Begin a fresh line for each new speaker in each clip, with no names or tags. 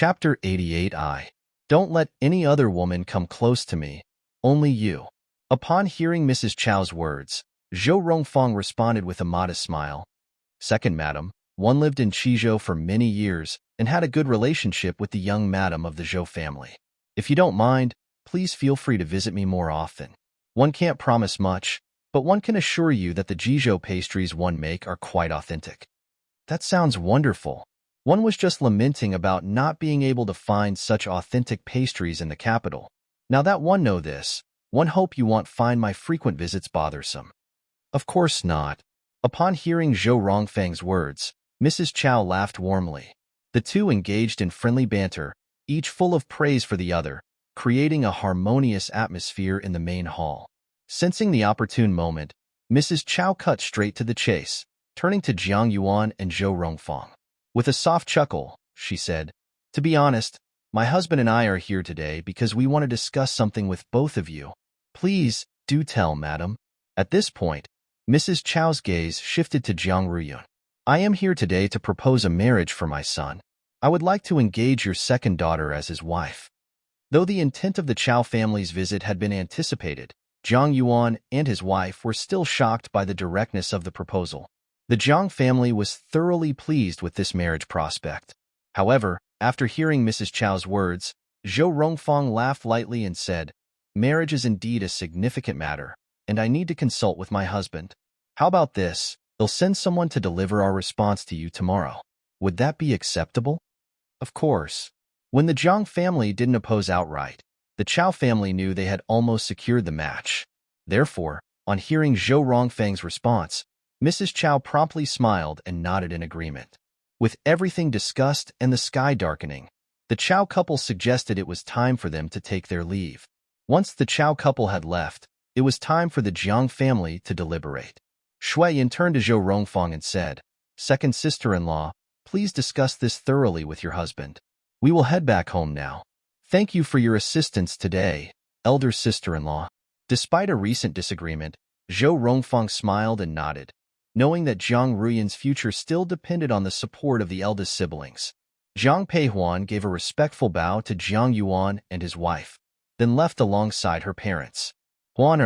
Chapter 88. Don't let any other woman come close to me, only you. Upon hearing Mrs. Chow's words, Zhou Rongfang responded with a modest smile. Second madam, one lived in Qizhou for many years and had a good relationship with the young madam of the Zhou family. If you don't mind, please feel free to visit me more often. One can't promise much, but one can assure you that the Qizhou pastries one make are quite authentic. That sounds wonderful. One was just lamenting about not being able to find such authentic pastries in the capital. Now that one know this, one hope you won't find my frequent visits bothersome. Of course not. Upon hearing Zhou Rongfang's words, Mrs. Chow laughed warmly. The two engaged in friendly banter, each full of praise for the other, creating a harmonious atmosphere in the main hall. Sensing the opportune moment, Mrs. Chow cut straight to the chase, turning to Jiang Yuan and Zhou Rongfang. With a soft chuckle, she said, "To be honest, my husband and I are here today because we want to discuss something with both of you. Please, do tell, madam." At this point, Mrs. Chow's gaze shifted to Jiang Ruyun. "I am here today to propose a marriage for my son. I would like to engage your second daughter as his wife." Though the intent of the Chow family's visit had been anticipated, Jiang Yuan and his wife were still shocked by the directness of the proposal. The Jiang family was thoroughly pleased with this marriage prospect. However, after hearing Mrs. Chow's words, Zhou Rongfang laughed lightly and said, "Marriage is indeed a significant matter, and I need to consult with my husband. How about this? They'll send someone to deliver our response to you tomorrow. Would that be acceptable?" Of course. When the Jiang family didn't oppose outright, the Chow family knew they had almost secured the match. Therefore, on hearing Zhou Rongfang's response, Mrs. Chow promptly smiled and nodded in agreement. With everything discussed and the sky darkening, the Chow couple suggested it was time for them to take their leave. Once the Chow couple had left, it was time for the Jiang family to deliberate. Shui Yin turned to Zhou Rongfang and said, "Second sister-in-law, please discuss this thoroughly with your husband. We will head back home now. Thank you for your assistance today, elder sister-in-law." Despite a recent disagreement, Zhou Rongfang smiled and nodded, knowing that Jiang Ruyun's future still depended on the support of the eldest siblings. Jiang Peihuan gave a respectful bow to Jiang Yuan and his wife, then left alongside her parents. "Huan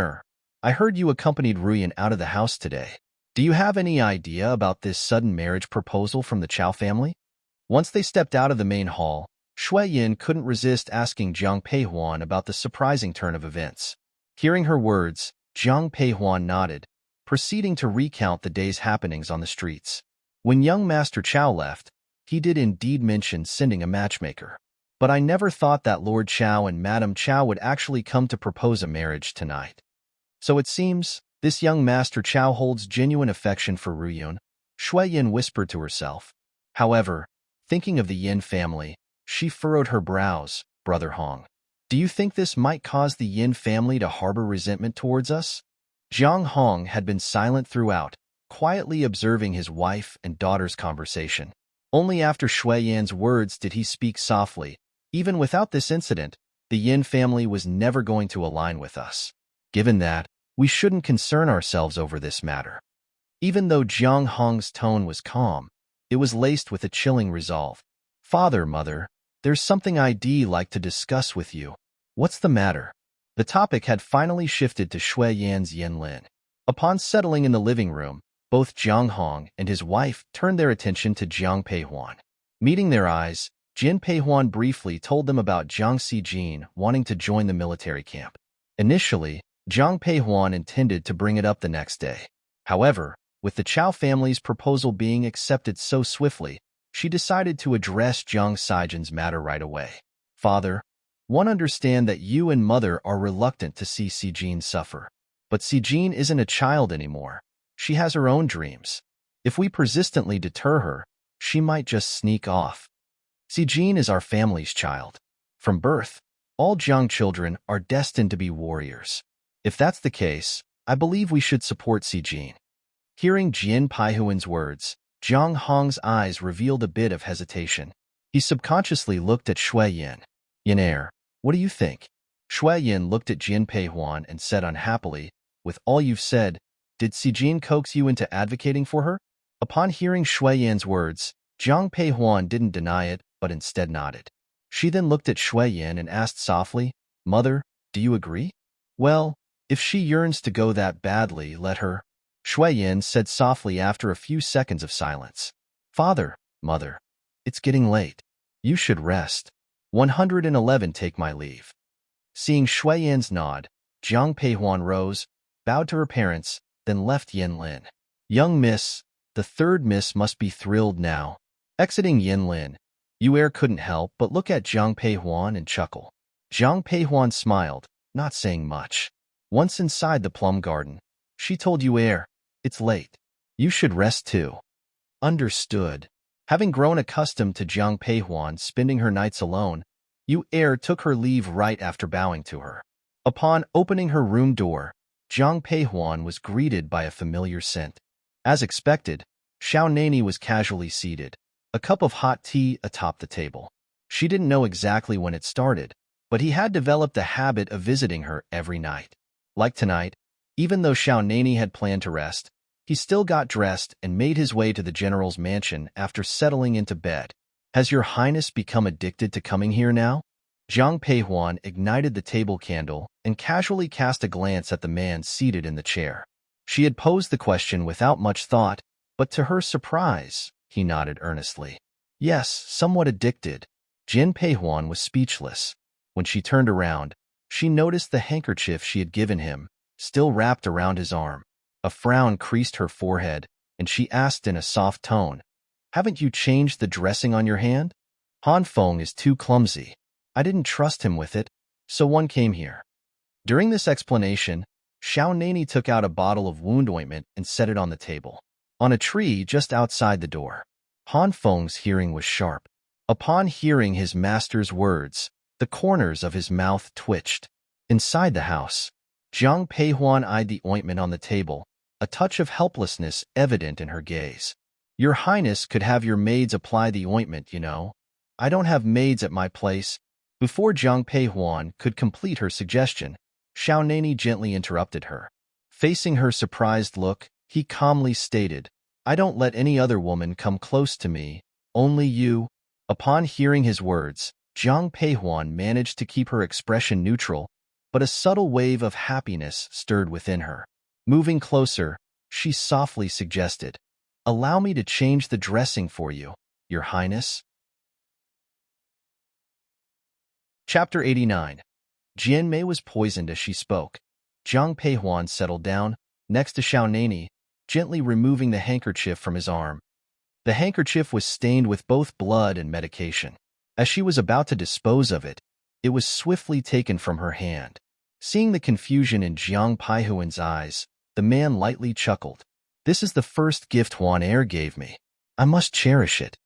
I heard you accompanied Ruyun out of the house today. Do you have any idea about this sudden marriage proposal from the Chow family?" Once they stepped out of the main hall, Shui Yin couldn't resist asking Jiang Peihuan about the surprising turn of events. Hearing her words, Jiang Peihuan nodded, proceeding to recount the day's happenings on the streets. When young Master Chow left, he did indeed mention sending a matchmaker. "But I never thought that Lord Chow and Madam Chow would actually come to propose a marriage tonight. So it seems, this young Master Chow holds genuine affection for Ruyun," Shui Yin whispered to herself. However, thinking of the Yin family, she furrowed her brows. "Brother Hong, do you think this might cause the Yin family to harbor resentment towards us?" Jiang Hong had been silent throughout, quietly observing his wife and daughter's conversation. Only after Shui Yan's words did he speak softly. "Even without this incident, the Yin family was never going to align with us. Given that, we shouldn't concern ourselves over this matter." Even though Jiang Hong's tone was calm, it was laced with a chilling resolve. "Father, mother, there's something I'd like to discuss with you." "What's the matter?" The topic had finally shifted to Shui Yan's Yanlin. Upon settling in the living room, both Jiang Hong and his wife turned their attention to Jiang Peihuan. Meeting their eyes, Jin Peihuan briefly told them about Jiang Xijin wanting to join the military camp. Initially, Jiang Peihuan intended to bring it up the next day. However, with the Chow family's proposal being accepted so swiftly, she decided to address Jiang Xijin's matter right away. "Father, one understand that you and mother are reluctant to see Xijin suffer. But Xijin isn't a child anymore. She has her own dreams. If we persistently deter her, she might just sneak off. Xijin is our family's child. From birth, all Jiang children are destined to be warriors. If that's the case, I believe we should support Xijin." Hearing Jin Peihuan's words, Jiang Hong's eyes revealed a bit of hesitation. He subconsciously looked at Shui Yin. "Yin, what do you think?" Shui Yin looked at Jin Peihuan and said unhappily, "With all you've said, did Xijin coax you into advocating for her?" Upon hearing Shui Yan's words, Jiang Peihuan didn't deny it, but instead nodded. She then looked at Shui Yin and asked softly, "Mother, do you agree?" "Well, if she yearns to go that badly, let her," Shui Yin said softly after a few seconds of silence. "Father, Mother, it's getting late. You should rest. 111 Take my leave." Seeing Shui Yin's nod, Jiang Peihuan rose, bowed to her parents, then left Yinlin. "Young miss, the third miss must be thrilled now." Exiting Yinlin, Yue couldn't help but look at Jiang Peihuan and chuckle. Jiang Peihuan smiled, not saying much. Once inside the plum garden, she told Yue, "It's late. You should rest too." Understood. Having grown accustomed to Jiang Peihuan spending her nights alone, Yue took her leave right after bowing to her. Upon opening her room door, Jiang Peihuan was greeted by a familiar scent. As expected, Xiao Nani was casually seated, a cup of hot tea atop the table. She didn't know exactly when it started, but he had developed a habit of visiting her every night. Like tonight, even though Xiao Nani had planned to rest, he still got dressed and made his way to the general's mansion after settling into bed. "Has your highness become addicted to coming here now?" Jiang Peihuan ignited the table candle and casually cast a glance at the man seated in the chair. She had posed the question without much thought, but to her surprise, he nodded earnestly. "Yes, somewhat addicted." Jin Peihuan was speechless. When she turned around, she noticed the handkerchief she had given him, still wrapped around his arm. A frown creased her forehead, and she asked in a soft tone, "Haven't you changed the dressing on your hand?" "Han Feng is too clumsy. I didn't trust him with it, so one came here." During this explanation, Xiao Nani took out a bottle of wound ointment and set it on the table, on a tree just outside the door. Han Feng's hearing was sharp. Upon hearing his master's words, the corners of his mouth twitched. Inside the house, Jiang Peihuan eyed the ointment on the table, a touch of helplessness evident in her gaze. "Your Highness could have your maids apply the ointment, you know. I don't have maids at my place." Before Jiang Peihuan could complete her suggestion, Xiao Nani gently interrupted her. Facing her surprised look, he calmly stated, "I don't let any other woman come close to me, only you." Upon hearing his words, Jiang Peihuan managed to keep her expression neutral, but a subtle wave of happiness stirred within her. Moving closer, she softly suggested, "Allow me to change the dressing for you, Your Highness." Chapter 89. Jian Mei was poisoned as she spoke. Jiang Peihuan settled down, next to Xiao Nani, gently removing the handkerchief from his arm. The handkerchief was stained with both blood and medication. As she was about to dispose of it, it was swiftly taken from her hand. Seeing the confusion in Jiang Peihuan's eyes, the man lightly chuckled. "This is the first gift Huan Er gave me. I must cherish it."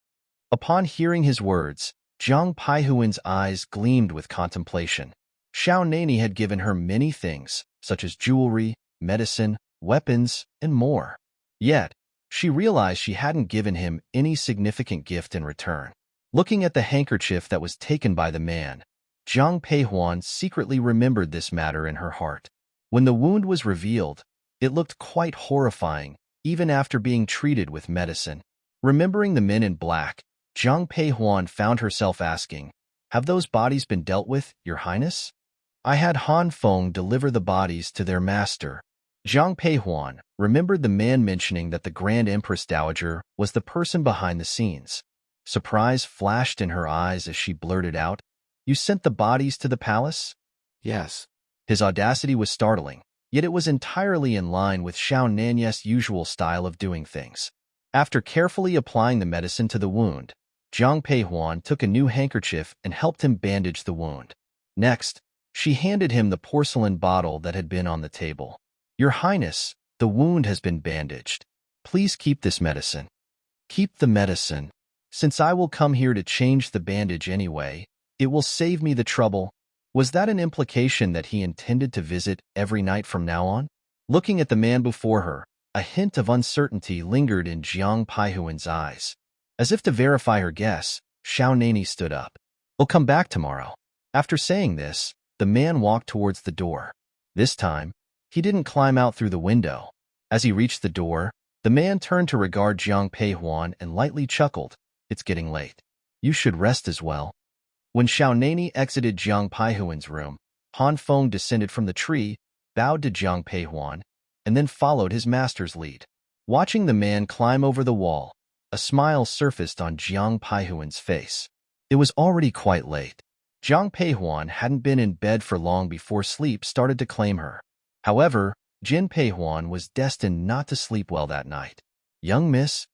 Upon hearing his words, Jiang Peihuan's eyes gleamed with contemplation. Xiao Nani had given her many things, such as jewelry, medicine, weapons, and more. Yet, she realized she hadn't given him any significant gift in return. Looking at the handkerchief that was taken by the man, Jiang Peihuan secretly remembered this matter in her heart. When the wound was revealed, it looked quite horrifying, even after being treated with medicine. Remembering the men in black, Jiang Peihuan found herself asking, "Have those bodies been dealt with, Your Highness?" "I had Han Feng deliver the bodies to their master." Jiang Peihuan remembered the man mentioning that the Grand Empress Dowager was the person behind the scenes. Surprise flashed in her eyes as she blurted out, "You sent the bodies to the palace?"
Yes.
His audacity was startling, yet it was entirely in line with Xiao Nany's usual style of doing things. After carefully applying the medicine to the wound, Jiang Peihuan took a new handkerchief and helped him bandage the wound. Next, she handed him the porcelain bottle that had been on the table. "Your Highness, the wound has been bandaged. Please keep this medicine." "Keep the medicine. Since I will come here to change the bandage anyway, it will save me the trouble." Was that an implication that he intended to visit every night from now on? Looking at the man before her, a hint of uncertainty lingered in Jiang Peihuan's eyes. As if to verify her guess, Xiao Nani stood up. "I'll come back tomorrow." After saying this, the man walked towards the door. This time, he didn't climb out through the window. As he reached the door, the man turned to regard Jiang Peihuan and lightly chuckled, "It's getting late. You should rest as well." When Xiaonani exited Jiang Peihuan's room, Han Feng descended from the tree, bowed to Jiang Peihuan, and then followed his master's lead. Watching the man climb over the wall, a smile surfaced on Jiang Peihuan's face. It was already quite late. Jiang Peihuan hadn't been in bed for long before sleep started to claim her. However, Jin Peihuan was destined not to sleep well that night. "Young miss?"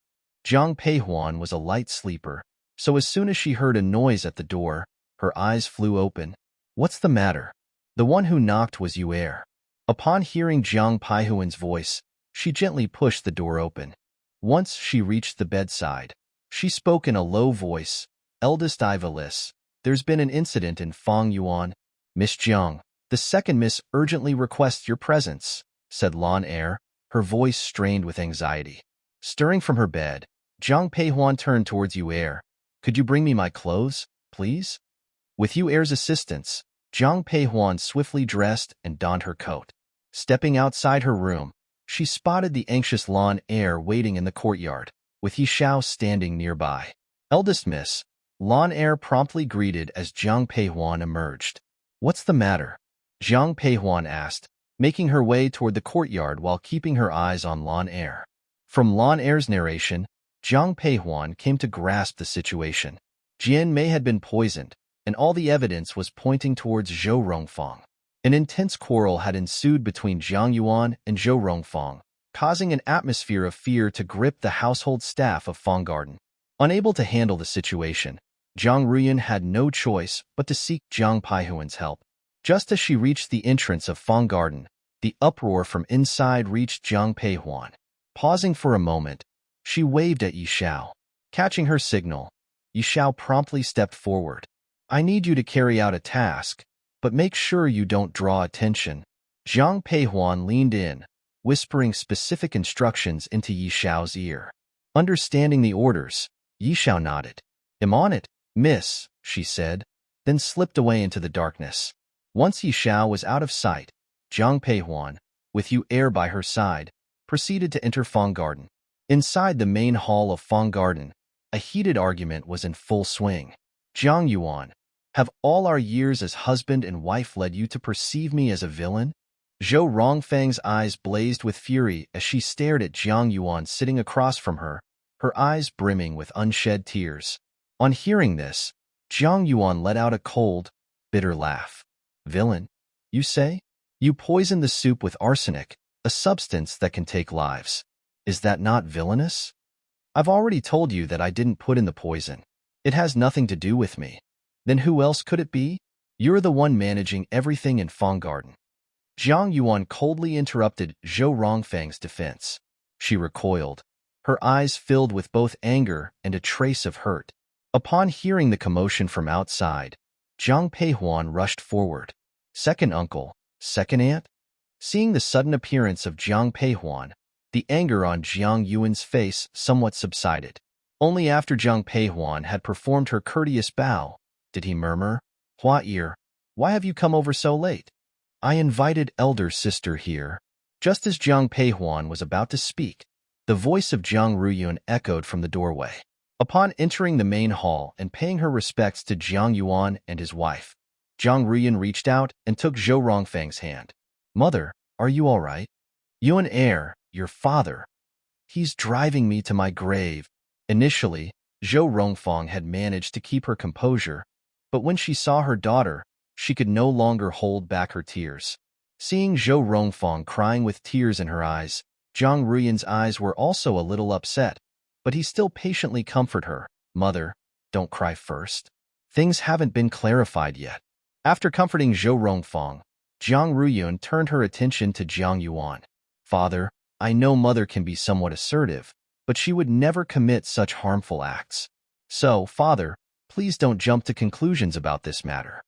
Jiang Peihuan was a light sleeper, so as soon as she heard a noise at the door, her eyes flew open. "What's the matter?" The one who knocked was Yu'er. Upon hearing Jiang Peihuan's voice, she gently pushed the door open. Once she reached the bedside, she spoke in a low voice, "Eldest Ivalis, there's been an incident in Fong Yuan. Miss Jiang, the second miss urgently requests your presence," said Lan Er, her voice strained with anxiety. Stirring from her bed, Jiang Peihuan turned towards Yu'er. "Could you bring me my clothes, please?" With Yu'er's assistance, Jiang Peihuan swiftly dressed and donned her coat. Stepping outside her room, she spotted the anxious Lan Er waiting in the courtyard, with Yishao standing nearby. "Eldest miss," Lan Er promptly greeted as Jiang Peihuan emerged. "What's the matter?" Jiang Peihuan asked, making her way toward the courtyard while keeping her eyes on Lan Er. From Lan Er's narration, Jiang Peihuan came to grasp the situation. Jian Mei had been poisoned, and all the evidence was pointing towards Zhou Rongfang. An intense quarrel had ensued between Jiang Yuan and Zhou Rongfang, causing an atmosphere of fear to grip the household staff of Fong Garden. Unable to handle the situation, Zhang Ruyan had no choice but to seek Jiang Peihuan's help. Just as she reached the entrance of Fong Garden, the uproar from inside reached Jiang Peihuan. Pausing for a moment, she waved at Yishao. Catching her signal, Yishao promptly stepped forward. "I need you to carry out a task, but make sure you don't draw attention." Jiang Peihuan leaned in, whispering specific instructions into Yishao's ear. Understanding the orders, Yishao nodded. "I'm on it, miss," she said, then slipped away into the darkness. Once Yishao was out of sight, Jiang Peihuan, with Yu'er by her side, proceeded to enter Fong Garden. Inside the main hall of Fong Garden, a heated argument was in full swing. "Jiang Yuan, have all our years as husband and wife led you to perceive me as a villain?" Zhou Rongfang's eyes blazed with fury as she stared at Jiang Yuan sitting across from her, her eyes brimming with unshed tears. On hearing this, Jiang Yuan let out a cold, bitter laugh. "Villain, you say? You poisoned the soup with arsenic, a substance that can take lives. Is that not villainous? I've already told you that I didn't put in the poison. It has nothing to do with me. Then who else could it be? You're the one managing everything in Fong Garden." Jiang Yuan coldly interrupted Zhou Rongfang's defense. She recoiled, her eyes filled with both anger and a trace of hurt. Upon hearing the commotion from outside, Jiang Peihuan rushed forward. "Second uncle, second aunt?" Seeing the sudden appearance of Jiang Peihuan, the anger on Jiang Yuan's face somewhat subsided. Only after Jiang Peihuan had performed her courteous bow did he murmur, "Hua Er, why have you come over so late?" "I invited elder sister here." Just as Jiang Peihuan was about to speak, the voice of Jiang Ruyun echoed from the doorway. Upon entering the main hall and paying her respects to Jiang Yuan and his wife, Jiang Ruyun reached out and took Zhou Rongfang's hand. "Mother, are you all right?" "Yuan Er, your father. He's driving me to my grave." Initially, Zhou Rongfang had managed to keep her composure, but when she saw her daughter, she could no longer hold back her tears. Seeing Zhou Rongfang crying with tears in her eyes, Jiang Ruyun's eyes were also a little upset, but he still patiently comforted her. "Mother, don't cry first. Things haven't been clarified yet." After comforting Zhou Rongfang, Jiang Ruyun turned her attention to Jiang Yuan. "Father, I know mother can be somewhat assertive, but she would never commit such harmful acts. So, father, please don't jump to conclusions about this matter."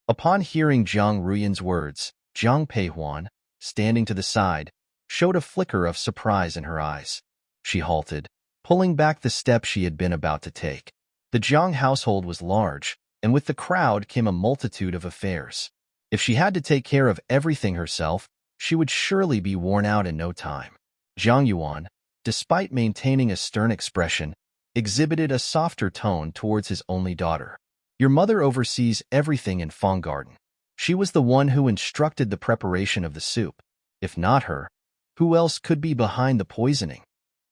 Upon hearing Jiang Ruyun's words, Jiang Peihuan, standing to the side, showed a flicker of surprise in her eyes. She halted, pulling back the step she had been about to take. The Jiang household was large, and with the crowd came a multitude of affairs. If she had to take care of everything herself, she would surely be worn out in no time. Jiang Yuan, despite maintaining a stern expression, exhibited a softer tone towards his only daughter. Your mother oversees everything in Fong Garden. She was the one who instructed the preparation of the soup. If not her, who else could be behind the poisoning?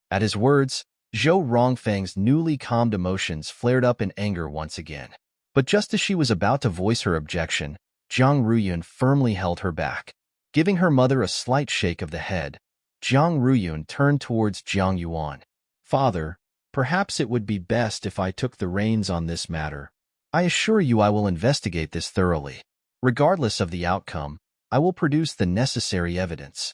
At his words, Zhou Rongfang's newly calmed emotions flared up in anger once again. But just as she was about to voice her objection, Jiang Ruyun firmly held her back. Giving her mother a slight shake of the head, Jiang Ruyun turned towards Jiang Yuan. Father, perhaps it would be best if I took the reins on this matter. I assure you I will investigate this thoroughly. Regardless of the outcome, I will produce the necessary evidence.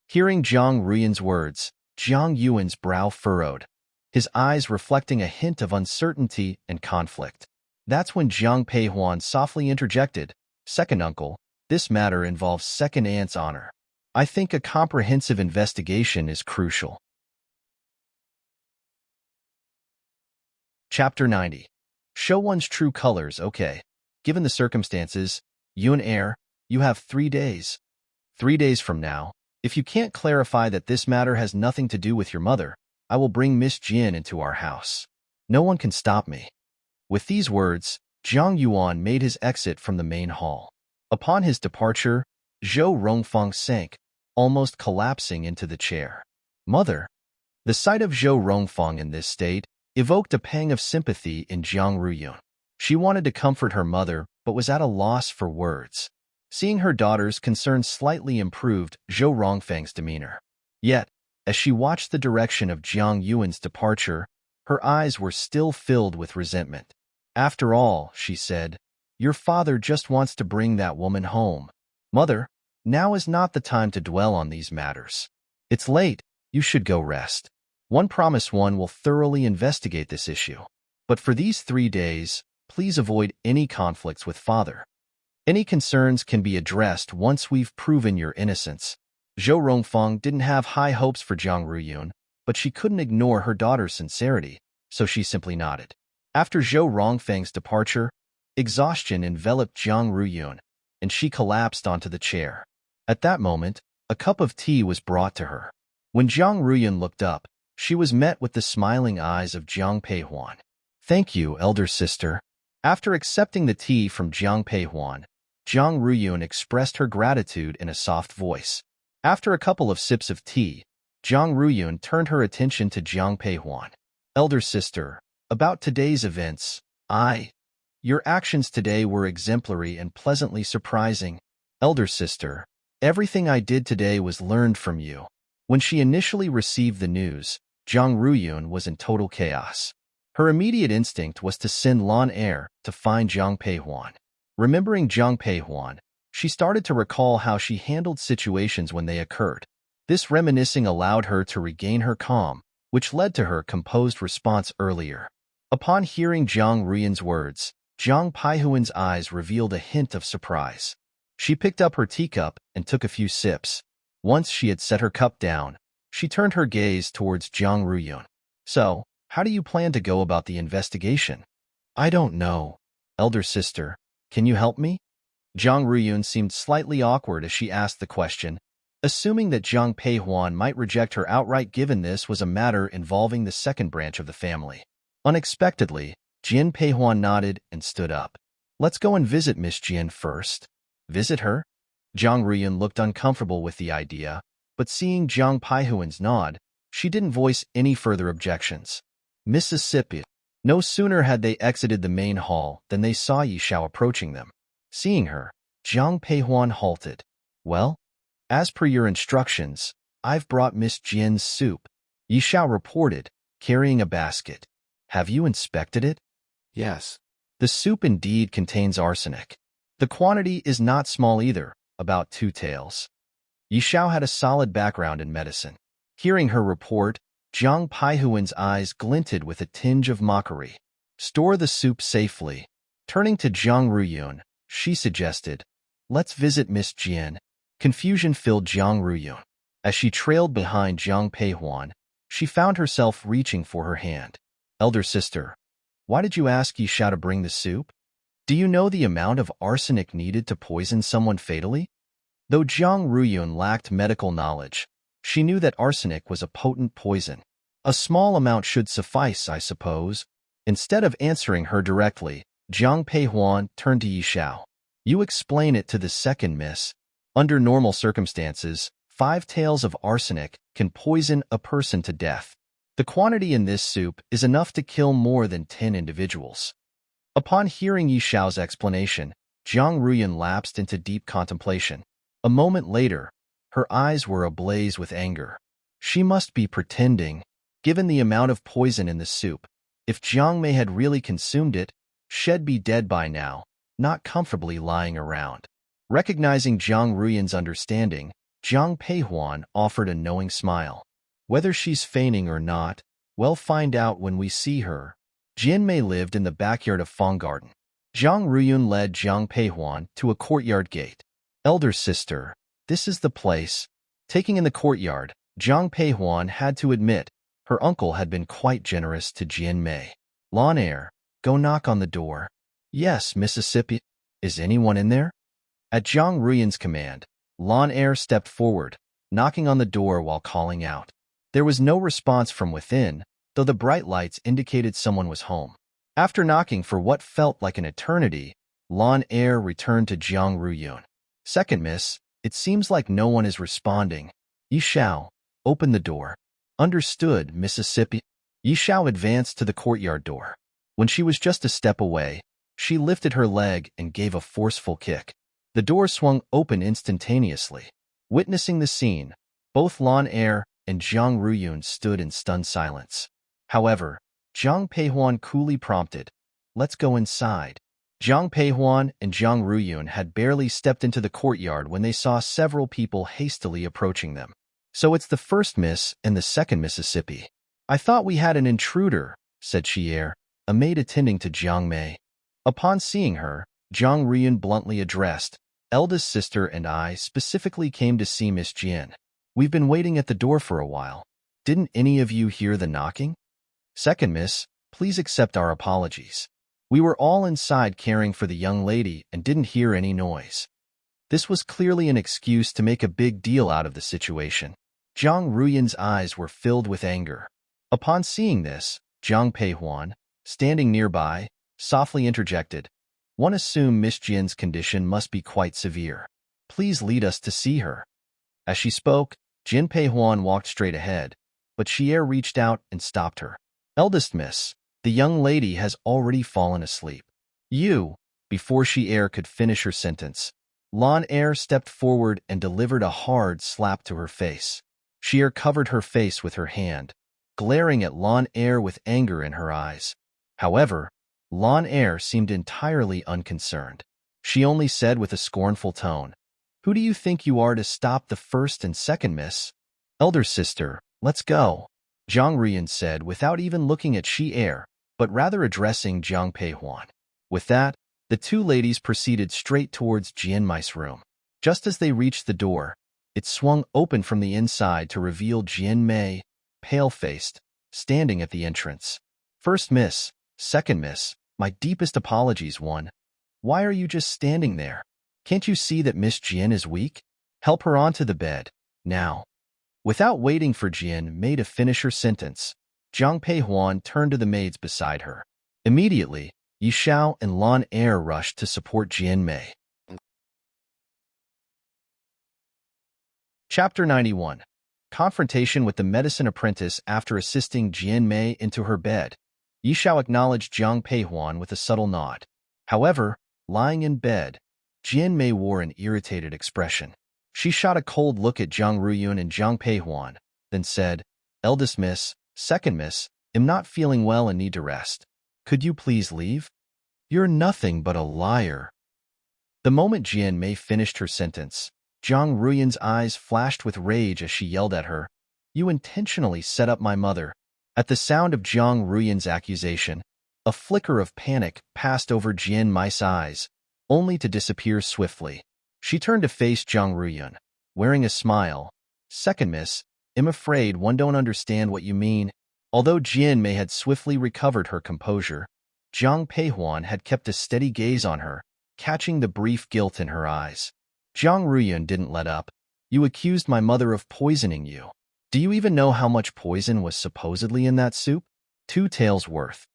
Hearing Jiang Ruyun's words, Jiang Yuan's brow furrowed, his eyes reflecting a hint of uncertainty and conflict. That's when Jiang Peihuan softly interjected, "Second uncle, this matter involves second aunt's honor. I think a comprehensive investigation is crucial." Chapter 90. Show one's true colors, okay. Given the circumstances, Yun heir, you have 3 days. 3 days from now, if you can't clarify that this matter has nothing to do with your mother, I will bring Miss Jin into our house. No one can stop me. With these words, Jiang Yuan made his exit from the main hall. Upon his departure, Zhou Rongfang sank, almost collapsing into the chair. Mother. The sight of Zhou Rongfang in this state evoked a pang of sympathy in Jiang Ruyun. She wanted to comfort her mother, but was at a loss for words. Seeing her daughter's concern slightly improved Zhou Rongfang's demeanor. Yet, as she watched the direction of Jiang Yuan's departure, her eyes were still filled with resentment. After all, she said, your father just wants to bring that woman home. Mother, now is not the time to dwell on these matters. It's late, you should go rest. One promise one will thoroughly investigate this issue. But for these 3 days, please avoid any conflicts with father. Any concerns can be addressed once we've proven your innocence. Zhou Rongfang didn't have high hopes for Jiang Ruyun, but she couldn't ignore her daughter's sincerity, so she simply nodded. After Zhou Rongfang's departure, exhaustion enveloped Jiang Ruyun, and she collapsed onto the chair. At that moment, a cup of tea was brought to her. When Jiang Ruyun looked up, she was met with the smiling eyes of Jiang Peihuan. Thank you, elder sister. After accepting the tea from Jiang Peihuan, Jiang Ruyun expressed her gratitude in a soft voice. After a couple of sips of tea, Jiang Ruyun turned her attention to Jiang Peihuan. Elder sister, about today's events, your actions today were exemplary and pleasantly surprising. Elder sister, everything I did today was learned from you. When she initially received the news, Jiang Ruyun was in total chaos. Her immediate instinct was to send Lan Er to find Jiang Peihuan. Remembering Jiang Peihuan, she started to recall how she handled situations when they occurred. This reminiscing allowed her to regain her calm, which led to her composed response earlier. Upon hearing Jiang Ruyun's words, Jiang Peihuan's eyes revealed a hint of surprise. She picked up her teacup and took a few sips. Once she had set her cup down, she turned her gaze towards Jiang Ruyun. So, how do you plan to go about the investigation? I don't know. Elder sister, can you help me? Jiang Ruyun seemed slightly awkward as she asked the question, assuming that Jiang Peihuan might reject her outright given this was a matter involving the second branch of the family. Unexpectedly, Jian Peihuan nodded and stood up. Let's go and visit Miss Jian first. Visit her? Jiang Ruyun looked uncomfortable with the idea, but seeing Jiang Peihuan's nod, she didn't voice any further objections. Mississippi. No sooner had they exited the main hall than they saw Yishao approaching them. Seeing her, Jiang Peihuan halted. Well, as per your instructions, I've brought Miss Jian's soup, Yishao reported, carrying a basket. Have you inspected it? Yes. The soup indeed contains arsenic. The quantity is not small either, about 2 taels. Yishao had a solid background in medicine. Hearing her report, Jiang Peihuan's eyes glinted with a tinge of mockery. Store the soup safely. Turning to Jiang Ruyun, she suggested, let's visit Miss Jian. Confusion filled Jiang Ruyun. As she trailed behind Jiang Peihuan, she found herself reaching for her hand. Elder sister, why did you ask Yishao to bring the soup? Do you know the amount of arsenic needed to poison someone fatally? Though Jiang Ruyun lacked medical knowledge, she knew that arsenic was a potent poison. A small amount should suffice, I suppose. Instead of answering her directly, Jiang Peihuan turned to Yi Xiao. You explain it to the second miss. Under normal circumstances, 5 taels of arsenic can poison a person to death. The quantity in this soup is enough to kill more than 10 individuals. Upon hearing Yi Xiao's explanation, Jiang Ruyan lapsed into deep contemplation. A moment later, her eyes were ablaze with anger. She must be pretending. Given the amount of poison in the soup, if Jiang Mei had really consumed it, she'd be dead by now, not comfortably lying around. Recognizing Jiang Ruyan's understanding, Jiang Peihuan offered a knowing smile. Whether she's feigning or not, we'll find out when we see her. Jian Mei lived in the backyard of Fong Garden. Jiang Ruyan led Jiang Peihuan to a courtyard gate. Elder sister, this is the place. Taking in the courtyard, Jiang Peihuan had to admit her uncle had been quite generous to Jian Mei. Lawn Air, go knock on the door. Yes, Mississippi. Is anyone in there? At Jiang Ruyan's command, Lawn Air stepped forward, knocking on the door while calling out. There was no response from within, though the bright lights indicated someone was home. After knocking for what felt like an eternity, Lawn Air returned to Jiang Ruyan. Second miss, it seems like no one is responding. Yi Xiao, open the door. Understood, Mississippi. Yi Xiao advanced to the courtyard door. When she was just a step away, she lifted her leg and gave a forceful kick. The door swung open instantaneously. Witnessing the scene, both Lawn Air and Jiang Ruyan stood in stunned silence. However, Jiang Peihuan coolly prompted, let's go inside. Jiang Peihuan and Jiang Ruyan had barely stepped into the courtyard when they saw several people hastily approaching them. So it's the first miss and the second Mississippi. I thought we had an intruder, said Xier, a maid attending to Jiang Mei. Upon seeing her, Jiang Ruyan bluntly addressed, eldest sister and I specifically came to see Miss Jian. We've been waiting at the door for a while. Didn't any of you hear the knocking? Second miss, please accept our apologies. We were all inside caring for the young lady and didn't hear any noise. This was clearly an excuse to make a big deal out of the situation. Jiang Ruyan's eyes were filled with anger. Upon seeing this, Jiang Peihuan, standing nearby, softly interjected, one assumed Miss Jian's condition must be quite severe. Please lead us to see her. As she spoke, Jin Peihuan walked straight ahead, but Xier reached out and stopped her. Eldest miss, the young lady has already fallen asleep. You, before Xier could finish her sentence, Lawn Air stepped forward and delivered a hard slap to her face. Xier covered her face with her hand, glaring at Lawn Air with anger in her eyes. However, Lawn Air seemed entirely unconcerned. She only said with a scornful tone, who do you think you are to stop the first and second miss? Elder sister, let's go, Jiang Ruyan said without even looking at Xier, but rather addressing Jiang Peihuan. With that, the two ladies proceeded straight towards Jian Mei's room. Just as they reached the door, it swung open from the inside to reveal Jian Mei, pale-faced, standing at the entrance. First miss, second miss, my deepest apologies, one. Why are you just standing there? Can't you see that Miss Jian is weak? Help her onto the bed, now. Without waiting for Jian Mei to finish her sentence, Jiang Peihuan turned to the maids beside her. Immediately, Yi Xiao and Lawn Air rushed to support Jian Mei. Chapter 91. Confrontation with the medicine apprentice after assisting Jian Mei into her bed. Yi Xiao acknowledged Jiang Peihuan with a subtle nod. However, lying in bed, Jian Mei wore an irritated expression. She shot a cold look at Jiang Ruyan and Jiang Peihuan, then said, eldest miss, second miss, am not feeling well and need to rest. Could you please leave? You're nothing but a liar. The moment Jian Mei finished her sentence, Jiang Ruyan's eyes flashed with rage as she yelled at her, you intentionally set up my mother. At the sound of Jiang Ruyan's accusation, a flicker of panic passed over Jian Mei's eyes, only to disappear swiftly. She turned to face Jiang Ruyan, wearing a smile. Second miss, I'm afraid one don't understand what you mean. Although Jian Mei had swiftly recovered her composure, Jiang Peihuan had kept a steady gaze on her, catching the brief guilt in her eyes. Jiang Ruyan didn't let up. You accused my mother of poisoning you. Do you even know how much poison was supposedly in that soup? 2 taels worth.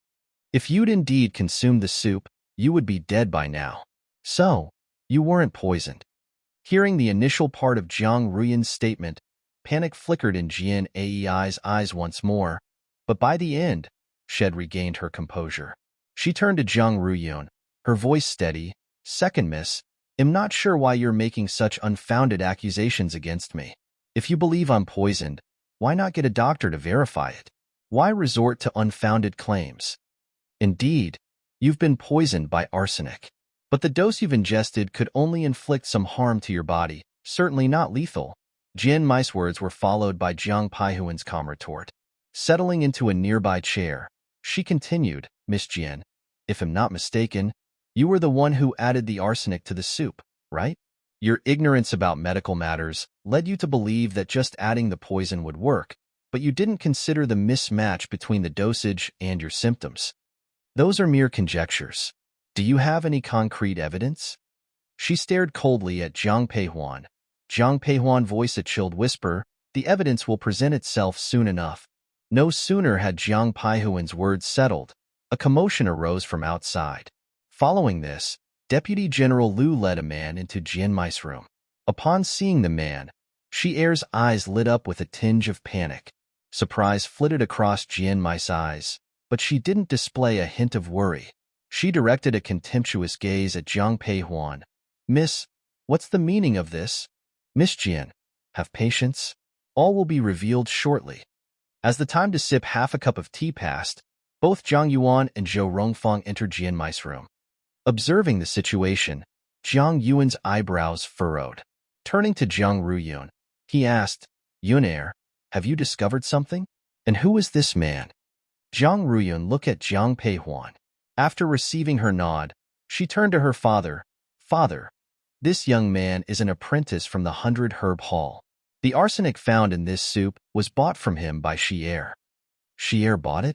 If you'd indeed consumed the soup, you would be dead by now. So, you weren't poisoned. Hearing the initial part of Jiang Ruyan's statement, panic flickered in Jian Ai's eyes once more, but by the end, she had regained her composure. She turned to Jiang Ruyan, her voice steady. Second, miss, I'm not sure why you're making such unfounded accusations against me. If you believe I'm poisoned, why not get a doctor to verify it? Why resort to unfounded claims? Indeed, you've been poisoned by arsenic. But the dose you've ingested could only inflict some harm to your body, certainly not lethal. Jian Mai's words were followed by Jiang Paihuan's calm retort. Settling into a nearby chair, she continued, Miss Jian, if I'm not mistaken, you were the one who added the arsenic to the soup, right? Your ignorance about medical matters led you to believe that just adding the poison would work, but you didn't consider the mismatch between the dosage and your symptoms. Those are mere conjectures. Do you have any concrete evidence? She stared coldly at Jiang Peihuan. Jiang Peihuan voiced a chilled whisper, the evidence will present itself soon enough. No sooner had Jiang Peihuan's words settled, a commotion arose from outside. Following this, Deputy General Liu led a man into Jian Mai's room. Upon seeing the man, Shi Er's eyes lit up with a tinge of panic. Surprise flitted across Jian Mai's eyes, but she didn't display a hint of worry. She directed a contemptuous gaze at Jiang Peihuan. Miss, what's the meaning of this? Miss Jian, have patience. All will be revealed shortly. As the time to sip half a cup of tea passed, both Zhang Yuan and Zhou Rongfang entered Jian Mai's room. Observing the situation, Jiang Yuan's eyebrows furrowed. Turning to Jiang Ruyan, he asked, Yunair, have you discovered something? And who is this man? Jiang Ruyan looked at Jiang Peihuan. After receiving her nod, she turned to her father. Father, this young man is an apprentice from the 100 Herb Hall. The arsenic found in this soup was bought from him by Shi Er. Shi Er bought it?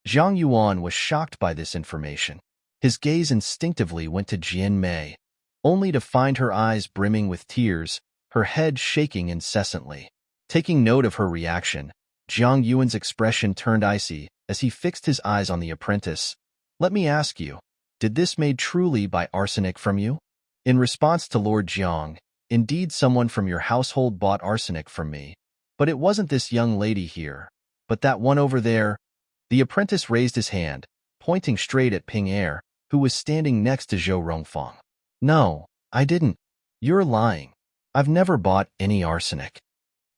Zhang Yuan was shocked by this information. His gaze instinctively went to Jian Mei, only to find her eyes brimming with tears, her head shaking incessantly. Taking note of her reaction, Zhang Yuan's expression turned icy as he fixed his eyes on the apprentice. Let me ask you, did this made truly by arsenic from you? In response to Lord Jiang, indeed someone from your household bought arsenic from me, but it wasn't this young lady here, but that one over there. The apprentice raised his hand, pointing straight at Ping Er, who was standing next to Zhou Rongfang. No, I didn't. You're lying. I've never bought any arsenic.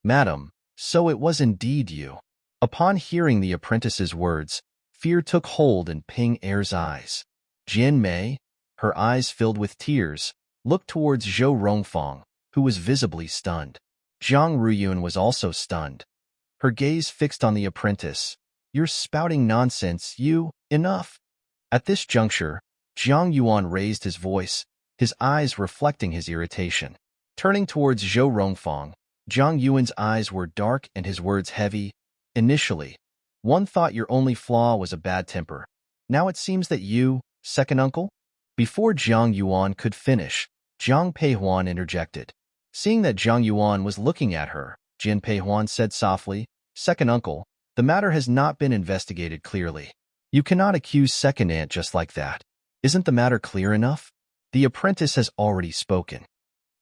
Madam, so it was indeed you. Upon hearing the apprentice's words, fear took hold in Ping Er's eyes. Jian Mei, her eyes filled with tears, looked towards Zhou Rongfang, who was visibly stunned. Jiang Ruyan was also stunned. Her gaze fixed on the apprentice. You're spouting nonsense, you. Enough. At this juncture, Jiang Yuan raised his voice, his eyes reflecting his irritation. Turning towards Zhou Rongfang, Jiang Yuan's eyes were dark and his words heavy. Initially, one thought your only flaw was a bad temper. Now it seems that you, second uncle? Before Jiang Yuan could finish, Jiang Peihuan interjected. Seeing that Jiang Yuan was looking at her, Jian Peihuan said softly, Second uncle, the matter has not been investigated clearly. You cannot accuse second aunt just like that. Isn't the matter clear enough? The apprentice has already spoken.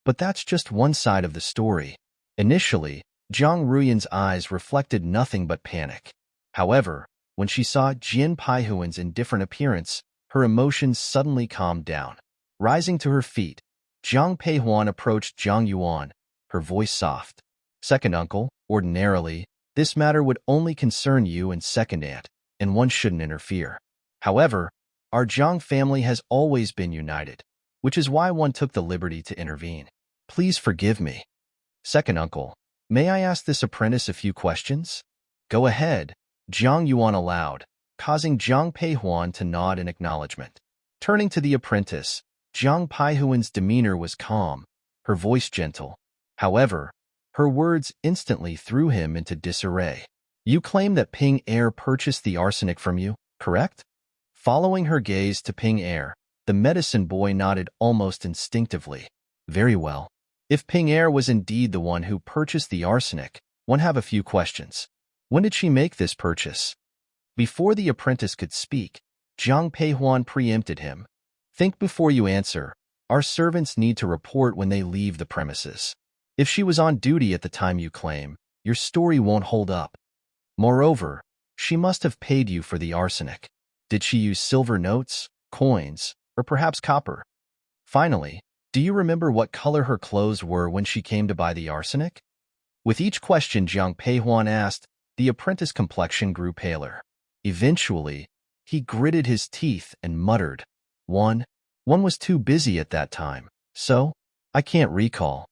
But that's just one side of the story. Initially, Jiang Ruyan's eyes reflected nothing but panic. However, when she saw Jian Paihuan's indifferent appearance, her emotions suddenly calmed down. Rising to her feet, Jiang Peihuan approached Jiang Yuan, her voice soft. Second uncle, ordinarily, this matter would only concern you and second aunt, and one shouldn't interfere. However, our Jiang family has always been united, which is why one took the liberty to intervene. Please forgive me. Second uncle, may I ask this apprentice a few questions? Go ahead, Jiang Yuan allowed, causing Jiang Peihuan to nod in acknowledgement. Turning to the apprentice, Jiang Peihuan's demeanor was calm, her voice gentle. However, her words instantly threw him into disarray. You claim that Ping Er purchased the arsenic from you, correct? Following her gaze to Ping Er, the medicine boy nodded almost instinctively. Very well. If Ping Er was indeed the one who purchased the arsenic, one have a few questions. When did she make this purchase? Before the apprentice could speak, Jiang Peihuan preempted him. Think before you answer. Our servants need to report when they leave the premises. If she was on duty at the time you claim, your story won't hold up. Moreover, she must have paid you for the arsenic. Did she use silver notes, coins, or perhaps copper? Finally, do you remember what color her clothes were when she came to buy the arsenic? With each question Jiang Peihuan asked, the apprentice's complexion grew paler. Eventually, he gritted his teeth and muttered, One was too busy at that time, so I can't recall.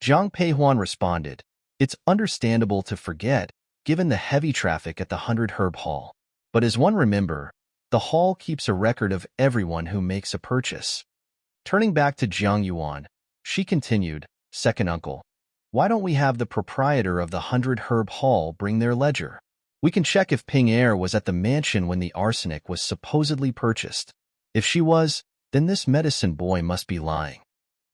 Jiang Peihuan responded, It's understandable to forget, given the heavy traffic at the 100 Herb Hall. But as one remember, the hall keeps a record of everyone who makes a purchase. Turning back to Jiang Yuan, she continued, Second uncle, why don't we have the proprietor of the 100 Herb Hall bring their ledger? We can check if Ping Er was at the mansion when the arsenic was supposedly purchased. If she was, then this medicine boy must be lying.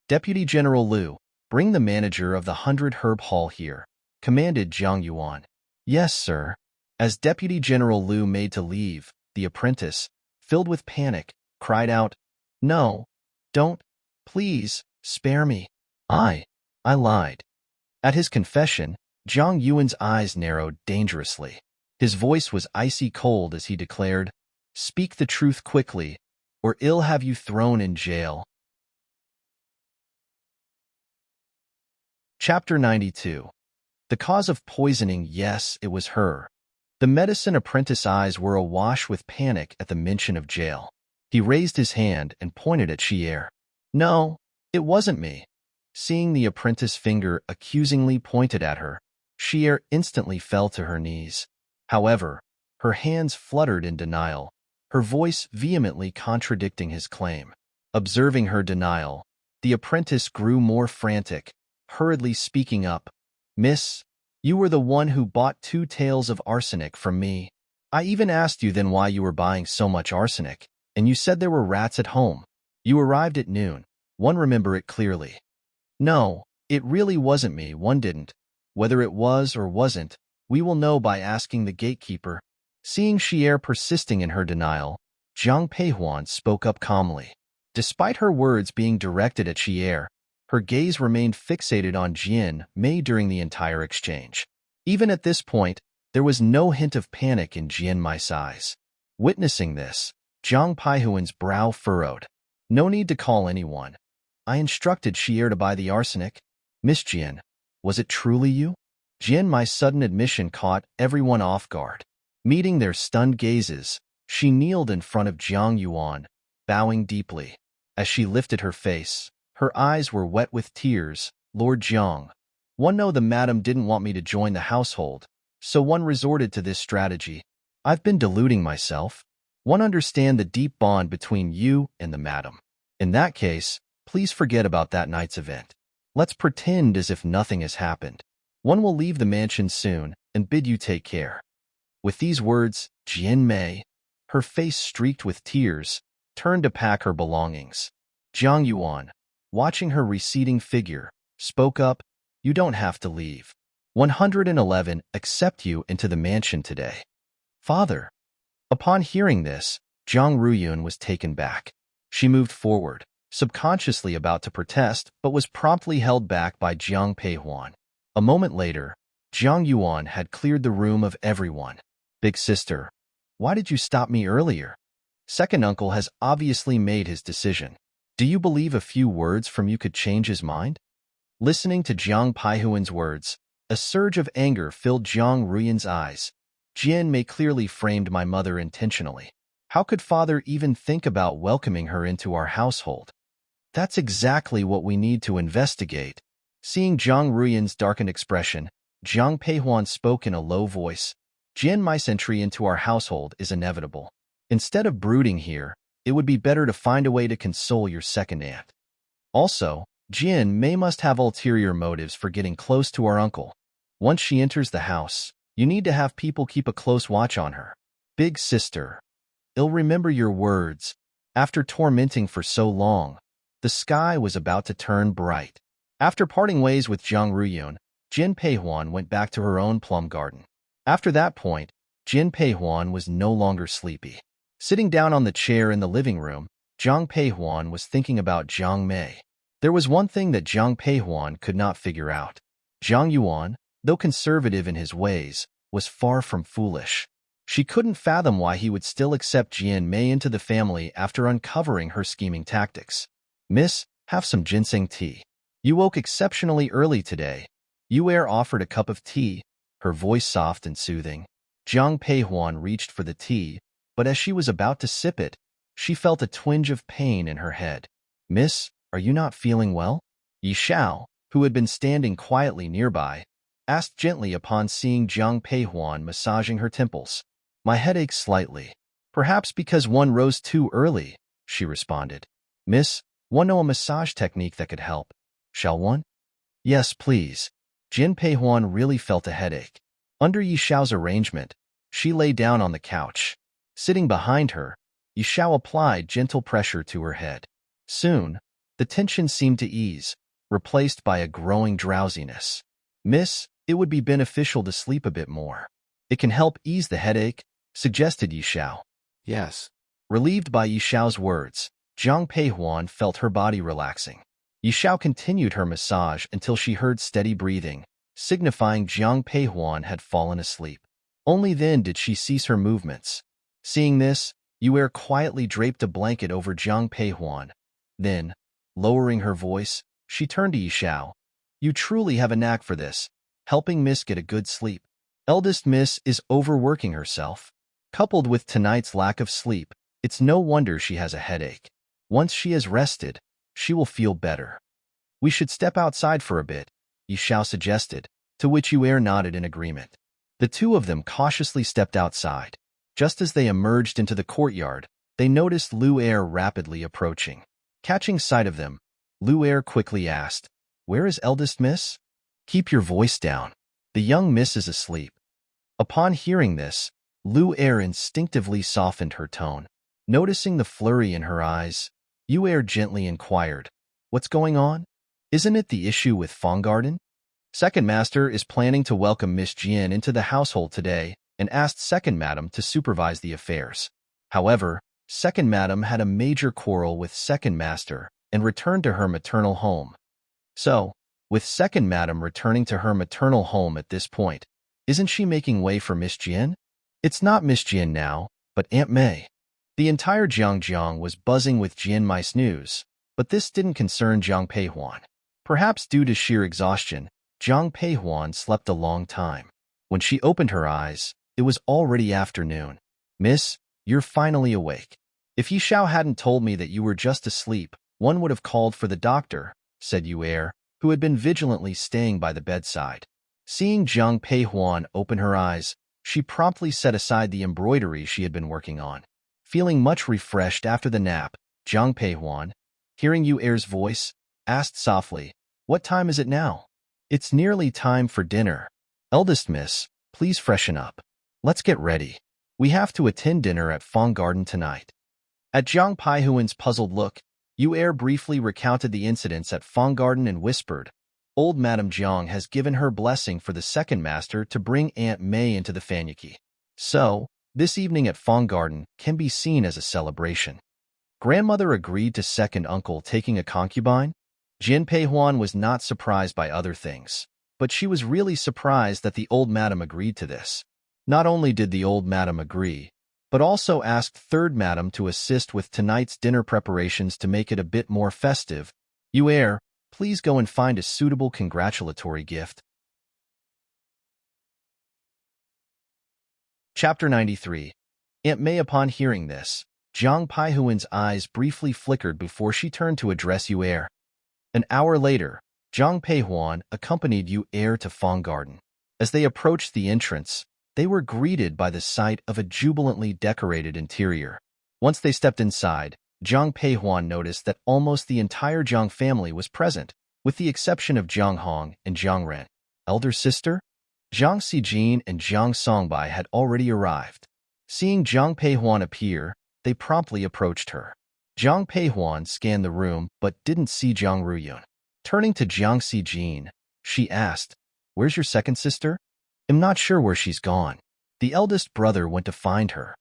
Deputy General Liu, bring the manager of the 100 Herb Hall here, commanded Jiang Yuan. Yes, sir. As Deputy General Liu made to leave, the apprentice, filled with panic, cried out, No, don't, please, spare me. I lied. At his confession, Jiang Yuan's eyes narrowed dangerously. His voice was icy cold as he declared, Speak the truth quickly, or ill have you thrown in jail. Chapter 92. The cause of poisoning, yes, it was her. The medicine apprentice's eyes were awash with panic at the mention of jail. He raised his hand and pointed at Xier. No, it wasn't me. Seeing the apprentice's finger accusingly pointed at her, Xier instantly fell to her knees. However, her hands fluttered in denial, her voice vehemently contradicting his claim. Observing her denial, the apprentice grew more frantic, hurriedly speaking up, Miss, you were the one who bought 2 taels of arsenic from me. I even asked you then why you were buying so much arsenic, and you said there were rats at home. You arrived at noon. One remember it clearly. No, it really wasn't me, one didn't. Whether it was or wasn't, we will know by asking the gatekeeper. Seeing Xier persisting in her denial, Jiang Peihuan spoke up calmly. Despite her words being directed at Xier, her gaze remained fixated on Jian Mei during the entire exchange. Even at this point, there was no hint of panic in Jian Mei's eyes. Witnessing this, Jiang Peihuan's brow furrowed. No need to call anyone. I instructed Xier to buy the arsenic. Miss Jian, was it truly you? Jian Mei's sudden admission caught everyone off guard. Meeting their stunned gazes, she kneeled in front of Jiang Yuan, bowing deeply. As she lifted her face, her eyes were wet with tears. Lord Jiang, one know the madam didn't want me to join the household, so one resorted to this strategy. I've been deluding myself. One understand the deep bond between you and the madam. In that case, please forget about that night's event. Let's pretend as if nothing has happened. One will leave the mansion soon and bid you take care. With these words, Jian Mei, her face streaked with tears, turned to pack her belongings. Jiang Yuan, watching her receding figure, spoke up, You don't have to leave. 111 accept you into the mansion today. Father. Upon hearing this, Zhang Ruyun was taken back. She moved forward, subconsciously about to protest, but was promptly held back by Jiang Peihuan. A moment later, Jiang Yuan had cleared the room of everyone. Big sister, why did you stop me earlier? Second uncle has obviously made his decision. Do you believe a few words from you could change his mind? Listening to Jiang Peihuan's words, a surge of anger filled Zhang Ruyun's eyes. Jian Mei clearly framed my mother intentionally. How could father even think about welcoming her into our household? That's exactly what we need to investigate. Seeing Zhang Ruyun's darkened expression, Jiang Peihuan spoke in a low voice. Jian Mei's entry into our household is inevitable. Instead of brooding here, it would be better to find a way to console your second aunt. Also, Jian Mei must have ulterior motives for getting close to our uncle. Once she enters the house, you need to have people keep a close watch on her. Big sister, I'll remember your words. After tormenting for so long, the sky was about to turn bright. After parting ways with Zhang Ruyun, Jian Peihuan went back to her own plum garden. After that point, Jian Peihuan was no longer sleepy. Sitting down on the chair in the living room, Jiang Peihuan was thinking about Jiang Mei. There was one thing that Jiang Peihuan could not figure out. Jiang Yuan, though conservative in his ways, was far from foolish. She couldn't fathom why he would still accept Jian Mei into the family after uncovering her scheming tactics. "Miss, have some ginseng tea. You woke exceptionally early today." Yue offered a cup of tea, her voice soft and soothing. Jiang Peihuan reached for the tea, but as she was about to sip it, she felt a twinge of pain in her head. "Miss, are you not feeling well?" Yi Xiao, who had been standing quietly nearby, asked gently upon seeing Jiang Peihuan massaging her temples. "My head aches slightly. Perhaps because one rose too early," she responded. "Miss, one know a massage technique that could help. Shall one?" "Yes, please." Jin Peihuan really felt a headache. Under Yi Xiao's arrangement, she lay down on the couch. Sitting behind her, Yi Xiao applied gentle pressure to her head. Soon, the tension seemed to ease, replaced by a growing drowsiness. "Miss, it would be beneficial to sleep a bit more. It can help ease the headache," suggested Yi Xiao.
Yes.
Relieved by Yi Xiao's words, Jiang Peihuan felt her body relaxing. Yi Xiao continued her massage until she heard steady breathing, signifying Jiang Peihuan had fallen asleep. Only then did she cease her movements. Seeing this, Yue quietly draped a blanket over Jiang Peihuan. Then, lowering her voice, she turned to Yi Xiao. "You truly have a knack for this, helping Miss get a good sleep. Eldest Miss is overworking herself. Coupled with tonight's lack of sleep, it's no wonder she has a headache. Once she has rested, she will feel better." "We should step outside for a bit," Yi Xiao suggested, to which Yue nodded in agreement. The two of them cautiously stepped outside. Just as they emerged into the courtyard, they noticed Lu Er rapidly approaching. Catching sight of them, Lu Er quickly asked, "Where is eldest Miss?" "Keep your voice down. The young Miss is asleep." Upon hearing this, Lu Er instinctively softened her tone. Noticing the flurry in her eyes, Yue gently inquired, "What's going on? Isn't it the issue with Fong Garden?" "Second Master is planning to welcome Miss Jian into the household today and asked Second Madam to supervise the affairs. However, Second Madam had a major quarrel with Second Master and returned to her maternal home. So, with Second Madam returning to her maternal home at this point, isn't she making way for Miss Jian? It's not Miss Jian now, but Aunt Mei." The entire Jiangjiang was buzzing with Jian Mei's news, but this didn't concern Jiang Peihuan. Perhaps due to sheer exhaustion, Jiang Peihuan slept a long time. When she opened her eyes, it was already afternoon. "Miss, you're finally awake. If Yi Xiao hadn't told me that you were just asleep, one would have called for the doctor," said Yue, who had been vigilantly staying by the bedside. Seeing Jiang Peihuan open her eyes, she promptly set aside the embroidery she had been working on. Feeling much refreshed after the nap, Jiang Peihuan, hearing Yue's voice, asked softly, "What time is it now?" "It's nearly time for dinner. Eldest Miss, please freshen up. Let's get ready. We have to attend dinner at Fong Garden tonight." At Jiang Peihuan's puzzled look, Yue briefly recounted the incidents at Fong Garden and whispered, "Old Madame Jiang has given her blessing for the Second Master to bring Aunt Mei into the Fanyuki. So, this evening at Fong Garden can be seen as a celebration." Grandmother agreed to second uncle taking a concubine? Jin Peihuan was not surprised by other things, but she was really surprised that the old madam agreed to this. Not only did the old madam agree, but also asked third madam to assist with tonight's dinner preparations to make it a bit more festive. "Yue, please go and find a suitable congratulatory gift." Chapter 93. Aunt Mei. Upon hearing this, Jiang Peihuan's eyes briefly flickered before she turned to address Yue. An hour later, Jiang Peihuan accompanied Yue to Fong Garden. As they approached the entrance, they were greeted by the sight of a jubilantly decorated interior. Once they stepped inside, Jiang Peihuan noticed that almost the entire Jiang family was present, with the exception of Jiang Hong and Jiang Ren. Elder sister? Jiang Xijin and Jiang Songbai had already arrived. Seeing Jiang Peihuan appear, they promptly approached her. Jiang Peihuan scanned the room but didn't see Jiang Ruyun. Turning to Jiang Xijin, she asked, "Where's your second sister?" "I'm not sure where she's gone. The eldest brother went to find her."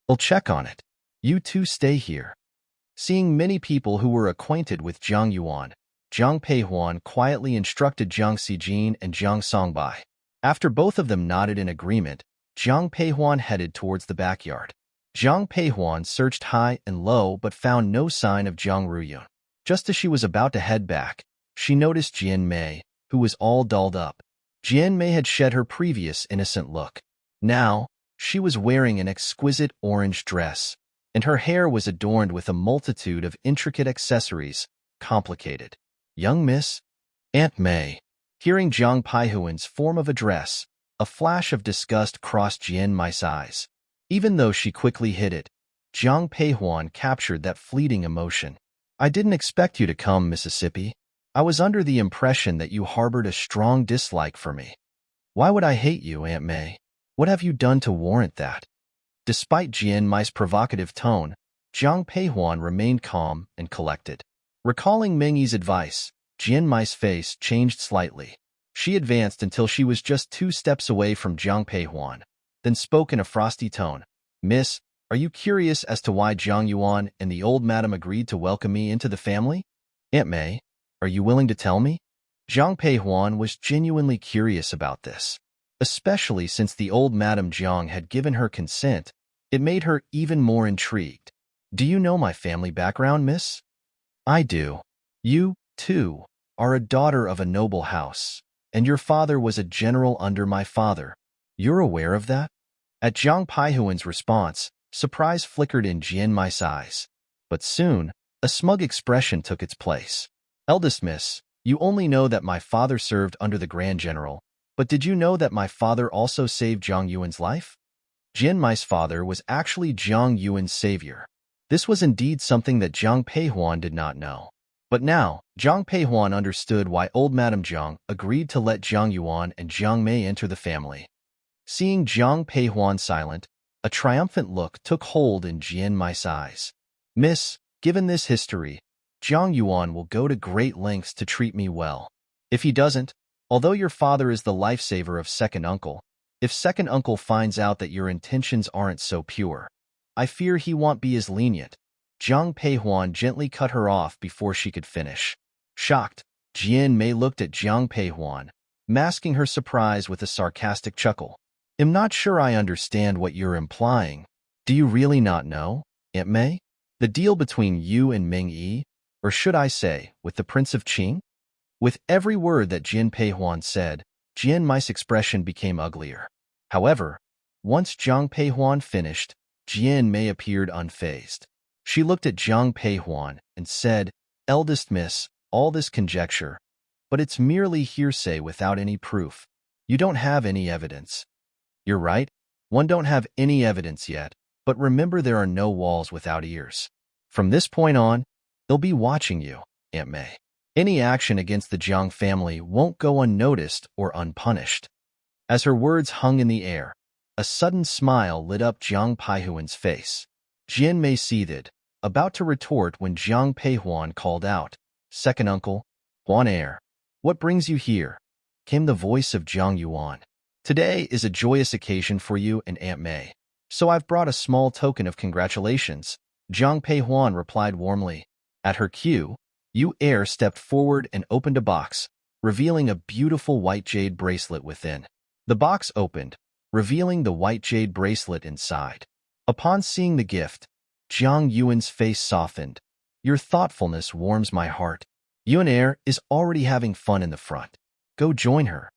"I'll check on it. You two stay here." Seeing many people who were acquainted with Zhang Yuan, Zhang Peihuan quietly instructed Zhang Xijin and Zhang Songbai. After both of them nodded in agreement, Zhang Peihuan headed towards the backyard. Zhang Peihuan searched high and low but found no sign of Zhang Ruyun. Just as she was about to head back, she noticed Jian Mei, who was all dolled up. Jian Mei had shed her previous innocent look. Now, she was wearing an exquisite orange dress, and her hair was adorned with a multitude of intricate accessories, complicated. "Young Miss?" "Aunt Mei." Hearing Zhang Peihuan's form of address, a flash of disgust crossed Jian Mei's eyes. Even though she quickly hid it, Zhang Peihuan captured that fleeting emotion. "I didn't expect you to come, Mississippi. I was under the impression that you harbored a strong dislike for me." "Why would I hate you, Aunt Mei? What have you done to warrant that?" Despite Jian Mei's provocative tone, Zhang Peihuan remained calm and collected. Recalling Meng Yi's advice, Jian Mei's face changed slightly. She advanced until she was just 2 steps away from Zhang Peihuan, then spoke in a frosty tone. "Miss, are you curious as to why Zhang Yuan and the old madam agreed to welcome me into the family?" "Aunt Mei, are you willing to tell me?" Zhang Peihuan was genuinely curious about this. Especially since the old Madame Jiang had given her consent, it made her even more intrigued. "Do you know my family background, miss?" "I do. You, too, are a daughter of a noble house, and your father was a general under my father. You're aware of that?" At Zhang Peihuan's response, surprise flickered in Jian Mei's eyes. But soon, a smug expression took its place. "Eldest miss, you only know that my father served under the Grand General, but did you know that my father also saved Zhang Yuan's life?" Jian Mei's father was actually Zhang Yuan's savior. This was indeed something that Zhang Peihuan did not know. But now, Zhang Peihuan understood why old Madame Jiang agreed to let Zhang Yuan and Jiang Mei enter the family. Seeing Zhang Peihuan silent, a triumphant look took hold in Jian Mei's eyes. "Miss, given this history, Zhang Yuan will go to great lengths to treat me well. If he doesn't, although your father is the lifesaver of second uncle, if second uncle finds out that your intentions aren't so pure, I fear he won't be as lenient." Zhang Peihuan gently cut her off before she could finish. Shocked, Jian Mei looked at Zhang Peihuan, masking her surprise with a sarcastic chuckle. "I'm not sure I understand what you're implying. Do you really not know, Aunt Mei? The deal between you and Meng Yi, or should I say, with the Prince of Qing?" With every word that Jian Peihuan said, Jian Mei's expression became uglier. However, once Zhang Peihuan finished, Jian Mei appeared unfazed. She looked at Zhang Peihuan and said, "Eldest miss, all this conjecture, but it's merely hearsay without any proof. You don't have any evidence." "You're right, one don't have any evidence yet, but remember there are no walls without ears. From this point on, they'll be watching you, Aunt Mei. Any action against the Jiang family won't go unnoticed or unpunished." As her words hung in the air, a sudden smile lit up Zhang Peihuan's face. Jian Mei seethed, about to retort when Zhang Peihuan called out, "Second uncle, Huan heir, what brings you here?" Came the voice of Zhang Yuan. "Today is a joyous occasion for you and Aunt Mei, so I've brought a small token of congratulations," Zhang Peihuan replied warmly. At her cue, Yu Heir stepped forward and opened a box, revealing a beautiful white jade bracelet within. The box opened, revealing the white jade bracelet inside. Upon seeing the gift, Zhang Yuan's face softened. "Your thoughtfulness warms my heart. Yuan Heir is already having fun in the front. Go join her."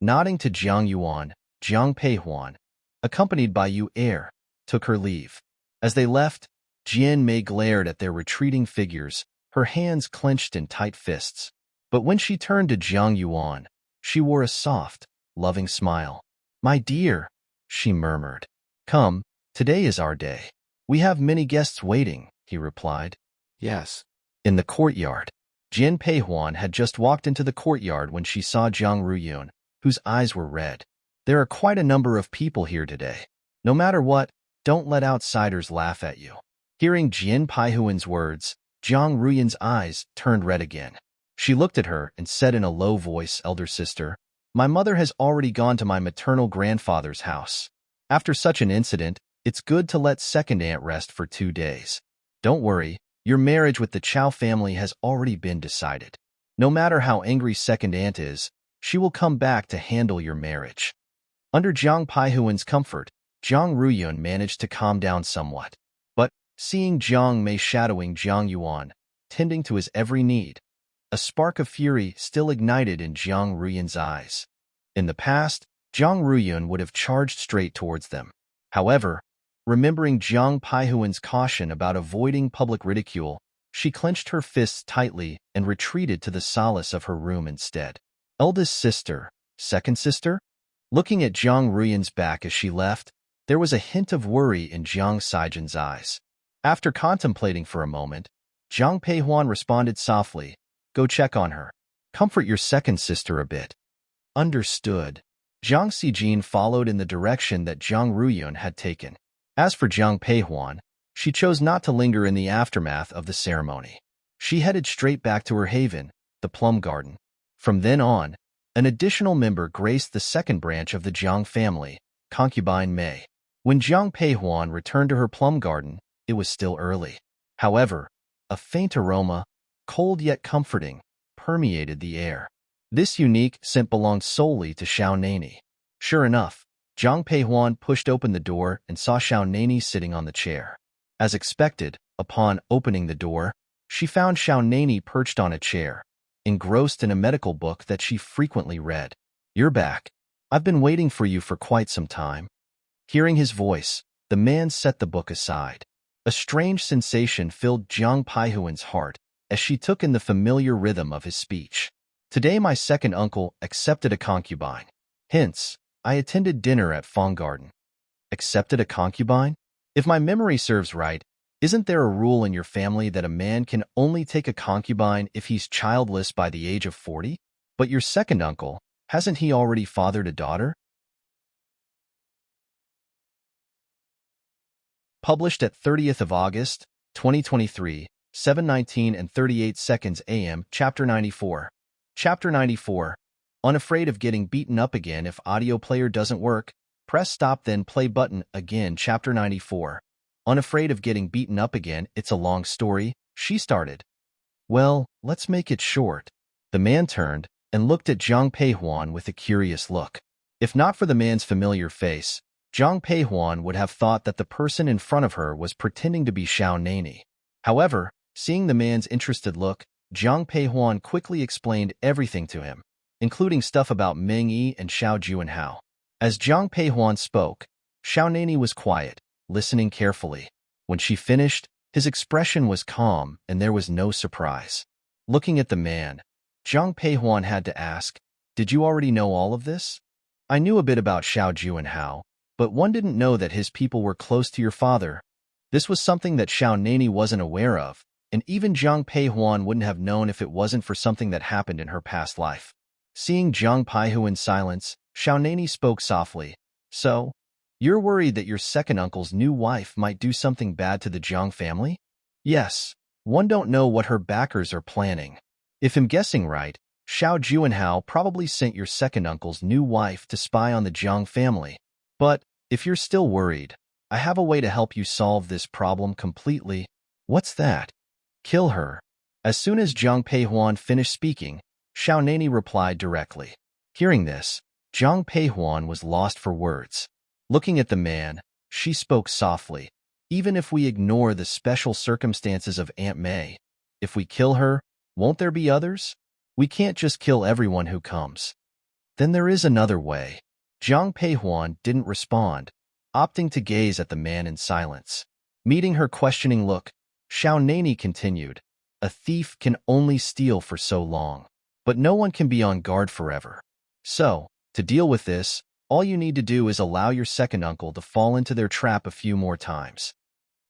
Nodding to Zhang Yuan, Zhang Peihuan, accompanied by Yu Heir, took her leave. As they left, Jian Mei glared at their retreating figures, her hands clenched in tight fists. But when she turned to Zhang Yuan, she wore a soft, loving smile. "My dear," she murmured. "Come, today is our day. We have many guests waiting," he replied.
Yes.
In the courtyard, Jian Peihuan had just walked into the courtyard when she saw Zhang Ruyun, whose eyes were red. "There are quite a number of people here today. No matter what, don't let outsiders laugh at you." Hearing Jian Peihuan's words, Zhang Ruyun's eyes turned red again. She looked at her and said in a low voice, "Elder sister, my mother has already gone to my maternal grandfather's house. After such an incident, it's good to let second aunt rest for 2 days. Don't worry, Your marriage with the Chow family has already been decided. No matter how angry second aunt is, she will come back to handle your marriage. Under Jiang Paihuan's comfort, Jiang Ruyun managed to calm down somewhat. But seeing Jiang Mei shadowing Jiang Yuan, tending to his every need, a spark of fury still ignited in Jiang Ruyun's eyes. In the past, Jiang Ruyun would have charged straight towards them. However, remembering Jiang Paihuan's caution about avoiding public ridicule, she clenched her fists tightly and retreated to the solace of her room instead. Eldest sister, second sister? Looking at Jiang Ruyun's back as she left, there was a hint of worry in Jiang Saijin's eyes. After contemplating for a moment, Jiang Peihuan responded softly, "Go check on her. Comfort your second sister a bit." Understood. Jiang Sijin followed in the direction that Jiang Ruyun had taken. As for Jiang Peihuan, she chose not to linger in the aftermath of the ceremony. She headed straight back to her haven, the plum garden. From then on, an additional member graced the second branch of the Jiang family, concubine Mei. When Jiang Peihuan returned to her plum garden, it was still early. However, a faint aroma, cold yet comforting, permeated the air. This unique scent belonged solely to Xiao Nani. Sure enough, Jiang Peihuan pushed open the door and saw Xiao Nani sitting on the chair. As expected, upon opening the door, she found Xiao Nani perched on a chair, engrossed in a medical book that she frequently read. "You're back. I've been waiting for you for quite some time." Hearing his voice, the man set the book aside. A strange sensation filled Jiang Paihuan's heart as she took in the familiar rhythm of his speech. "Today my second uncle accepted a concubine. Hence, I attended dinner at Fong Garden." Accepted a concubine? If my memory serves right, isn't there a rule in your family that a man can only take a concubine if he's childless by the age of 40? But your second uncle, hasn't he already fathered a daughter? Published at 30th of August, 2023, 7:19 and 38 seconds AM, Chapter 94. Chapter 94. Unafraid of getting beaten up again if audio player doesn't work? Press stop then play button again. Chapter 94. Unafraid of getting beaten up again, it's a long story, she started. "Well, let's make it short." The man turned and looked at Jiang Peihuan with a curious look. If not for the man's familiar face, Jiang Peihuan would have thought that the person in front of her was pretending to be Xiao Nani. However, seeing the man's interested look, Jiang Peihuan quickly explained everything to him, including stuff about Meng Yi and Xiao Juanhao. As Jiang Peihuan spoke, Xiao Nani was quiet, listening carefully. When she finished, his expression was calm and there was no surprise. Looking at the man, Jiang Peihuan had to ask, "Did you already know all of this?" "I knew a bit about Xiao Juanhao, but one didn't know that his people were close to your father." This was something that Xiao Nani wasn't aware of, and even Jiang Peihuan wouldn't have known if it wasn't for something that happened in her past life. Seeing Jiang Peihuan's silence, Xiao Nani spoke softly. "So, you're worried that your second uncle's new wife might do something bad to the Jiang family?" "Yes, one don't know what her backers are planning. If I'm guessing right, Xiao Juanhao probably sent your second uncle's new wife to spy on the Jiang family. But, if you're still worried, I have a way to help you solve this problem completely." "What's that?" "Kill her." As soon as Jiang Peihuan finished speaking, Xiao Nani replied directly. Hearing this, Jiang Peihuan was lost for words. Looking at the man, she spoke softly. "Even if we ignore the special circumstances of Aunt Mei, if we kill her, won't there be others? We can't just kill everyone who comes." "Then there is another way." Jiang Peihuan didn't respond, opting to gaze at the man in silence. Meeting her questioning look, Xiao Nani continued, "A thief can only steal for so long, but no one can be on guard forever. So, to deal with this, all you need to do is allow your second uncle to fall into their trap a few more times.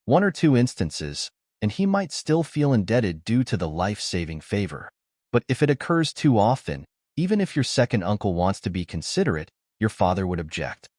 One or two instances, and he might still feel indebted due to the life-saving favor. But if it occurs too often, even if your second uncle wants to be considerate, your father would object."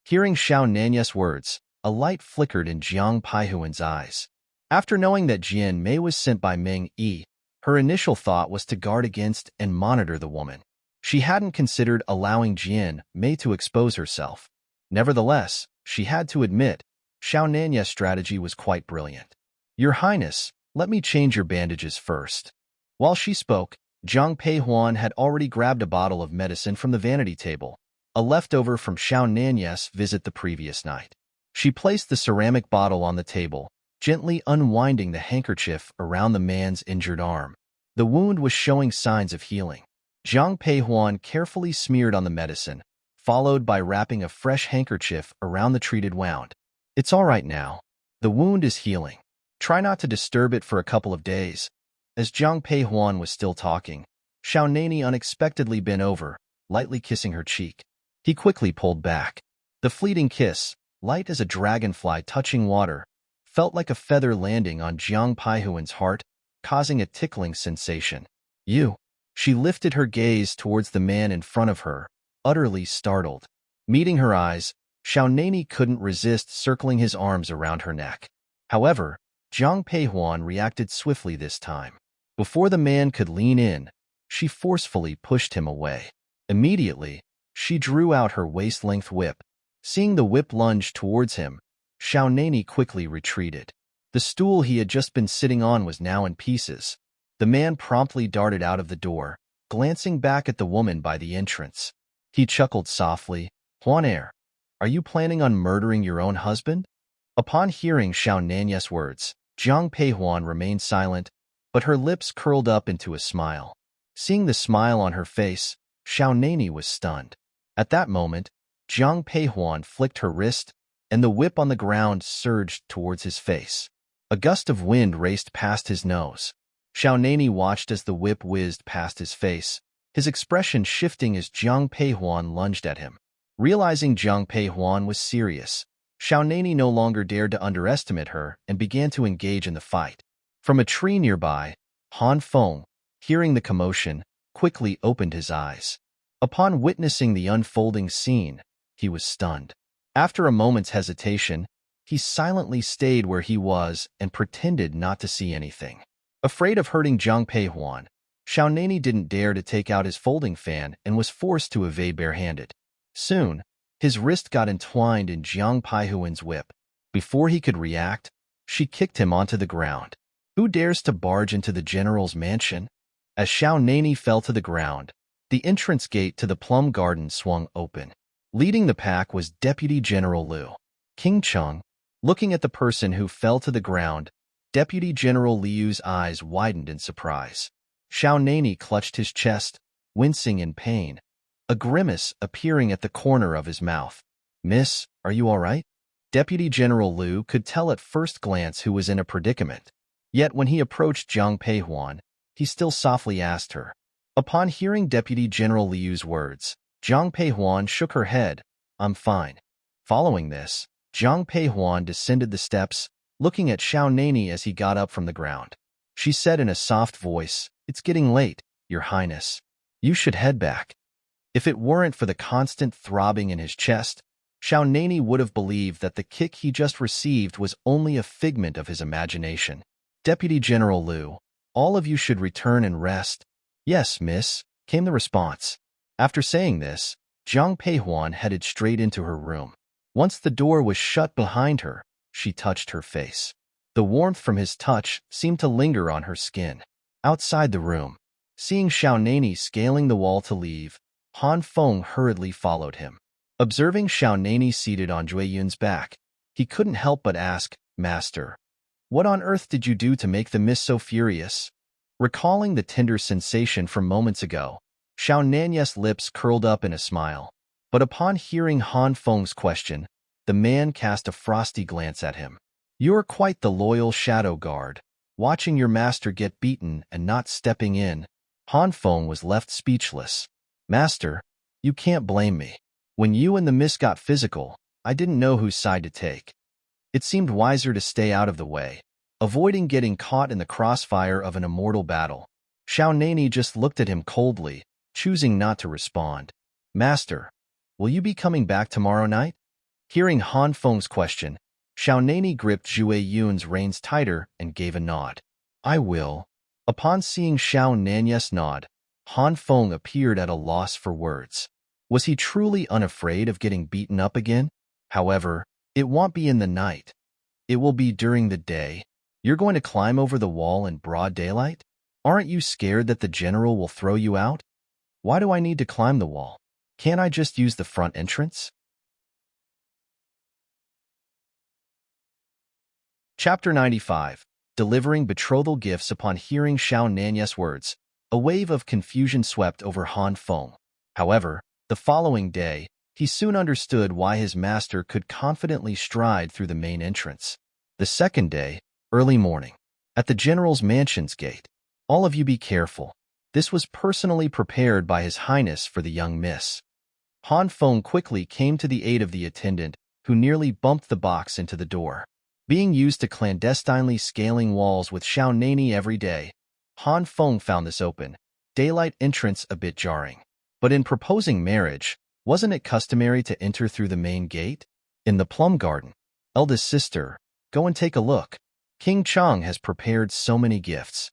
Hearing Xiao Nani's words, a light flickered in Jiang Paihuan's eyes. After knowing that Jian Mei was sent by Meng Yi, her initial thought was to guard against and monitor the woman. She hadn't considered allowing Jian Mei to expose herself. Nevertheless, she had to admit, Xiao Nani's strategy was quite brilliant. "Your Highness, let me change your bandages first. While she spoke, Zhang Peihuan had already grabbed a bottle of medicine from the vanity table, a leftover from Xiao Nanyes's visit the previous night. She placed the ceramic bottle on the table, gently unwinding the handkerchief around the man's injured arm. The wound was showing signs of healing. Zhang Peihuan carefully smeared on the medicine, followed by wrapping a fresh handkerchief around the treated wound. It's all right now. The wound is healing. Try not to disturb it for a couple of days. As Zhang Peihuan was still talking, Xiao Nani unexpectedly bent over, lightly kissing her cheek. He quickly pulled back. The fleeting kiss, light as a dragonfly touching water, felt like a feather landing on Zhang Peihuan's heart, causing a tickling sensation. You. She lifted her gaze towards the man in front of her, utterly startled. Meeting her eyes, Xiao Nani couldn't resist circling his arms around her neck. However, Zhang Peihuan reacted swiftly this time. Before the man could lean in, she forcefully pushed him away. Immediately, she drew out her waist-length whip. Seeing the whip lunge towards him, Xiao Nani quickly retreated. The stool he had just been sitting on was now in pieces. The man promptly darted out of the door, glancing back at the woman by the entrance. He chuckled softly. Huanair, are you planning on murdering your own husband? Upon hearing Xiao Nanyes's words, Zhang Peihuan remained silent, but her lips curled up into a smile. Seeing the smile on her face, Xiao Nani was stunned. At that moment, Zhang Peihuan flicked her wrist, and the whip on the ground surged towards his face. A gust of wind raced past his nose. Xiao Nani watched as the whip whizzed past his face, his expression shifting as Zhang Peihuan lunged at him. Realizing Zhang Peihuan was serious, Xiao Nani no longer dared to underestimate her and began to engage in the fight. From a tree nearby, Han Feng, hearing the commotion, quickly opened his eyes. Upon witnessing the unfolding scene, he was stunned. After a moment's hesitation, he silently stayed where he was and pretended not to see anything. Afraid of hurting Zhang Peihuan, Xiao Nani didn't dare to take out his folding fan and was forced to evade barehanded. Soon, his wrist got entwined in Zhang Peihuan's whip. Before he could react, she kicked him onto the ground. Who dares to barge into the general's mansion? As Xiao Nani fell to the ground, the entrance gate to the plum garden swung open. Leading the pack was Deputy General Liu. King Cheng, looking at the person who fell to the ground, Deputy General Liu's eyes widened in surprise. Xiao Nani clutched his chest, wincing in pain, a grimace appearing at the corner of his mouth. Miss, are you all right? Deputy General Liu could tell at first glance who was in a predicament. Yet when he approached Zhang Peihuan, he still softly asked her. Upon hearing Deputy General Liu's words, Zhang Peihuan shook her head. I'm fine. Following this, Zhang Peihuan descended the steps, looking at Xiao Nani as he got up from the ground. She said in a soft voice, It's getting late, Your Highness. You should head back. If it weren't for the constant throbbing in his chest, Xiao Nani would have believed that the kick he just received was only a figment of his imagination. Deputy General Liu, all of you should return and rest. Yes, miss, came the response. After saying this, Zhang Peihuan headed straight into her room. Once the door was shut behind her, she touched her face. The warmth from his touch seemed to linger on her skin. Outside the room, seeing Xiao Nani scaling the wall to leave, Han Feng hurriedly followed him. Observing Xiao Nani seated on Jue Yun's back, he couldn't help but ask, Master, what on earth did you do to make the miss so furious? Recalling the tender sensation from moments ago, Xiao Nanyes's lips curled up in a smile. But upon hearing Han Feng's question, the man cast a frosty glance at him. You're quite the loyal shadow guard, watching your master get beaten and not stepping in. Han Feng was left speechless. Master, you can't blame me. When you and the miss got physical, I didn't know whose side to take. It seemed wiser to stay out of the way, avoiding getting caught in the crossfire of an immortal battle. Xiao Nani just looked at him coldly, choosing not to respond. Master, will you be coming back tomorrow night? Hearing Han Feng's question, Xiao Nani gripped Jue Yun's reins tighter and gave a nod. I will. Upon seeing Xiao Nanyes's nod, Han Feng appeared at a loss for words. Was he truly unafraid of getting beaten up again? However, it won't be in the night. It will be during the day. You're going to climb over the wall in broad daylight? Aren't you scared that the general will throw you out? Why do I need to climb the wall? Can't I just use the front entrance? Chapter 95. Delivering betrothal gifts upon hearing Xiao Nanye's words. A wave of confusion swept over Han Feng. However, the following day, he soon understood why his master could confidently stride through the main entrance. The second day, early morning, at the general's mansion's gate. All of you be careful. This was personally prepared by His Highness for the young miss. Han Feng quickly came to the aid of the attendant, who nearly bumped the box into the door. Being used to clandestinely scaling walls with Xiao Nani every day, Han Feng found this open, daylight entrance a bit jarring. But in proposing marriage, wasn't it customary to enter through the main gate? In the plum garden. Eldest sister, go and take a look. King Chang has prepared so many gifts.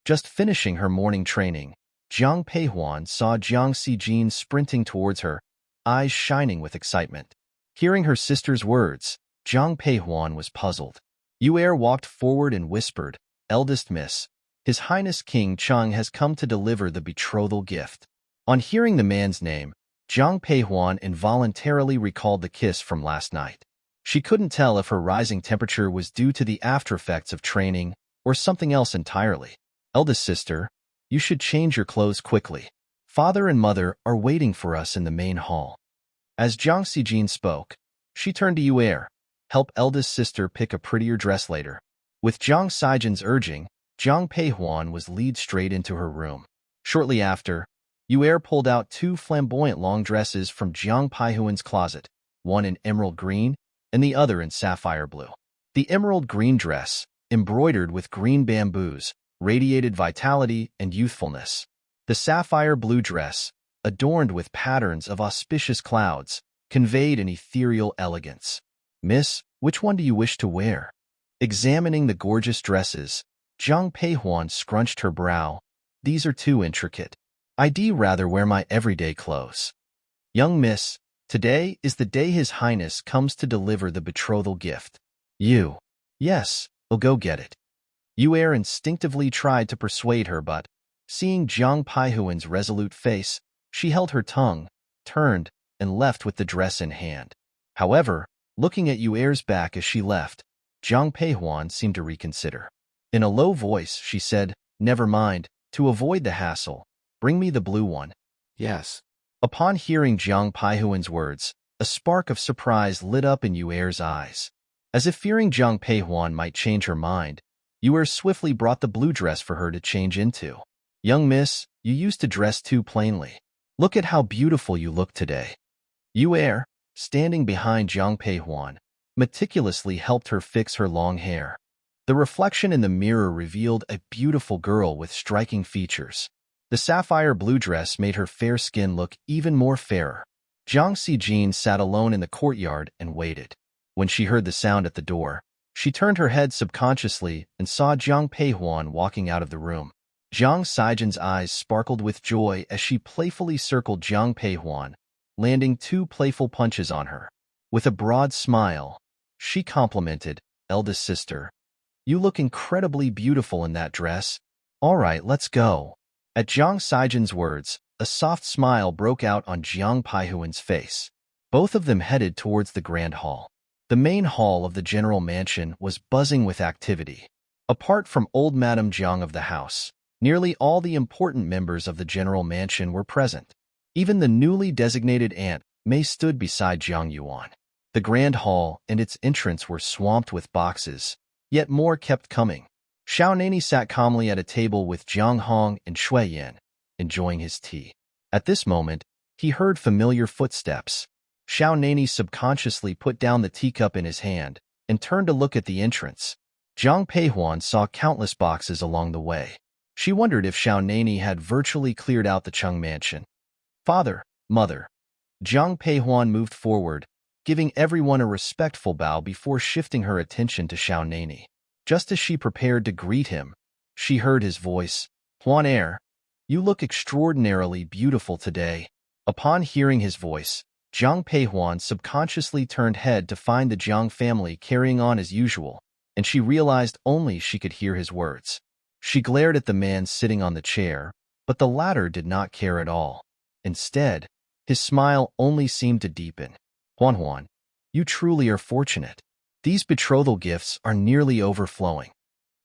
Just finishing her morning training, Jiang Peihuan saw Jiang Xijin sprinting towards her, eyes shining with excitement. Hearing her sister's words, Jiang Peihuan was puzzled. Yu'er walked forward and whispered, "Eldest miss, His Highness King Chang has come to deliver the betrothal gift." On hearing the man's name, Jiang Peihuan involuntarily recalled the kiss from last night. She couldn't tell if her rising temperature was due to the aftereffects of training or something else entirely. "Eldest sister, you should change your clothes quickly. Father and mother are waiting for us in the main hall." As Jiang Xijin spoke, she turned to Yu'er. "Help eldest sister pick a prettier dress later." With Jiang Xijin's urging, Jiang Peihuan was led straight into her room. Shortly after, Yu'er pulled out two flamboyant long dresses from Jiang Peihuan's closet, one in emerald green and the other in sapphire blue. The emerald green dress, embroidered with green bamboos, radiated vitality and youthfulness. The sapphire blue dress, adorned with patterns of auspicious clouds, conveyed an ethereal elegance. "Miss, which one do you wish to wear?" Examining the gorgeous dresses, Jiang Peihuan scrunched her brow. "These are too intricate. I'd rather wear my everyday clothes." "Young miss, today is the day His Highness comes to deliver the betrothal gift." "You?" "Yes, I'll go get it." Yu'er instinctively tried to persuade her, but, seeing Jiang Peihuan's resolute face, she held her tongue, turned, and left with the dress in hand. However, looking at Yu'er's back as she left, Jiang Peihuan seemed to reconsider. In a low voice, she said, "Never mind, to avoid the hassle, bring me the blue one."
Yes.
Upon hearing Jiang Peihuan's words, a spark of surprise lit up in Yu'er's eyes. As if fearing Jiang Peihuan might change her mind, Yu'er swiftly brought the blue dress for her to change into. "Young miss, you used to dress too plainly. Look at how beautiful you look today." Yu'er, standing behind Jiang Peihuan, meticulously helped her fix her long hair. The reflection in the mirror revealed a beautiful girl with striking features. The sapphire blue dress made her fair skin look even more fairer. Jiang Xijin sat alone in the courtyard and waited. When she heard the sound at the door, she turned her head subconsciously and saw Jiang Peihuan walking out of the room. Jiang Xijin's eyes sparkled with joy as she playfully circled Jiang Peihuan, landing two playful punches on her. With a broad smile, she complimented, "Eldest sister, you look incredibly beautiful in that dress. All right, let's go." At Jiang Xijin's words, a soft smile broke out on Jiang Peihuan's face. Both of them headed towards the grand hall. The main hall of the general mansion was buzzing with activity. Apart from old Madame Jiang of the house, nearly all the important members of the general mansion were present. Even the newly designated Aunt Mei stood beside Jiang Yuan. The grand hall and its entrance were swamped with boxes, yet more kept coming. Xiao Nani sat calmly at a table with Jiang Hong and Shui Yan, enjoying his tea. At this moment, he heard familiar footsteps. Xiao Nani subconsciously put down the teacup in his hand and turned to look at the entrance. Jiang Peihuan saw countless boxes along the way. She wondered if Xiao Nani had virtually cleared out the Cheng mansion. "Father, mother." Jiang Peihuan moved forward, giving everyone a respectful bow before shifting her attention to Xiao Nani. Just as she prepared to greet him, she heard his voice, "Huan Er, you look extraordinarily beautiful today." Upon hearing his voice, Jiang Peihuan subconsciously turned head to find the Jiang family carrying on as usual, and she realized only she could hear his words. She glared at the man sitting on the chair, but the latter did not care at all. Instead, his smile only seemed to deepen. Huan, you truly are fortunate. These betrothal gifts are nearly overflowing.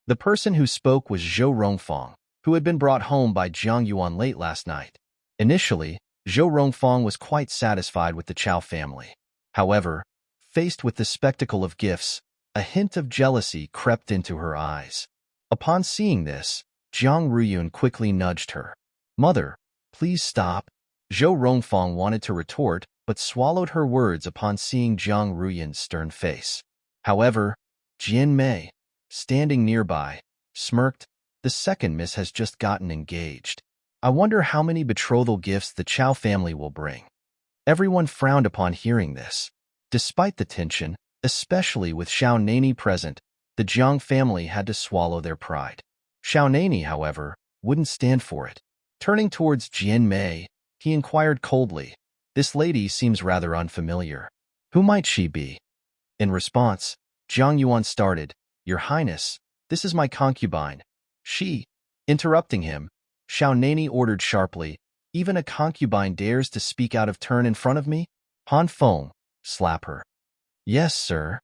The person who spoke was Zhou Rongfang, who had been brought home by Jiang Yuan late last night. Initially, Zhou Rongfang was quite satisfied with the Chao family. However, faced with the spectacle of gifts, a hint of jealousy crept into her eyes. Upon seeing this, Jiang Ruyun quickly nudged her. Mother, please stop. Zhou Rongfang wanted to retort, but swallowed her words upon seeing Jiang Ruyun's stern face. However, Jian Mei, standing nearby, smirked. The second miss has just gotten engaged. I wonder how many betrothal gifts the Chao family will bring. Everyone frowned upon hearing this. Despite the tension, especially with Xiao Nani present, the Jiang family had to swallow their pride. Xiao Nani, however, wouldn't stand for it. Turning towards Jian Mei, he inquired coldly, "This lady seems rather unfamiliar. Who might she be?" In response, Jiang Yuan started, "Your Highness, this is my concubine." She, interrupting him, Xiao Nani ordered sharply, "Even a concubine dares to speak out of turn in front of me? Han Feng, slap her." "Yes, sir."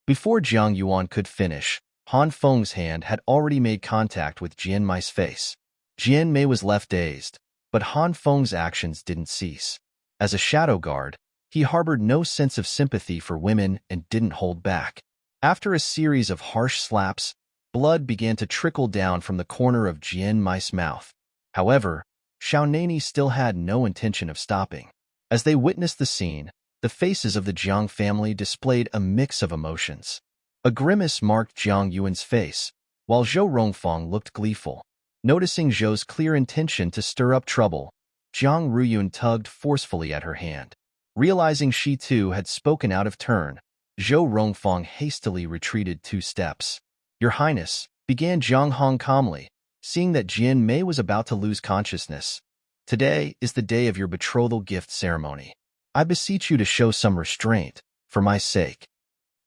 Before Jiang Yuan could finish, Han Feng's hand had already made contact with Jian Mei's face. Jian Mei was left dazed, but Han Feng's actions didn't cease. As a shadow guard, he harbored no sense of sympathy for women and didn't hold back. After a series of harsh slaps, blood began to trickle down from the corner of Jian Mei's mouth. However, Xiao Nani still had no intention of stopping. As they witnessed the scene, the faces of the Jiang family displayed a mix of emotions. A grimace marked Jiang Yuan's face, while Zhou Rongfang looked gleeful. Noticing Zhou's clear intention to stir up trouble, Jiang Ruyun tugged forcefully at her hand. Realizing she too had spoken out of turn, Zhou Rongfang hastily retreated 2 steps. "Your Highness," began Jiang Hong calmly, seeing that Jian Mei was about to lose consciousness. "Today is the day of your betrothal gift ceremony. I beseech you to show some restraint, for my sake."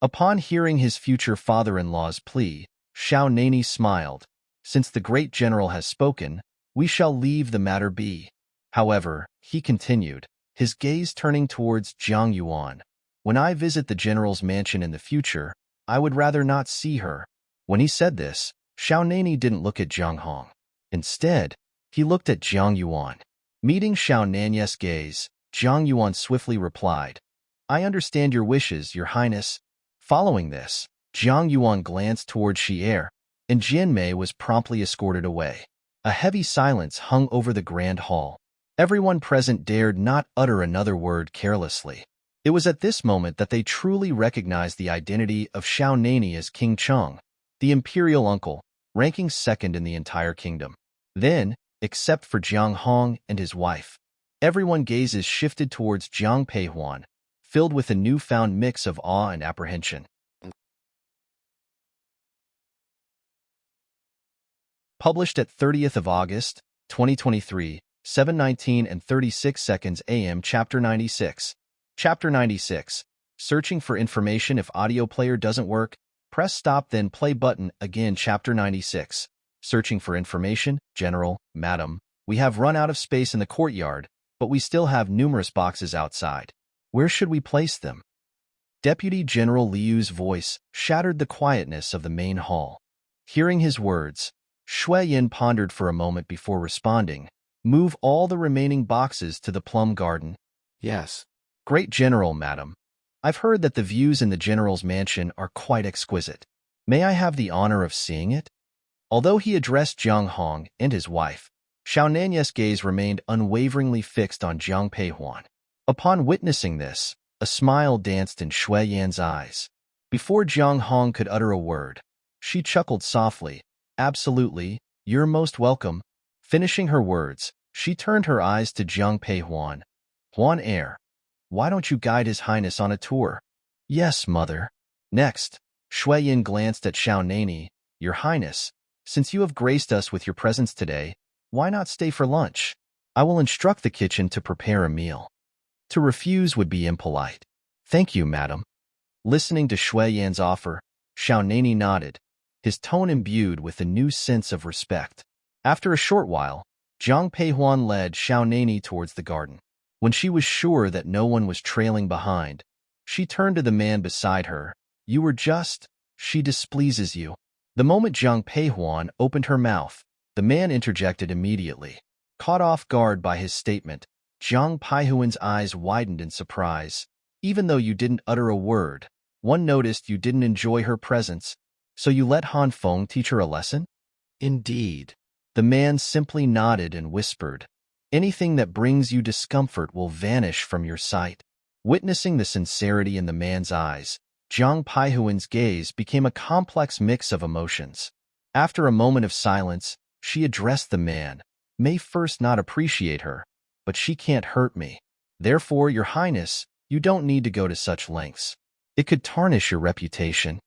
Upon hearing his future father-in-law's plea, Xiao Nani smiled. "Since the great general has spoken, we shall leave the matter be." However, he continued, his gaze turning towards Jiang Yuan. "When I visit the general's mansion in the future, I would rather not see her." When he said this, Xiao Nani didn't look at Jiang Hong. Instead, he looked at Jiang Yuan. Meeting Xiao Nani's gaze, Jiang Yuan swiftly replied, "I understand your wishes, Your Highness." Following this, Jiang Yuan glanced toward Xi'er, and Jian Mei was promptly escorted away. A heavy silence hung over the grand hall. Everyone present dared not utter another word carelessly. It was at this moment that they truly recognized the identity of Xiao Nani as King Cheng, the imperial uncle, ranking second in the entire kingdom. Then, except for Jiang Hong and his wife, everyone's gazes shifted towards Jiang Peihuan, filled with a newfound mix of awe and apprehension. Published at 30th of August, 2023, 7:19 and 36 seconds AM. Chapter 96. Chapter 96. Searching for information. If audio player doesn't work, press stop then play button again. Chapter 96. Searching for information. General, Madam, we have run out of space in the courtyard, but we still have numerous boxes outside. Where should we place them? Deputy General Liu's voice shattered the quietness of the main hall. Hearing his words, Shui Yin pondered for a moment before responding. "Move all the remaining boxes to the plum garden."
Yes.
"Great General, Madam. I've heard that the views in the General's mansion are quite exquisite. May I have the honor of seeing it?" Although he addressed Jiang Hong and his wife, Xiao Nani's gaze remained unwaveringly fixed on Jiang Peihuan. Upon witnessing this, a smile danced in Shui Yan's eyes. Before Jiang Hong could utter a word, she chuckled softly. "Absolutely, you're most welcome." Finishing her words, she turned her eyes to Jiang Peihuan. "Huan Heir, why don't you guide His Highness on a tour?" "Yes, Mother." Next, Shui Yin glanced at Xiao Nani. "Your Highness, since you have graced us with your presence today, why not stay for lunch? I will instruct the kitchen to prepare a meal." To refuse would be impolite. "Thank you, Madam." Listening to Shui Yan's offer, Xiao Nani nodded, his tone imbued with a new sense of respect. After a short while, Jiang Peihuan led Xiao Nani towards the garden. When she was sure that no one was trailing behind, she turned to the man beside her. You were just, she displeases you. The moment Jiang Peihuan opened her mouth, the man interjected immediately. Caught off guard by his statement, Jiang Peihuan's eyes widened in surprise. Even though you didn't utter a word, one noticed you didn't enjoy her presence, so you let Han Feng teach her a lesson? Indeed. The man simply nodded and whispered, anything that brings you discomfort will vanish from your sight. Witnessing the sincerity in the man's eyes, Jiang Peihuan's gaze became a complex mix of emotions. After a moment of silence, she addressed the man. May first not appreciate her, but she can't hurt me. Therefore, Your Highness, you don't need to go to such lengths. It could tarnish your reputation.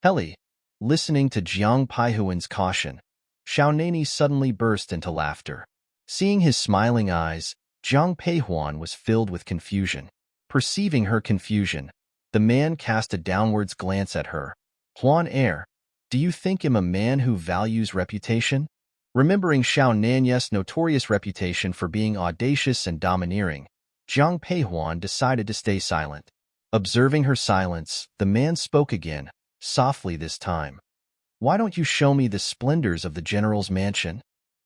Heli, listening to Jiang Peihuan's caution, Xiao Nani suddenly burst into laughter. Seeing his smiling eyes, Jiang Peihuan was filled with confusion. Perceiving her confusion, the man cast a downwards glance at her. Huan Er, do you think I'm a man who values reputation? Remembering Xiao Nanye's notorious reputation for being audacious and domineering, Jiang Peihuan decided to stay silent. Observing her silence, the man spoke again, softly this time. Why don't you show me the splendors of the general's mansion?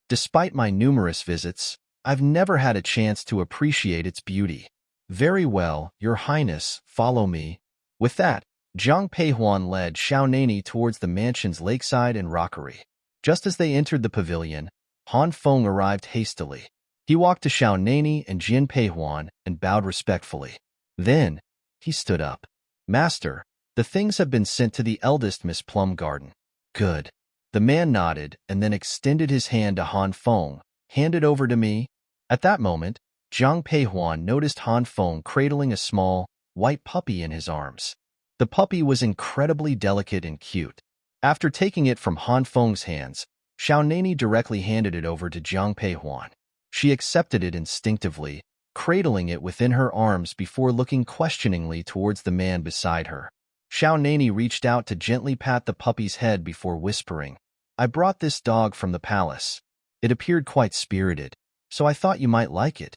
Despite my numerous visits, I've never had a chance to appreciate its beauty. Very well, Your Highness, follow me. With that, Jiang Peihuan led Xiao Nani towards the mansion's lakeside and rockery. Just as they entered the pavilion, Han Feng arrived hastily. He walked to Xiao Nani and Jin Peihuan and bowed respectfully. Then, he stood up. Master, the things have been sent to the eldest Miss Plum Garden. Good. The man nodded and then extended his hand to Han Feng. Hand it over to me. At that moment, Jiang Peihuan noticed Han Feng cradling a small, white puppy in his arms. The puppy was incredibly delicate and cute. After taking it from Han Feng's hands, Xiao Nani directly handed it over to Jiang Peihuan. She accepted it instinctively, cradling it within her arms before looking questioningly towards the man beside her. Xiao Nani reached out to gently pat the puppy's head before whispering, I brought this dog from the palace. It appeared quite spirited, so I thought you might like it.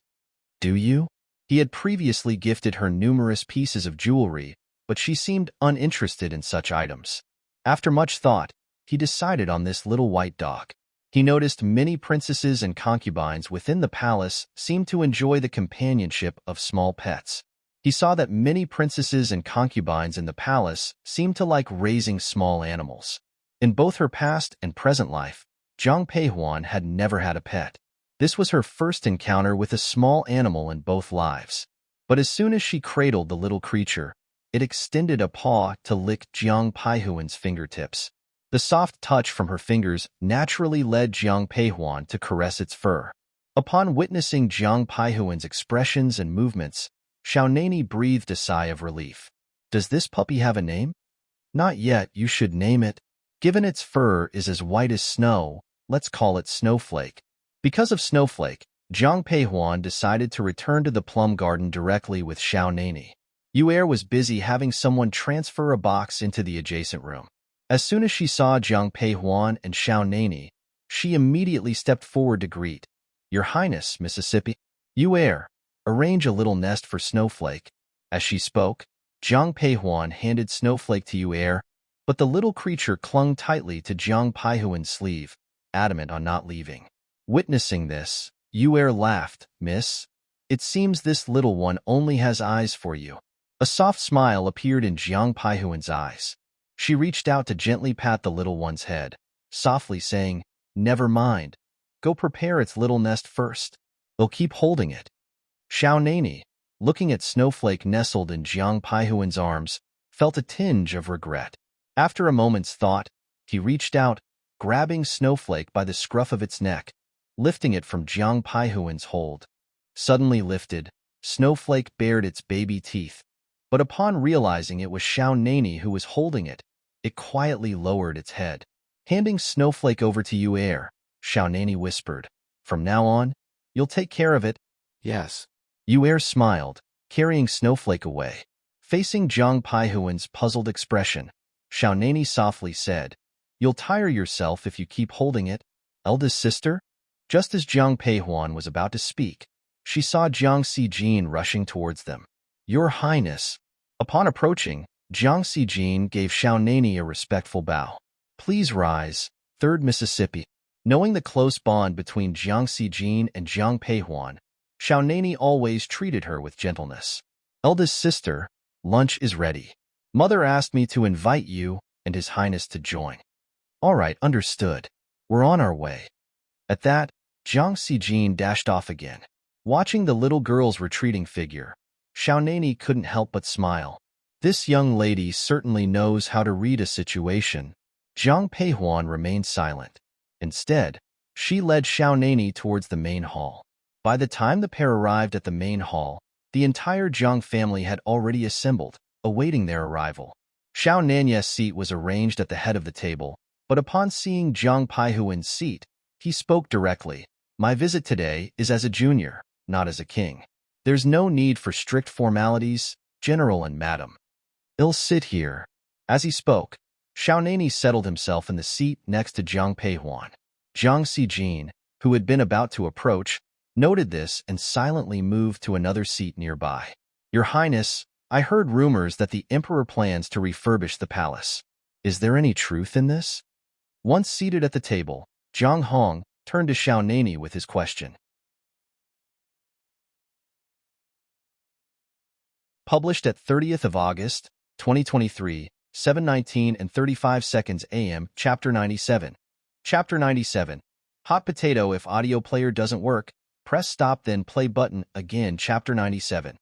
Do you? He had previously gifted her numerous pieces of jewelry, but she seemed uninterested in such items. After much thought, he decided on this little white dog. He noticed many princesses and concubines within the palace seemed to enjoy the companionship of small pets. He saw that many princesses and concubines in the palace seemed to like raising small animals. In both her past and present life, Jiang Peihuan had never had a pet. This was her first encounter with a small animal in both lives. But as soon as she cradled the little creature, it extended a paw to lick Jiang Peihuan's fingertips. The soft touch from her fingers naturally led Jiang Peihuan to caress its fur. Upon witnessing Jiang Peihuan's expressions and movements, Xiao Nani breathed a sigh of relief. Does this puppy have a name? Not yet, you should name it. Given its fur is as white as snow, let's call it Snowflake. Because of Snowflake, Jiang Peihuan decided to return to the plum garden directly with Xiao Nani. Yu'er was busy having someone transfer a box into the adjacent room. As soon as she saw Jiang Peihuan and Xiao Nani, she immediately stepped forward to greet. Your Highness, Mississippi. Yu'er, arrange a little nest for Snowflake. As she spoke, Jiang Peihuan handed Snowflake to Yu'er, but the little creature clung tightly to Jiang Peihuan's sleeve, adamant on not leaving. Witnessing this, Yu'er laughed. Miss, it seems this little one only has eyes for you. A soft smile appeared in Jiang Peihuan's eyes. She reached out to gently pat the little one's head, softly saying, Never mind. Go prepare its little nest first. They'll keep holding it. Xiao Nani, looking at Snowflake nestled in Jiang Peihuan's arms, felt a tinge of regret. After a moment's thought, he reached out, grabbing Snowflake by the scruff of its neck, lifting it from Jiang Peihuan's hold. Suddenly lifted, Snowflake bared its baby teeth, but upon realizing it was Xiao Nani who was holding it, it quietly lowered its head. Handing Snowflake over to Yu'er, Xiao Nani whispered, From now on, you'll take care of it? Yes. Yu'er smiled, carrying Snowflake away. Facing Jiang Peihuan's puzzled expression, Xiaonani softly said. You'll tire yourself if you keep holding it, eldest sister? Just as Jiang Peihuan was about to speak, she saw Jiang Xijin rushing towards them. Your Highness. Upon approaching, Jiang Xijin gave Xiaonani a respectful bow. Please rise, 3rd Mississippi. Knowing the close bond between Jiang Xijin and Jiang Peihuan, Xiaonani always treated her with gentleness. Eldest sister, lunch is ready. Mother asked me to invite you and His Highness to join. All right, understood. We're on our way. At that, Jiang Xijin dashed off again. Watching the little girl's retreating figure, Xiaonani couldn't help but smile. This young lady certainly knows how to read a situation. Jiang Peihuan remained silent. Instead, she led Xiaonani towards the main hall. By the time the pair arrived at the main hall, the entire Jiang family had already assembled, awaiting their arrival. Xiaonani's seat was arranged at the head of the table, but upon seeing Jiang Peihuan's seat, he spoke directly. My visit today is as a junior, not as a king. There's no need for strict formalities, General and Madam. I'll sit here. As he spoke, Xiaonani settled himself in the seat next to Jiang Peihuan. Jiang Xijin, who had been about to approach, noted this and silently moved to another seat nearby. Your Highness, I heard rumors that the Emperor plans to refurbish the palace. Is there any truth in this? Once seated at the table, Zhang Hong turned to Xiaonani with his question. Published at 30th of August, 2023, 7:19 and 35 seconds AM, Chapter 97. Chapter 97. Hot potato. If audio player doesn't work, press stop then play button again. Chapter 97.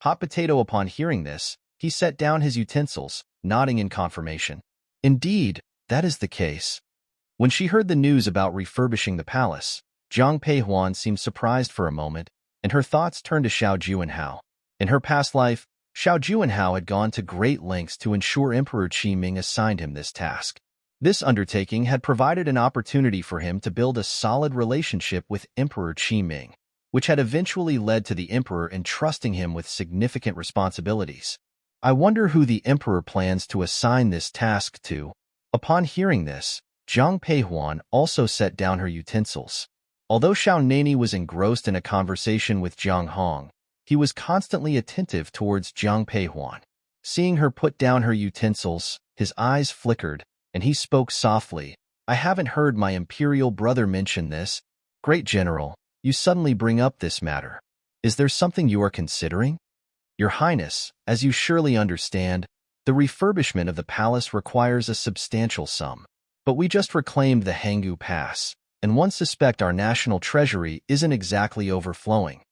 Hot potato. Upon hearing this, he set down his utensils, nodding in confirmation. Indeed, that is the case. When she heard the news about refurbishing the palace, Jiang Peihuan seemed surprised for a moment, and her thoughts turned to Xiao Juanhao. In her past life, Xiao Juanhao had gone to great lengths to ensure Emperor Qiming assigned him this task. This undertaking had provided an opportunity for him to build a solid relationship with Emperor Qiming, which had eventually led to the Emperor entrusting him with significant responsibilities. I wonder who the Emperor plans to assign this task to. Upon hearing this, Jiang Peihuan also set down her utensils. Although Xiaonani was engrossed in a conversation with Zhang Hong, he was constantly attentive towards Jiang Peihuan. Seeing her put down her utensils, his eyes flickered, and he spoke softly. I haven't heard my imperial brother mention this. Great General, you suddenly bring up this matter. Is there something you are considering? Your Highness, as you surely understand, the refurbishment of the palace requires a substantial sum. But we just reclaimed the Hanggu Pass, and one suspect our national treasury isn't exactly overflowing.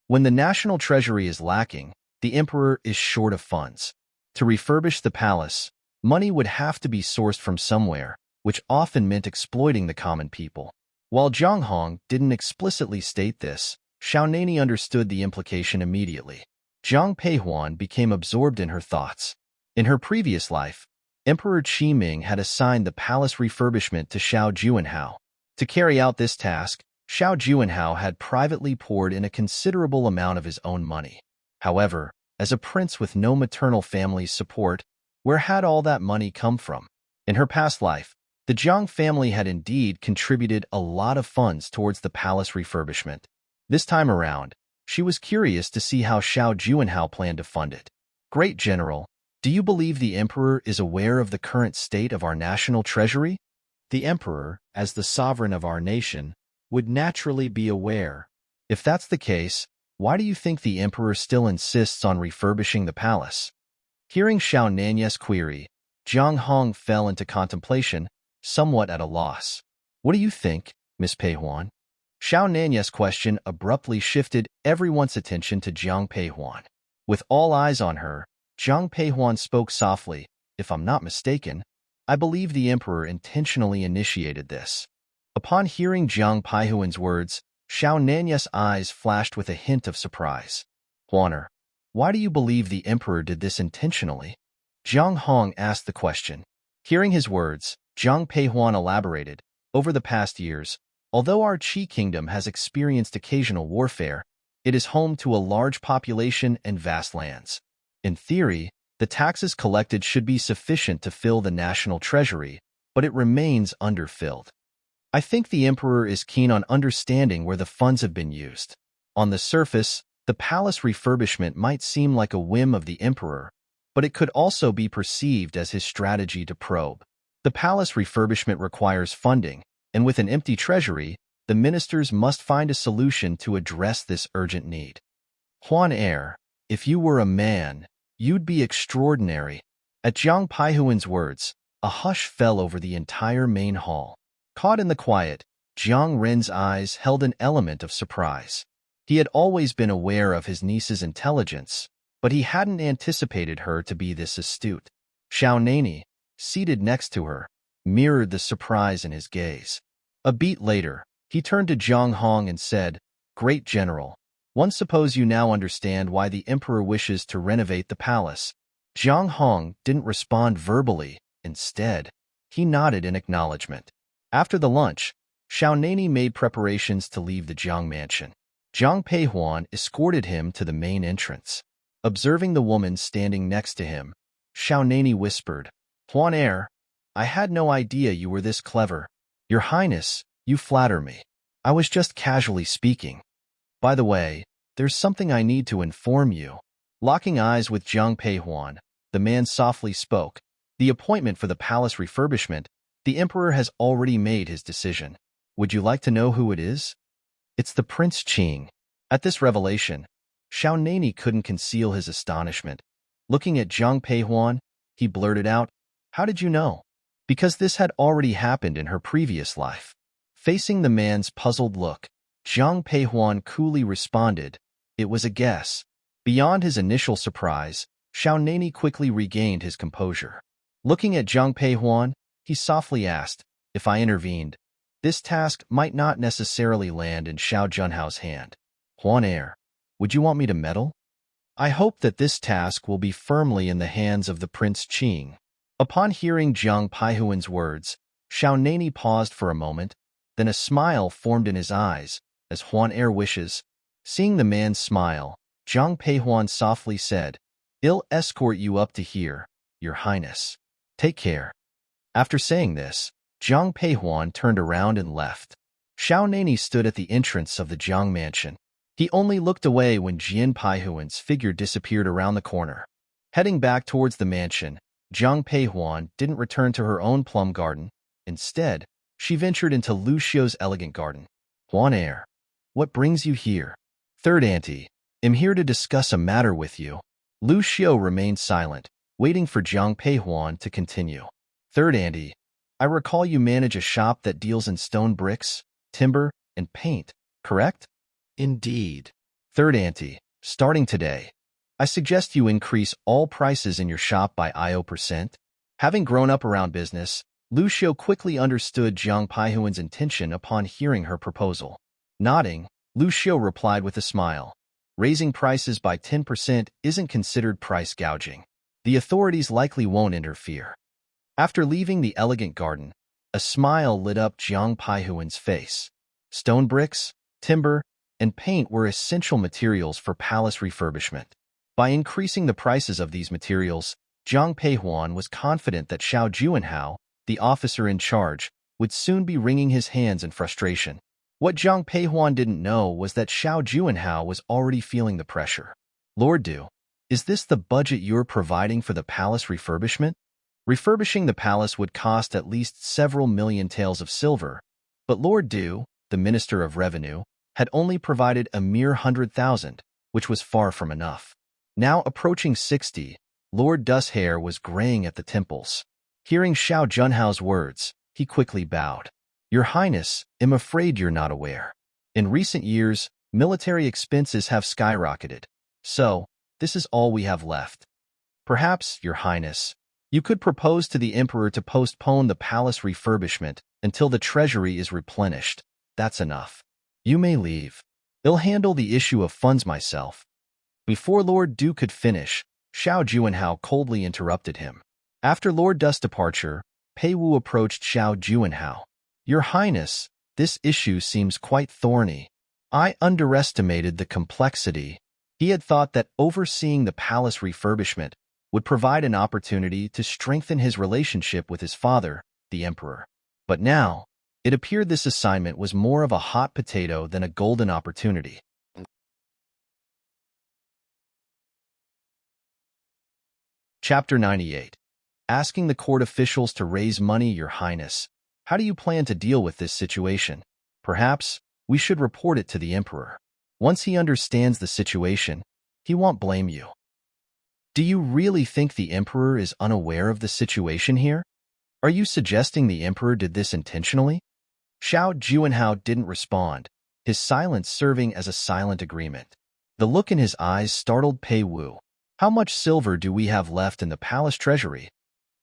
When the national treasury is lacking, the Emperor is short of funds. To refurbish the palace, money would have to be sourced from somewhere, which often meant exploiting the common people. While Zhang Hong didn't explicitly state this, Xiaonani understood the implication immediately. Jiang Peihuan became absorbed in her thoughts. In her previous life, Emperor Qiming had assigned the palace refurbishment to Xiao Juanhao. To carry out this task, Xiao Juanhao had privately poured in a considerable amount of his own money. However, as a prince with no maternal family's support, where had all that money come from? In her past life, the Jiang family had indeed contributed a lot of funds towards the palace refurbishment. This time around, she was curious to see how Xiao Juanhao planned to fund it. Great General, do you believe the Emperor is aware of the current state of our national treasury? The Emperor, as the sovereign of our nation, would naturally be aware. If that's the case, why do you think the Emperor still insists on refurbishing the palace? Hearing Xiaonani's query, Zhang Hong fell into contemplation, somewhat at a loss. What do you think, Miss Peihuan? Xiaonani's question abruptly shifted everyone's attention to Jiang Peihuan. With all eyes on her, Jiang Peihuan spoke softly. If I'm not mistaken, I believe the Emperor intentionally initiated this. Upon hearing Jiang Peihuan's words, Xiaonani's eyes flashed with a hint of surprise. Huaner, why do you believe the Emperor did this intentionally? Zhang Hong asked the question. Hearing his words, Jiang Peihuan elaborated. Over the past years, although our Qi kingdom has experienced occasional warfare, it is home to a large population and vast lands. In theory, The taxes collected should be sufficient to fill the national treasury, but it remains underfilled. I think the emperor is keen on understanding where the funds have been used. On the surface, the palace refurbishment might seem like a whim of the emperor, but it could also be perceived as his strategy to probe. The palace refurbishment requires funding, and with an empty treasury, the ministers must find a solution to address this urgent need. Huan heir, if you were a man, you'd be extraordinary. At Jiang Paihuan's words, a hush fell over the entire main hall. Caught in the quiet, Jiang Ren's eyes held an element of surprise. He had always been aware of his niece's intelligence, but he hadn't anticipated her to be this astute. Xiao Nani, seated next to her, mirrored the surprise in his gaze. A beat later, he turned to Zhang Hong and said, "Great General, one suppose you now understand why the emperor wishes to renovate the palace." Zhang Hong didn't respond verbally. Instead, he nodded in acknowledgement. After the lunch, Xiao Nani made preparations to leave the Jiang mansion. Jiang Peihuan escorted him to the main entrance. Observing the woman standing next to him, Xiao Nani whispered, "Huan heir, I had no idea you were this clever. Your Highness, you flatter me. I was just casually speaking. By the way, there's something I need to inform you." Locking eyes with Jiang Peihuan, the man softly spoke, "The appointment for the palace refurbishment, the emperor has already made his decision. Would you like to know who it is?" "It's the Prince Qing." At this revelation, Xiao Nani couldn't conceal his astonishment. Looking at Jiang Peihuan, he blurted out, "How did you know?" Because this had already happened in her previous life. Facing the man's puzzled look, Jiang Peihuan coolly responded, "It was a guess." Beyond his initial surprise, Xiao Nani quickly regained his composure. Looking at Jiang Peihuan, he softly asked, "If I intervened, this task might not necessarily land in Xiao Junhao's hand. Huan heir, would you want me to meddle?" "I hope that this task will be firmly in the hands of the Prince Qing." Upon hearing Jiang Paihuan's words, Xiao Nani paused for a moment, then a smile formed in his eyes, as Huan heir wishes. Seeing the man smile, Jiang Peihuan softly said, "I'll escort you up to here, Your Highness. Take care." After saying this, Jiang Peihuan turned around and left. Xiao Nani stood at the entrance of the Jiang mansion. He only looked away when Jian Paihuan's figure disappeared around the corner. Heading back towards the mansion, Jiang Peihuan didn't return to her own plum garden. Instead, she ventured into Lu Xiu's elegant garden. "Huan heir, what brings you here?" "Third auntie, I'm here to discuss a matter with you." Lu Xiu remained silent, waiting for Jiang Peihuan to continue. "Third auntie, I recall you manage a shop that deals in stone bricks, timber, and paint, correct?" "Indeed." "Third auntie, starting today, I suggest you increase all prices in your shop by IO%. Having grown up around business, Lu Xiu quickly understood Jiang Paihuan's intention upon hearing her proposal. Nodding, Lu Xiu replied with a smile, "Raising prices by 10% isn't considered price gouging. The authorities likely won't interfere." After leaving the elegant garden, a smile lit up Jiang Paihuan's face. Stone bricks, timber, and paint were essential materials for palace refurbishment. By increasing the prices of these materials, Jiang Peihuan was confident that Xiao Juanhao, the officer in charge, would soon be wringing his hands in frustration. What Jiang Peihuan didn't know was that Xiao Juanhao was already feeling the pressure. "Lord Du, is this the budget you're providing for the palace refurbishment?" Refurbishing the palace would cost at least several million taels of silver, but Lord Du, the Minister of Revenue, had only provided a mere 100,000, which was far from enough. Now approaching 60, Lord Du's hair was graying at the temples. Hearing Xiao Junhao's words, he quickly bowed. "Your Highness, I'm afraid you're not aware. In recent years, military expenses have skyrocketed, so this is all we have left. Perhaps, Your Highness, you could propose to the Emperor to postpone the palace refurbishment until the treasury is replenished. That's enough. You may leave. I'll handle the issue of funds myself." Before Lord Du could finish, Xiao Juanhao coldly interrupted him. After Lord Du's departure, Pei Wu approached Xiao Juanhao. "Your Highness, this issue seems quite thorny. I underestimated the complexity." He had thought that overseeing the palace refurbishment would provide an opportunity to strengthen his relationship with his father, the emperor. But now, it appeared this assignment was more of a hot potato than a golden opportunity. Chapter 98. Asking the court officials to raise money, Your Highness. How do you plan to deal with this situation? Perhaps we should report it to the emperor. Once he understands the situation, he won't blame you. Do you really think the emperor is unaware of the situation here? Are you suggesting the emperor did this intentionally? Xiao Juanhao didn't respond, his silence serving as a silent agreement. The look in his eyes startled Pei Wu. How much silver do we have left in the palace treasury?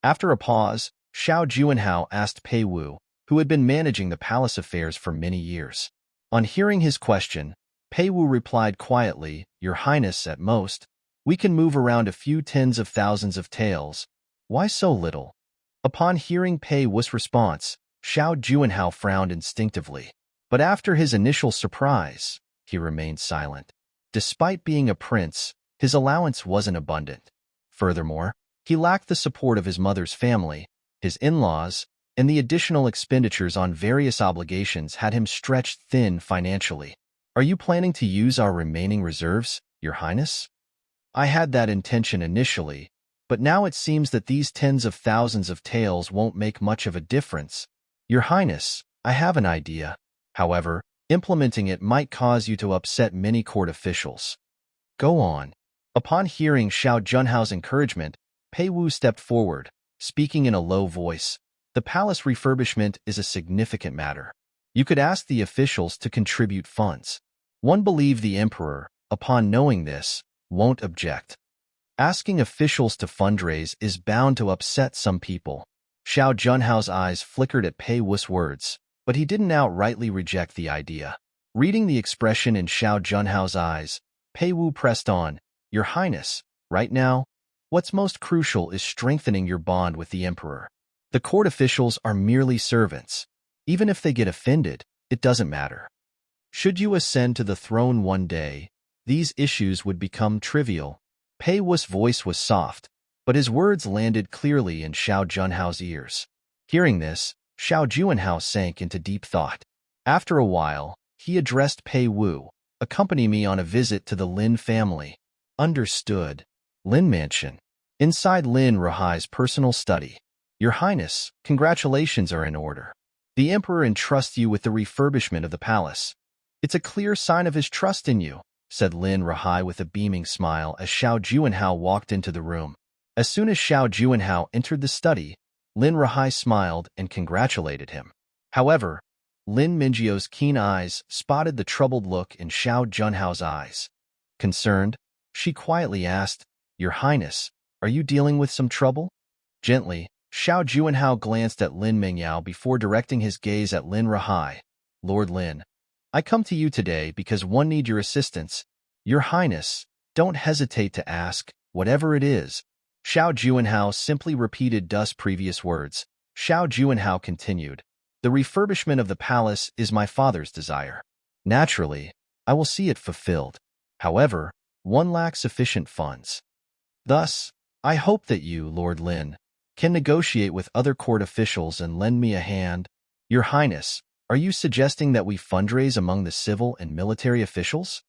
After a pause, Xiao Juanhao asked Pei Wu, who had been managing the palace affairs for many years. On hearing his question, Pei Wu replied quietly, Your Highness, at most, we can move around a few tens of thousands of taels. Why so little? Upon hearing Pei Wu's response, Xiao Juanhao frowned instinctively. But after his initial surprise, he remained silent. Despite being a prince, his allowance wasn't abundant. Furthermore, he lacked the support of his mother's family, his in-laws, and the additional expenditures on various obligations had him stretched thin financially. Are you planning to use our remaining reserves, Your Highness? I had that intention initially, but now it seems that these tens of thousands of taels won't make much of a difference. Your Highness, I have an idea. However, implementing it might cause you to upset many court officials. Go on. Upon hearing Xiao Junhao's encouragement, Pei Wu stepped forward, speaking in a low voice. The palace refurbishment is a significant matter. You could ask the officials to contribute funds. One believed the emperor, upon knowing this, won't object. Asking officials to fundraise is bound to upset some people. Xiao Junhao's eyes flickered at Pei Wu's words, but he didn't outrightly reject the idea. Reading the expression in Xiao Junhao's eyes, Pei Wu pressed on, Your Highness, right now, what's most crucial is strengthening your bond with the emperor. The court officials are merely servants. Even if they get offended, it doesn't matter. Should you ascend to the throne one day, these issues would become trivial. Pei Wu's voice was soft, but his words landed clearly in Xiao Junhao's ears. Hearing this, Xiao Juanhao sank into deep thought. After a while, he addressed Pei Wu, Accompany me on a visit to the Lin family. Understood. Lin Mansion. Inside Lin Rahai's personal study. Your Highness, congratulations are in order. The Emperor entrusts you with the refurbishment of the palace. It's a clear sign of his trust in you, said Lin Rahai with a beaming smile as Xiao Juanhao walked into the room. As soon as Xiao Juanhao entered the study, Lin Rahai smiled and congratulated him. However, Lin Mingjio's keen eyes spotted the troubled look in Xiao Junhao's eyes. Concerned, she quietly asked, Your Highness, are you dealing with some trouble? Gently, Xiao Juanhao glanced at Lin Mingyao before directing his gaze at Lin Rahai. Lord Lin, I come to you today because one need your assistance. Your Highness, don't hesitate to ask, whatever it is. Xiao Juanhao simply repeated Du's previous words. Xiao Juanhao continued, The refurbishment of the palace is my father's desire. Naturally, I will see it fulfilled. However, one lacks sufficient funds. Thus, I hope that you, Lord Lin, can negotiate with other court officials and lend me a hand. Your Highness, are you suggesting that we fundraise among the civil and military officials?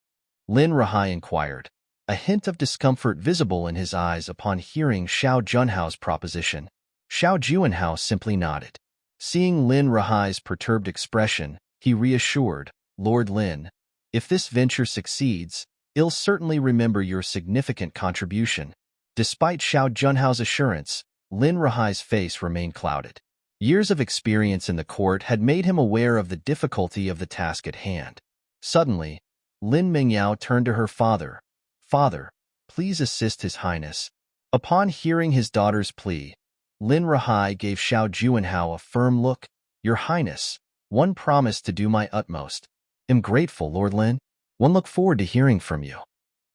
Lin Rahai inquired, a hint of discomfort visible in his eyes upon hearing Xiao Junhao's proposition. Xiao Juanhao simply nodded. Seeing Lin Rahai's perturbed expression, he reassured, Lord Lin, if this venture succeeds, I'll certainly remember your significant contribution. Despite Xiao Junhao's assurance, Lin Rahai's face remained clouded. Years of experience in the court had made him aware of the difficulty of the task at hand. Suddenly, Lin Mingyao turned to her father. Father, please assist His Highness. Upon hearing his daughter's plea, Lin Rahai gave Xiao Juanhao a firm look. Your Highness, one promised to do my utmost. Am grateful, Lord Lin. One look forward to hearing from you.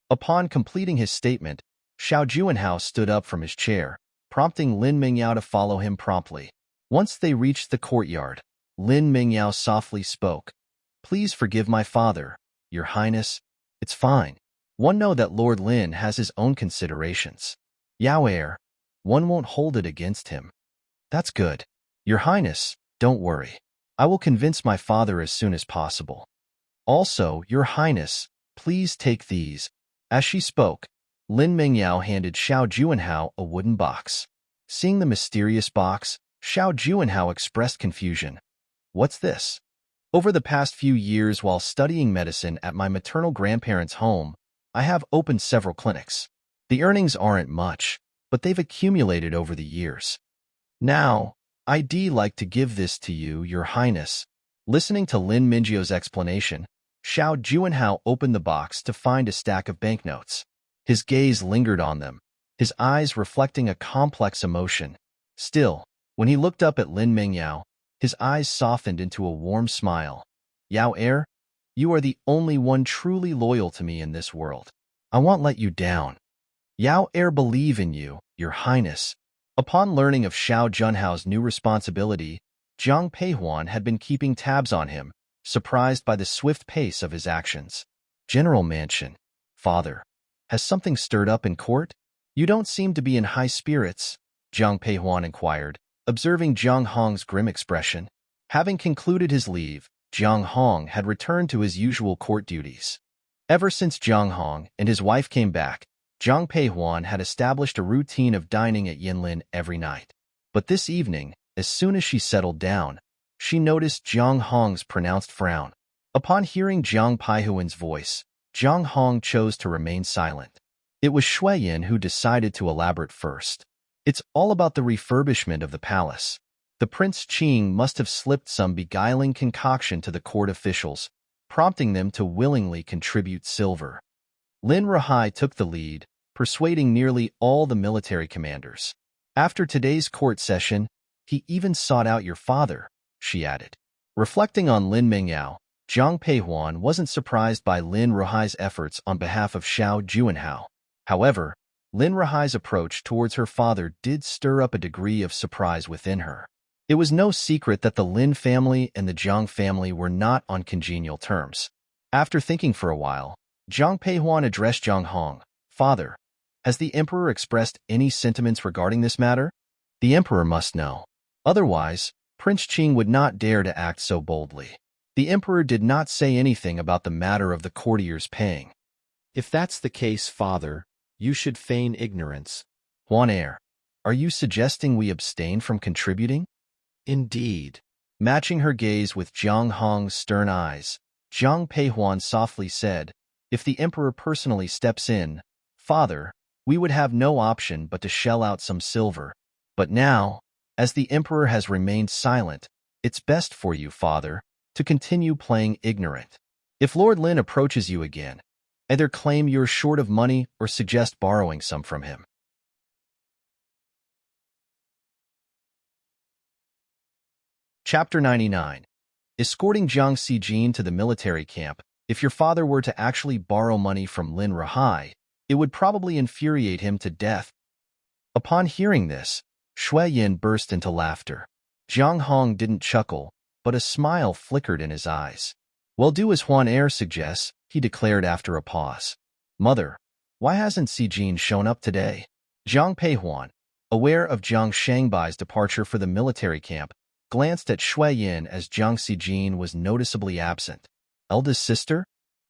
Upon completing his statement, Xiao Juanhao stood up from his chair, prompting Lin Mingyao to follow him promptly. Once they reached the courtyard, Lin Mingyao softly spoke. Please forgive my father, Your Highness. It's fine. One know that Lord Lin has his own considerations. Yao heir, one won't hold it against him. That's good. Your Highness, don't worry. I will convince my father as soon as possible. Also, Your Highness, please take these. As she spoke, Lin Mengyao handed Xiao Juanhao a wooden box. Seeing the mysterious box, Xiao Juanhao expressed confusion. What's this? Over the past few years while studying medicine at my maternal grandparents' home, I have opened several clinics. The earnings aren't much, but they've accumulated over the years. Now, I'd like to give this to you, Your Highness. Listening to Lin Mingio's explanation, Xiao Juanhao opened the box to find a stack of banknotes. His gaze lingered on them, his eyes reflecting a complex emotion. Still, when he looked up at Lin Mengyao, his eyes softened into a warm smile. Yao heir, you are the only one truly loyal to me in this world. I won't let you down. Yao heir believe in you, Your Highness. Upon learning of Xiao Junhao's new responsibility, Zhang Peihuan had been keeping tabs on him, surprised by the swift pace of his actions. General Mansion. Father, has something stirred up in court? You don't seem to be in high spirits, Zhang Peihuan inquired, observing Zhang Hong's grim expression. Having concluded his leave, Zhang Hong had returned to his usual court duties. Ever since Zhang Hong and his wife came back, Zhang Peihuan had established a routine of dining at Yinlin every night. But this evening, as soon as she settled down, she noticed Zhang Hong's pronounced frown. Upon hearing Zhang Peihuan's voice, Zhang Hong chose to remain silent. It was Shui Yin who decided to elaborate first. It's all about the refurbishment of the palace. The Prince Qing must have slipped some beguiling concoction to the court officials, prompting them to willingly contribute silver. Lin Rahai took the lead, persuading nearly all the military commanders. After today's court session, he even sought out your father, she added. Reflecting on Lin Mengyao, Zhang Peihuan wasn't surprised by Lin Rahai's efforts on behalf of Xiao Juanhao. However, Lin Rahai's approach towards her father did stir up a degree of surprise within her. It was no secret that the Lin family and the Zhang family were not on congenial terms. After thinking for a while, Zhang Peihuan addressed Zhang Hong. Father, has the emperor expressed any sentiments regarding this matter? The emperor must know. Otherwise, Prince Qing would not dare to act so boldly. The emperor did not say anything about the matter of the courtiers paying. If that's the case, father, you should feign ignorance. Huan heir, are you suggesting we abstain from contributing? Indeed. Matching her gaze with Zhang Hong's stern eyes, Zhang Peihuan softly said, if the emperor personally steps in, father, we would have no option but to shell out some silver. But now, as the emperor has remained silent, it's best for you, father, to continue playing ignorant. If Lord Lin approaches you again, either claim you're short of money or suggest borrowing some from him. Chapter 99. Escorting Jiang Xijin to the military camp. If your father were to actually borrow money from Lin Rahai, it would probably infuriate him to death. Upon hearing this, Shui Yin burst into laughter. Zhang Hong didn't chuckle, but a smile flickered in his eyes. Well, do as Huan heir suggests, he declared after a pause. Mother, why hasn't Xijin shown up today? Zhang Peihuan, aware of Zhang Shangbai's departure for the military camp, glanced at Shui Yin as Zhang Xijin was noticeably absent. Eldest sister?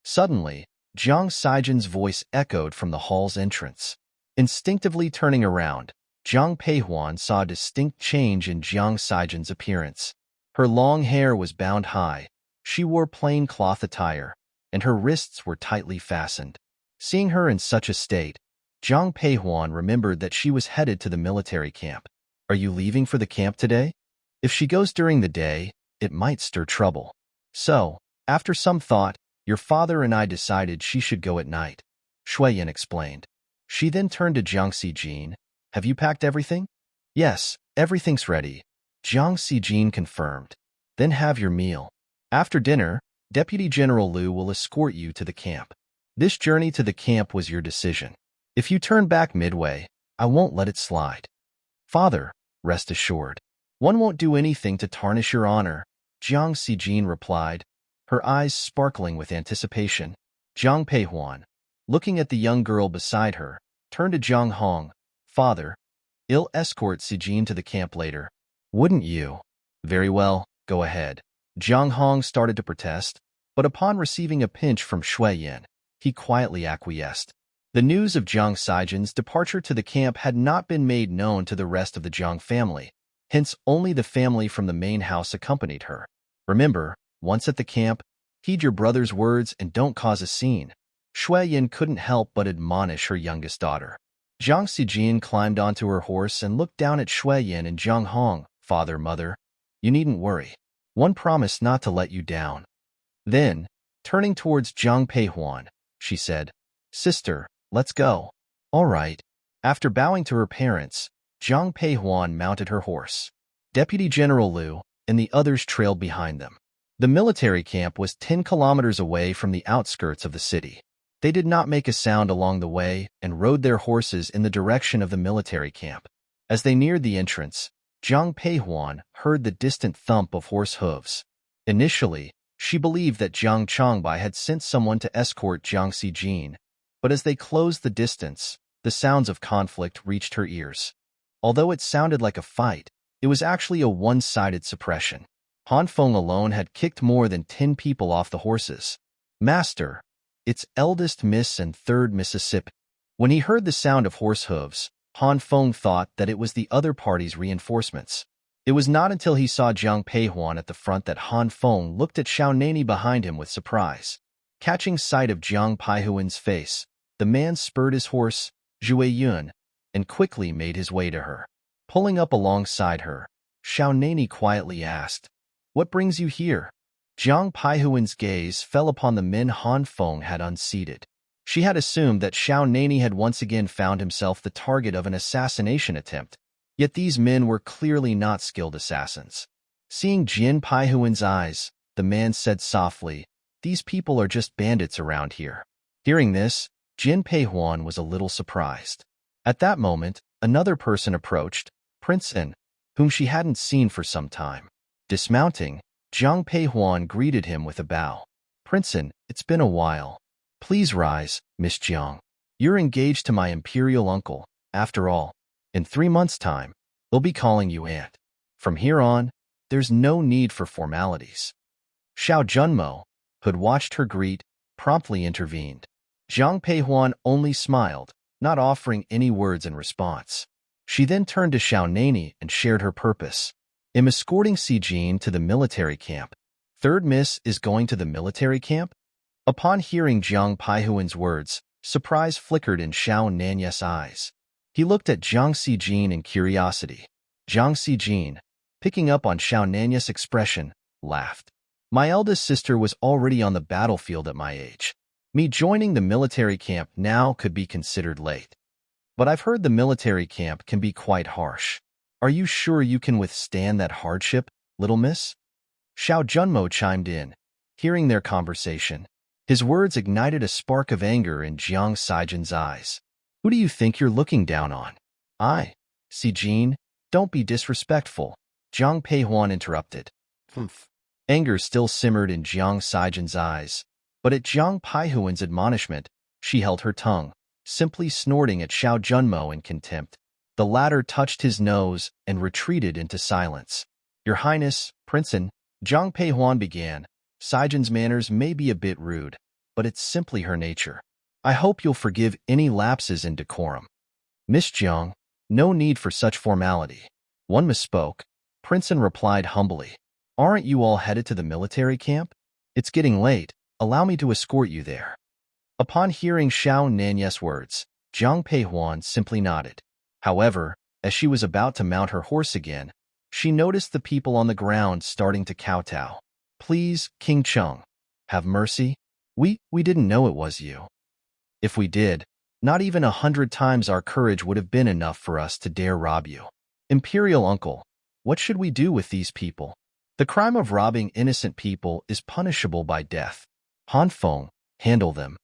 Suddenly, Zhang Xijin's voice echoed from the hall's entrance. Instinctively turning around, Zhang Peihuan saw a distinct change in Zhang Xijin's appearance. Her long hair was bound high, she wore plain cloth attire, and her wrists were tightly fastened. Seeing her in such a state, Zhang Peihuan remembered that she was headed to the military camp. Are you leaving for the camp today? If she goes during the day, it might stir trouble. So, after some thought, your father and I decided she should go at night, Shui Yin explained. She then turned to Jiang Xijin. Have you packed everything? Yes, everything's ready, Jiang Xijin confirmed. Then have your meal. After dinner, Deputy General Liu will escort you to the camp. This journey to the camp was your decision. If you turn back midway, I won't let it slide. Father, rest assured. One won't do anything to tarnish your honor, Jiang Xijin replied, her eyes sparkling with anticipation. Zhang Peihuan, looking at the young girl beside her, turned to Zhang Hong. Father, I'll escort Sijin to the camp later. Wouldn't you? Very well, go ahead. Jiang Hong started to protest, but upon receiving a pinch from Shui Yin, he quietly acquiesced. The news of Jiang Sijin's departure to the camp had not been made known to the rest of the Jiang family, hence only the family from the main house accompanied her. Remember, once at the camp, heed your brother's words and don't cause a scene. Shui Yin couldn't help but admonish her youngest daughter. Jiang Sijin climbed onto her horse and looked down at Shui Yin and Jiang Hong. Father, mother, you needn't worry. One promised not to let you down. Then, turning towards Jiang Peihuan, she said, Sister, let's go. All right. After bowing to her parents, Jiang Peihuan mounted her horse. Deputy General Liu and the others trailed behind them. The military camp was 10 kilometers away from the outskirts of the city. They did not make a sound along the way and rode their horses in the direction of the military camp. As they neared the entrance, Jiang Peihuan heard the distant thump of horse hooves. Initially, she believed that Jiang Changbai had sent someone to escort Jiang Sijin, but as they closed the distance, the sounds of conflict reached her ears. Although it sounded like a fight, it was actually a one-sided suppression. Han Feng alone had kicked more than 10 people off the horses. Master, its eldest miss and third Mississippi. When he heard the sound of horse hooves, Han Feng thought that it was the other party's reinforcements. It was not until he saw Jiang Peihuan at the front that Han Feng looked at Xiao Nani behind him with surprise. Catching sight of Jiang Peihuan's face, the man spurred his horse, Zhui Yun, and quickly made his way to her. Pulling up alongside her, Xiao Nani quietly asked, What brings you here? Jiang Peihuan's gaze fell upon the men Han Feng had unseated. She had assumed that Xiao Nani had once again found himself the target of an assassination attempt, yet these men were clearly not skilled assassins. Seeing Jian Peihuan's eyes, the man said softly, These people are just bandits around here. Hearing this, Jian Peihuan was a little surprised. At that moment, another person approached, Prince En, whom she hadn't seen for some time. Dismounting, Jiang Peihuan greeted him with a bow. Prince En, it's been a while. Please rise, Miss Jiang. You're engaged to my imperial uncle. After all, in 3 months' time, they'll be calling you aunt. From here on, there's no need for formalities. Xiao Junmo, who had watched her greet, promptly intervened. Jiang Peihuan only smiled, not offering any words in response. She then turned to Xiao Nani and shared her purpose. I'm escorting Sijin to the military camp. Third Miss is going to the military camp? Upon hearing Jiang Peihuan's words, surprise flickered in Xiao Nani's eyes. He looked at Jiang Sijin in curiosity. Jiang Sijin, picking up on Xiao Nani's expression, laughed. My eldest sister was already on the battlefield at my age. Me joining the military camp now could be considered late. But I've heard the military camp can be quite harsh. Are you sure you can withstand that hardship, little miss? Xiao Junmo chimed in, hearing their conversation. His words ignited a spark of anger in Jiang Sijin's eyes. Who do you think you're looking down on? Sijin, don't be disrespectful, Jiang Peihuan interrupted. Anger still simmered in Jiang Sijin's eyes, but at Jiang Peihuan's admonishment, she held her tongue, simply snorting at Xiao Junmo in contempt. The latter touched his nose and retreated into silence. Your Highness, Prince En, Jiang Peihuan began. Sijin's manners may be a bit rude, but it's simply her nature. I hope you'll forgive any lapses in decorum. Miss Jiang, no need for such formality. One misspoke. Prince En replied humbly. Aren't you all headed to the military camp? It's getting late. Allow me to escort you there. Upon hearing Xiao Nani's words, Jiang Peihuan simply nodded. However, as she was about to mount her horse again, she noticed the people on the ground starting to kowtow. Please, King Chung, have mercy. We didn't know it was you. If we did, not even 100 times our courage would have been enough for us to dare rob you. Imperial uncle, what should we do with these people? The crime of robbing innocent people is punishable by death. Han Feng, handle them.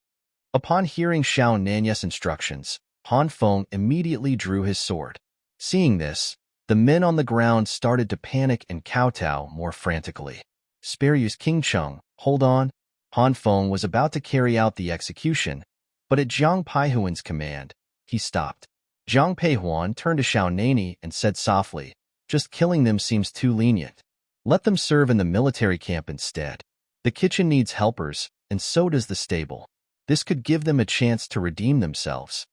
Upon hearing Xiao Nani's instructions, Han Feng immediately drew his sword. Seeing this, the men on the ground started to panic and kowtow more frantically. Spare you, King Chung, hold on. Han Feng was about to carry out the execution, but at Jiang Peihuan's command, he stopped. Zhang Peihuan turned to Xiao Nani and said softly, just killing them seems too lenient. Let them serve in the military camp instead. The kitchen needs helpers, and so does the stable. This could give them a chance to redeem themselves.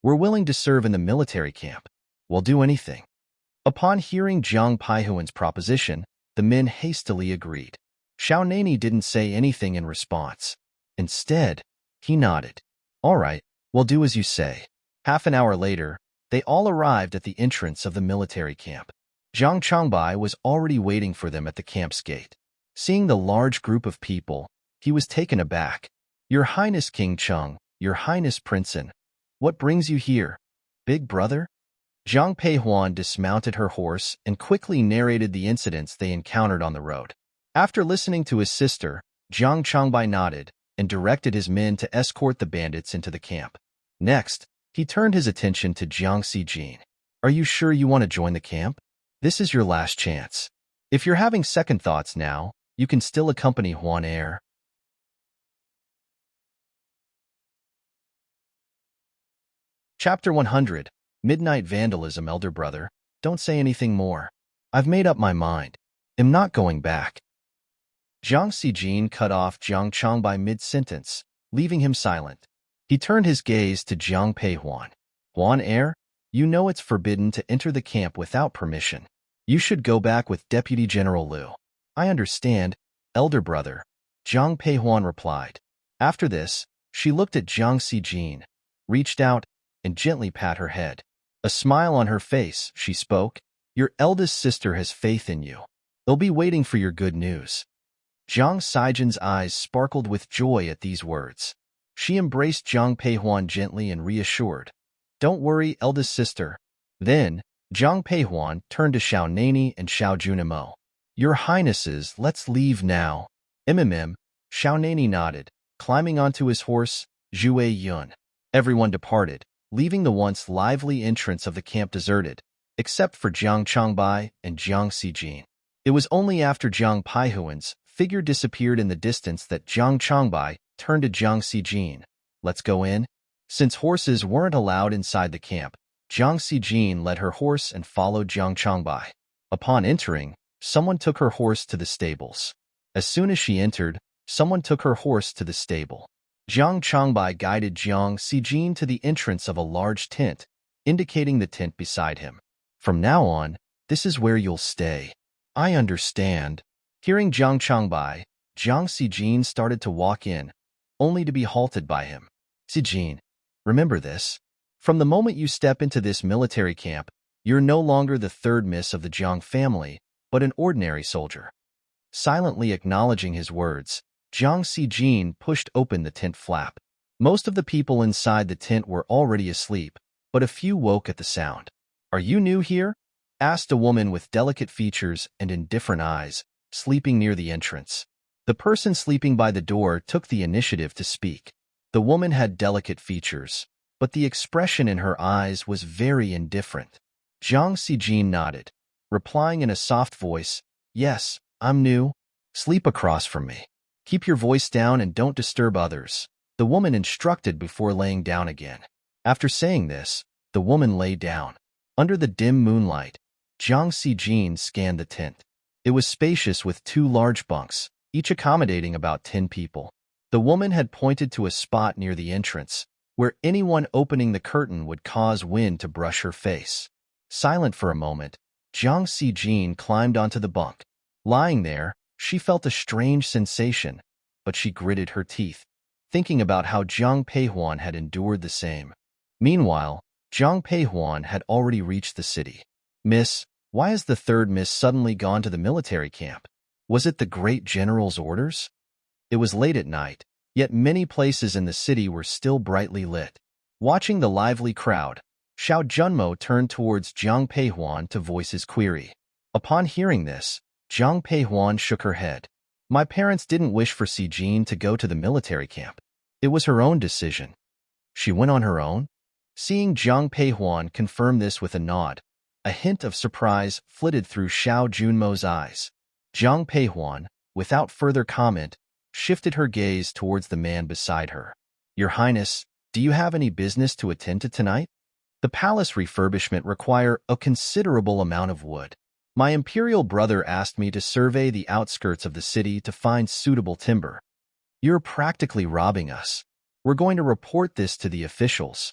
We're willing to serve in the military camp. We'll do anything. Upon hearing Zhang Peihuan's proposition, the men hastily agreed. Xiao Nani didn't say anything in response. Instead, he nodded. All right, we'll do as you say. Half an hour later, they all arrived at the entrance of the military camp. Zhang Changbai was already waiting for them at the camp's gate. Seeing the large group of people, he was taken aback. Your Highness King Cheng, Your Highness Princein, what brings you here? Big brother? Zhang Peihuan dismounted her horse and quickly narrated the incidents they encountered on the road. After listening to his sister, Zhang Changbai nodded and directed his men to escort the bandits into the camp. Next, he turned his attention to Jiang Xijin. Are you sure you want to join the camp? This is your last chance. If you're having second thoughts now, you can still accompany Huan Er. Chapter 100. Midnight Vandalism. Elder brother, don't say anything more. I've made up my mind. I'm not going back. Jiang Xijin cut off Zhang Changbai mid-sentence, leaving him silent. He turned his gaze to Zhang Peihuan. Huan Er, you know it's forbidden to enter the camp without permission. You should go back with Deputy General Liu. I understand, elder brother, Zhang Peihuan replied. After this, she looked at Jiang Xijin, reached out, and gently pat her head. A smile on her face, she spoke. Your eldest sister has faith in you. They'll be waiting for your good news. Jiang Xijin's eyes sparkled with joy at these words. She embraced Zhang Peihuan gently and reassured. Don't worry, eldest sister. Then, Zhang Peihuan turned to Xiao Nani and Xiao Junimo. Your Highnesses, let's leave now. Xiao Nani nodded, climbing onto his horse, Zhue Yun. Everyone departed, leaving the once lively entrance of the camp deserted, except for Zhang Changbai and Jiang Xijin. It was only after Zhang Peihuan's figure disappeared in the distance that Zhang Changbai turned to Jiang Xijin. Let's go in. Since horses weren't allowed inside the camp, Jiang Xijin led her horse and followed Zhang Changbai. Upon entering, someone took her horse to the stables. As soon as she entered, someone took her horse to the stable. Zhang Changbai guided Jiang Xijin to the entrance of a large tent, indicating the tent beside him. From now on, this is where you'll stay. I understand. Hearing Zhang Changbai, Jiang Xijin started to walk in, only to be halted by him. Xijin, remember this. From the moment you step into this military camp, you're no longer the third miss of the Jiang family, but an ordinary soldier. Silently acknowledging his words, Jiang Xijin pushed open the tent flap. Most of the people inside the tent were already asleep, but a few woke at the sound. Are you new here? Asked a woman with delicate features and indifferent eyes, sleeping near the entrance. The person sleeping by the door took the initiative to speak. The woman had delicate features, but the expression in her eyes was very indifferent. Jiang Xijin nodded, replying in a soft voice, Yes, I'm new. Sleep across from me. Keep your voice down and don't disturb others, the woman instructed before laying down again. After saying this, the woman lay down. Under the dim moonlight, Jiang Xijin scanned the tent. It was spacious with 2 large bunks, each accommodating about 10 people. The woman had pointed to a spot near the entrance, where anyone opening the curtain would cause wind to brush her face. Silent for a moment, Jiang Xijin climbed onto the bunk. Lying there, she felt a strange sensation, but she gritted her teeth, thinking about how Zhang Peihuan had endured the same. Meanwhile, Zhang Peihuan had already reached the city. Miss, why has the third miss suddenly gone to the military camp? Was it the great general's orders? It was late at night, yet many places in the city were still brightly lit. Watching the lively crowd, Xiao Junmo turned towards Zhang Peihuan to voice his query. Upon hearing this, Zhang Peihuan shook her head. My parents didn't wish for Xijin to go to the military camp. It was her own decision. She went on her own? Seeing Zhang Peihuan confirm this with a nod, a hint of surprise flitted through Xiao Junmo's eyes. Zhang Peihuan, without further comment, shifted her gaze towards the man beside her. Your Highness, do you have any business to attend to tonight? The palace refurbishment require a considerable amount of wood. My imperial brother asked me to survey the outskirts of the city to find suitable timber. You're practically robbing us. We're going to report this to the officials.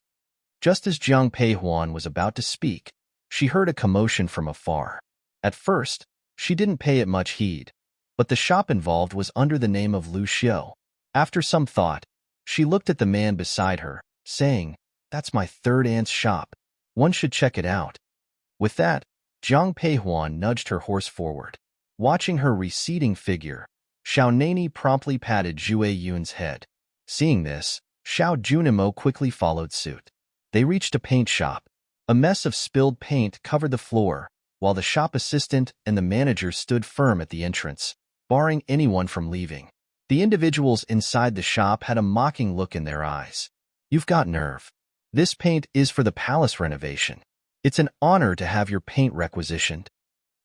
Just as Jiang Peihuan was about to speak, she heard a commotion from afar. At first, she didn't pay it much heed, but the shop involved was under the name of Lu Xiu. After some thought, she looked at the man beside her, saying, "That's my third aunt's shop. One should check it out." With that, Jiang Peihuan nudged her horse forward. Watching her receding figure, Xiao Nani promptly patted Zhue Yun's head. Seeing this, Xiao Junimo quickly followed suit. They reached a paint shop. A mess of spilled paint covered the floor, while the shop assistant and the manager stood firm at the entrance, barring anyone from leaving. The individuals inside the shop had a mocking look in their eyes. "You've got nerve. This paint is for the palace renovation. It's an honor to have your paint requisitioned.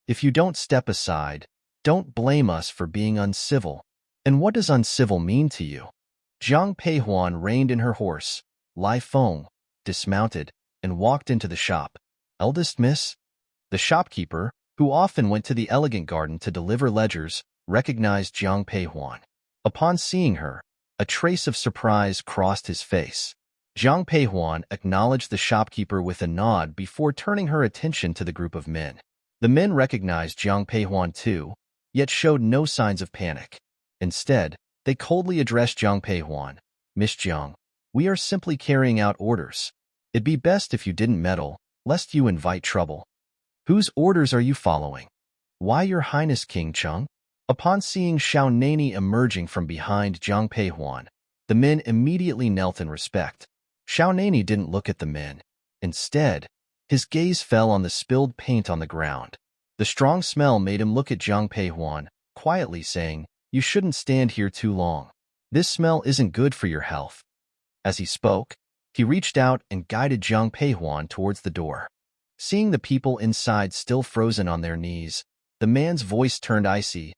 If you don't step aside, don't blame us for being uncivil." "And what does uncivil mean to you?" Jiang Peihuan reined in her horse. Lai Feng dismounted and walked into the shop. "Eldest miss?" The shopkeeper, who often went to the elegant garden to deliver ledgers, recognized Jiang Peihuan. Upon seeing her, a trace of surprise crossed his face. Jiang Peihuan acknowledged the shopkeeper with a nod before turning her attention to the group of men. The men recognized Jiang Peihuan too, yet showed no signs of panic. Instead, they coldly addressed Jiang Peihuan. "Miss Jiang, we are simply carrying out orders. It'd be best if you didn't meddle, lest you invite trouble." "Whose orders are you following?" "Why, Your Highness King Cheng?" Upon seeing Xiao Nani emerging from behind Jiang Peihuan, the men immediately knelt in respect. Xiao Nani didn't look at the men. Instead, his gaze fell on the spilled paint on the ground. The strong smell made him look at Jiang Peihuan, quietly saying, "You shouldn't stand here too long. This smell isn't good for your health." As he spoke, he reached out and guided Jiang Peihuan towards the door. Seeing the people inside still frozen on their knees, the man's voice turned icy.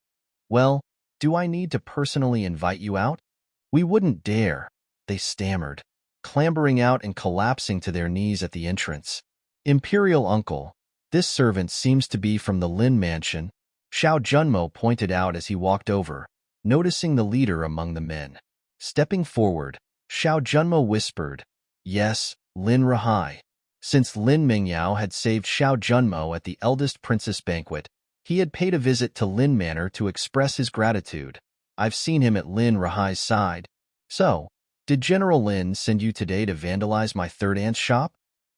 "Well, do I need to personally invite you out?" "We wouldn't dare," they stammered, clambering out and collapsing to their knees at the entrance. "Imperial uncle, this servant seems to be from the Lin mansion," Xiao Junmo pointed out as he walked over, noticing the leader among the men. Stepping forward, Xiao Junmo whispered, "Yes, Lin Rahai." Since Lin Mingyao had saved Xiao Junmo at the eldest princess banquet, he had paid a visit to Lin Manor to express his gratitude. "I've seen him at Lin Rahai's side." "So, did General Lin send you today to vandalize my third aunt's shop?"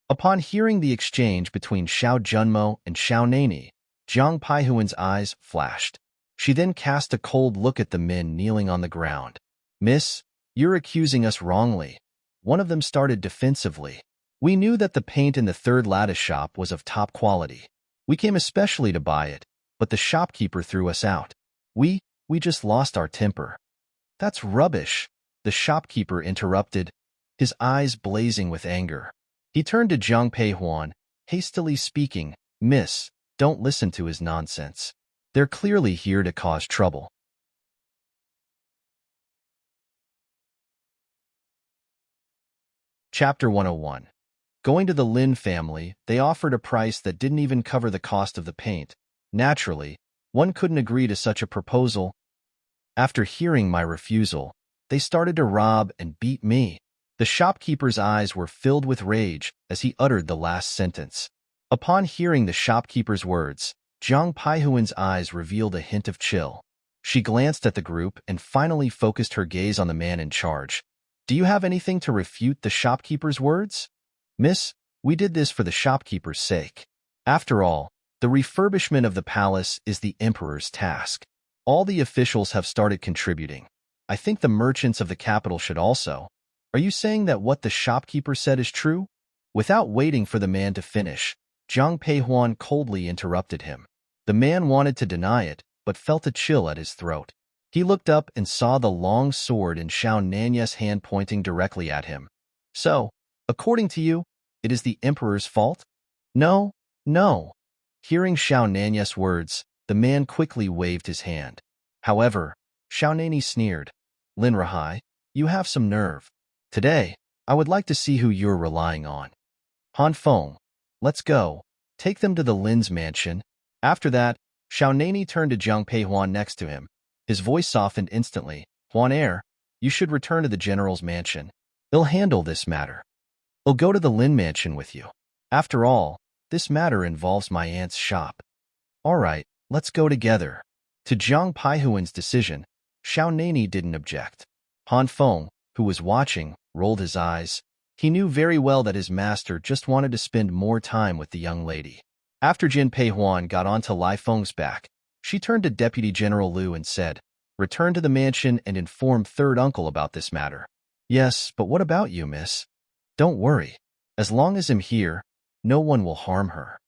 Upon hearing the exchange between Xiao Junmo and Xiao Nani, Jiang Peihuan's eyes flashed. She then cast a cold look at the men kneeling on the ground. "Miss, you're accusing us wrongly." One of them started defensively. "We knew that the paint in the third lattice shop was of top quality. We came especially to buy it, but the shopkeeper threw us out. We just lost our temper." "That's rubbish," the shopkeeper interrupted, his eyes blazing with anger. He turned to Jiang Peihuan, hastily speaking, "Miss, don't listen to his nonsense. They're clearly here to cause trouble." Chapter 101. Going to the Lin family, they offered a price that didn't even cover the cost of the paint. Naturally, one couldn't agree to such a proposal. After hearing my refusal, they started to rob and beat me. The shopkeeper's eyes were filled with rage as he uttered the last sentence. Upon hearing the shopkeeper's words, Jiang Peihuan's eyes revealed a hint of chill. She glanced at the group and finally focused her gaze on the man in charge. "Do you have anything to refute the shopkeeper's words?" "Miss, we did this for the shopkeeper's sake. After all, the refurbishment of the palace is the emperor's task. All the officials have started contributing. I think the merchants of the capital should also." "Are you saying that what the shopkeeper said is true?" Without waiting for the man to finish, Jiang Peihuan coldly interrupted him. The man wanted to deny it, but felt a chill at his throat. He looked up and saw the long sword in Xiao Nanya's hand pointing directly at him. "So, according to you, it is the emperor's fault?" "No, no." Hearing Xiao Nanya's words, the man quickly waved his hand. However, Xiao Nani sneered, "Lin Rahai, you have some nerve. Today, I would like to see who you're relying on." Han Feng, let's go. Take them to the Lin's mansion. After that, Xiaonani turned to Zhang Peihuan next to him. His voice softened instantly. Huan Air, you should return to the general's mansion. He'll handle this matter. He'll go to the Lin mansion with you. After all, this matter involves my aunt's shop. All right, let's go together. To Zhang Peihuan's decision, Xiaonani didn't object. Han Feng, who was watching, rolled his eyes. He knew very well that his master just wanted to spend more time with the young lady. After Jin Peihuan got onto Lai Feng's back, she turned to Deputy General Liu and said, "Return to the mansion and inform third uncle about this matter." "Yes, but what about you, miss?" "Don't worry. As long as I'm here, no one will harm her."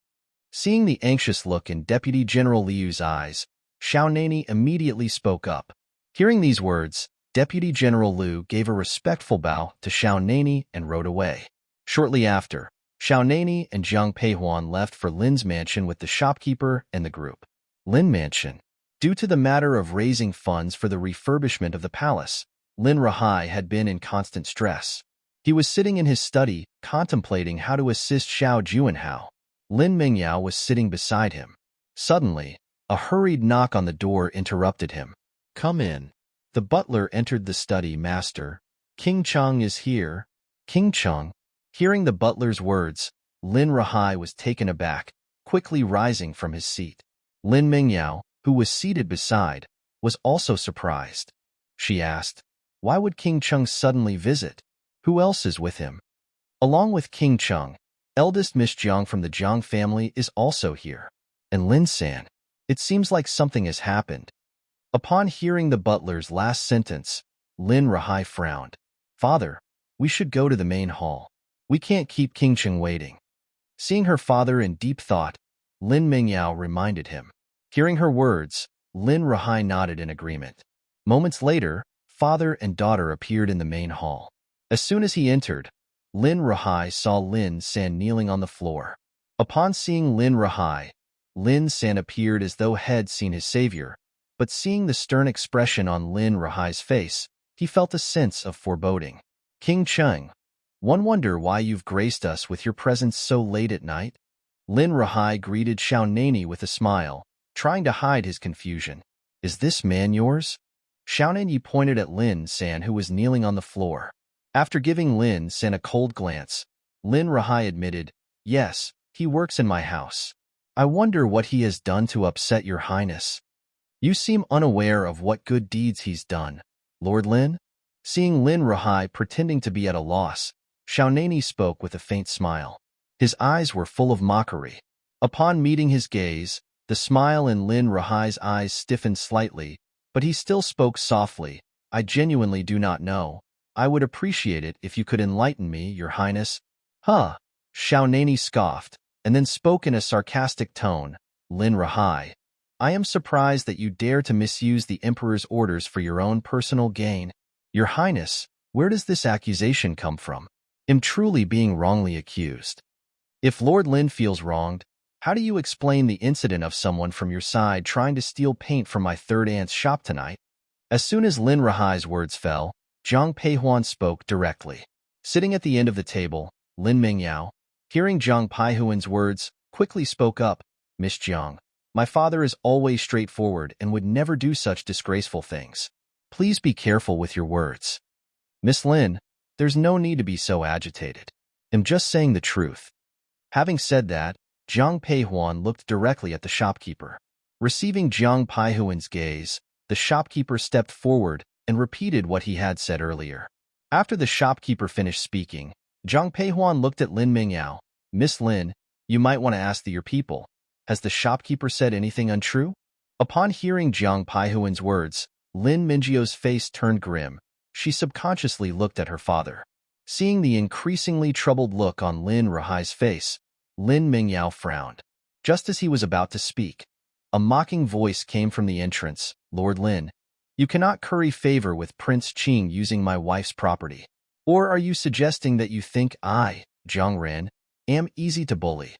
Seeing the anxious look in Deputy General Liu's eyes, Xiaonani immediately spoke up. Hearing these words, Deputy General Liu gave a respectful bow to Xiaonani and rode away. Shortly after, Xiaonani and Zhang Peihuan left for Lin's mansion with the shopkeeper and the group. Lin Mansion. Due to the matter of raising funds for the refurbishment of the palace, Lin Rahai had been in constant stress. He was sitting in his study, contemplating how to assist Xiao Juanhao. Lin Mingyao was sitting beside him. Suddenly, a hurried knock on the door interrupted him. "Come in." The butler entered the study. "Master, King Cheng is here." King Cheng. Hearing the butler's words, Lin Rahai was taken aback, quickly rising from his seat. Lin Mingyao, who was seated beside, was also surprised. She asked, "Why would King Cheng suddenly visit? Who else is with him?" Along with King Cheng, eldest Miss Jiang from the Jiang family is also here. And Lin San. It seems like something has happened. Upon hearing the butler's last sentence, Lin Rahai frowned. "Father, we should go to the main hall. We can't keep King Cheng waiting." Seeing her father in deep thought, Lin Mingyao reminded him. Hearing her words, Lin Rahai nodded in agreement. Moments later, father and daughter appeared in the main hall. As soon as he entered, Lin Rahai saw Lin San kneeling on the floor. Upon seeing Lin Rahai, Lin San appeared as though had seen his savior, but seeing the stern expression on Lin Rahai's face, he felt a sense of foreboding. "King Cheng, one wonder why you've graced us with your presence so late at night?" Lin Rahai greeted Xiaonani with a smile, trying to hide his confusion. "Is this man yours?" Xiaonani pointed at Lin San, who was kneeling on the floor. After giving Lin San a cold glance, Lin Rahai admitted, "Yes, he works in my house. I wonder what he has done to upset your highness. You seem unaware of what good deeds he's done, Lord Lin?" Seeing Lin Rahai pretending to be at a loss, Xiaonani spoke with a faint smile. His eyes were full of mockery. Upon meeting his gaze, the smile in Lin Rahai's eyes stiffened slightly, but he still spoke softly. "I genuinely do not know. I would appreciate it if you could enlighten me, your highness." "Huh," Xiaonani scoffed, and then spoke in a sarcastic tone. "Lin Rahai, I am surprised that you dare to misuse the emperor's orders for your own personal gain. Your highness, where does this accusation come from? I'm truly being wrongly accused. If Lord Lin feels wronged, how do you explain the incident of someone from your side trying to steal paint from my third aunt's shop tonight?" As soon as Lin Rahai's words fell, Zhang Peihuan spoke directly. Sitting at the end of the table, Lin Mingyao, hearing Zhang Peihuan's words, quickly spoke up. "Miss Jiang, my father is always straightforward and would never do such disgraceful things. Please be careful with your words." "Miss Lin, there's no need to be so agitated. I'm just saying the truth." Having said that, Zhang Peihuan looked directly at the shopkeeper. Receiving Zhang Peihuan's gaze, the shopkeeper stepped forward and repeated what he had said earlier. After the shopkeeper finished speaking, Zhang Peihuan looked at Lin Mingyao. "Miss Lin, you might want to ask your people. Has the shopkeeper said anything untrue?" Upon hearing Zhang Peihuan's words, Lin Mingyao's face turned grim. She subconsciously looked at her father. Seeing the increasingly troubled look on Lin Rahai's face, Lin Mingyao frowned. Just as he was about to speak, a mocking voice came from the entrance. "Lord Lin, you cannot curry favor with Prince Qing using my wife's property. Or are you suggesting that you think I, Jiang Ren, am easy to bully?"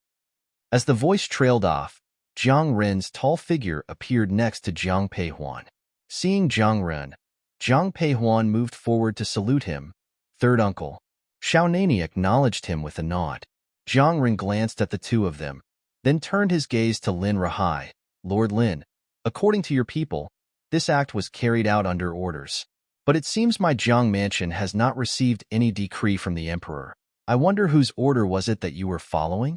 As the voice trailed off, Jiang Ren's tall figure appeared next to Zhang Peihuan. Seeing Jiang Ren, Zhang Peihuan moved forward to salute him. "Third uncle." Xiaonani acknowledged him with a nod. Jiang Ren glanced at the two of them, then turned his gaze to Lin Rahai. Lord Lin, according to your people, this act was carried out under orders. But it seems my Jiang mansion has not received any decree from the emperor. I wonder whose order was it that you were following?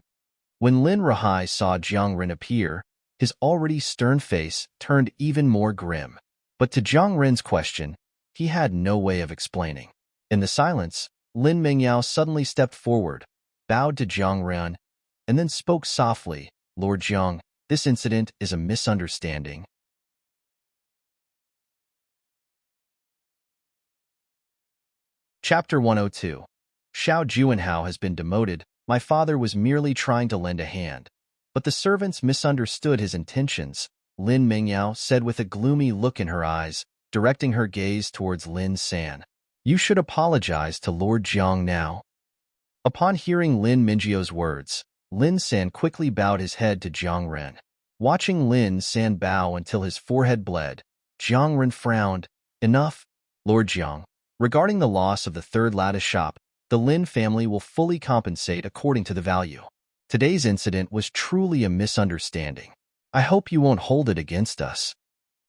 When Lin Rahai saw Jiang Ren appear, his already stern face turned even more grim. But to Jiang Ren's question, he had no way of explaining. In the silence, Lin Mengyao suddenly stepped forward, bowed to Jiang Ren, and then spoke softly, Lord Jiang, this incident is a misunderstanding. Chapter 102. Xiao Juanhao has been demoted. My father was merely trying to lend a hand. But the servants misunderstood his intentions, Lin Mengyao said with a gloomy look in her eyes, directing her gaze towards Lin San. You should apologize to Lord Jiang now. Upon hearing Lin Mingyao's words, Lin San quickly bowed his head to Jiang Ren. Watching Lin San bow until his forehead bled, Jiang Ren frowned. Enough, Lord Jiang. Regarding the loss of the third lattice shop, the Lin family will fully compensate according to the value. Today's incident was truly a misunderstanding. I hope you won't hold it against us.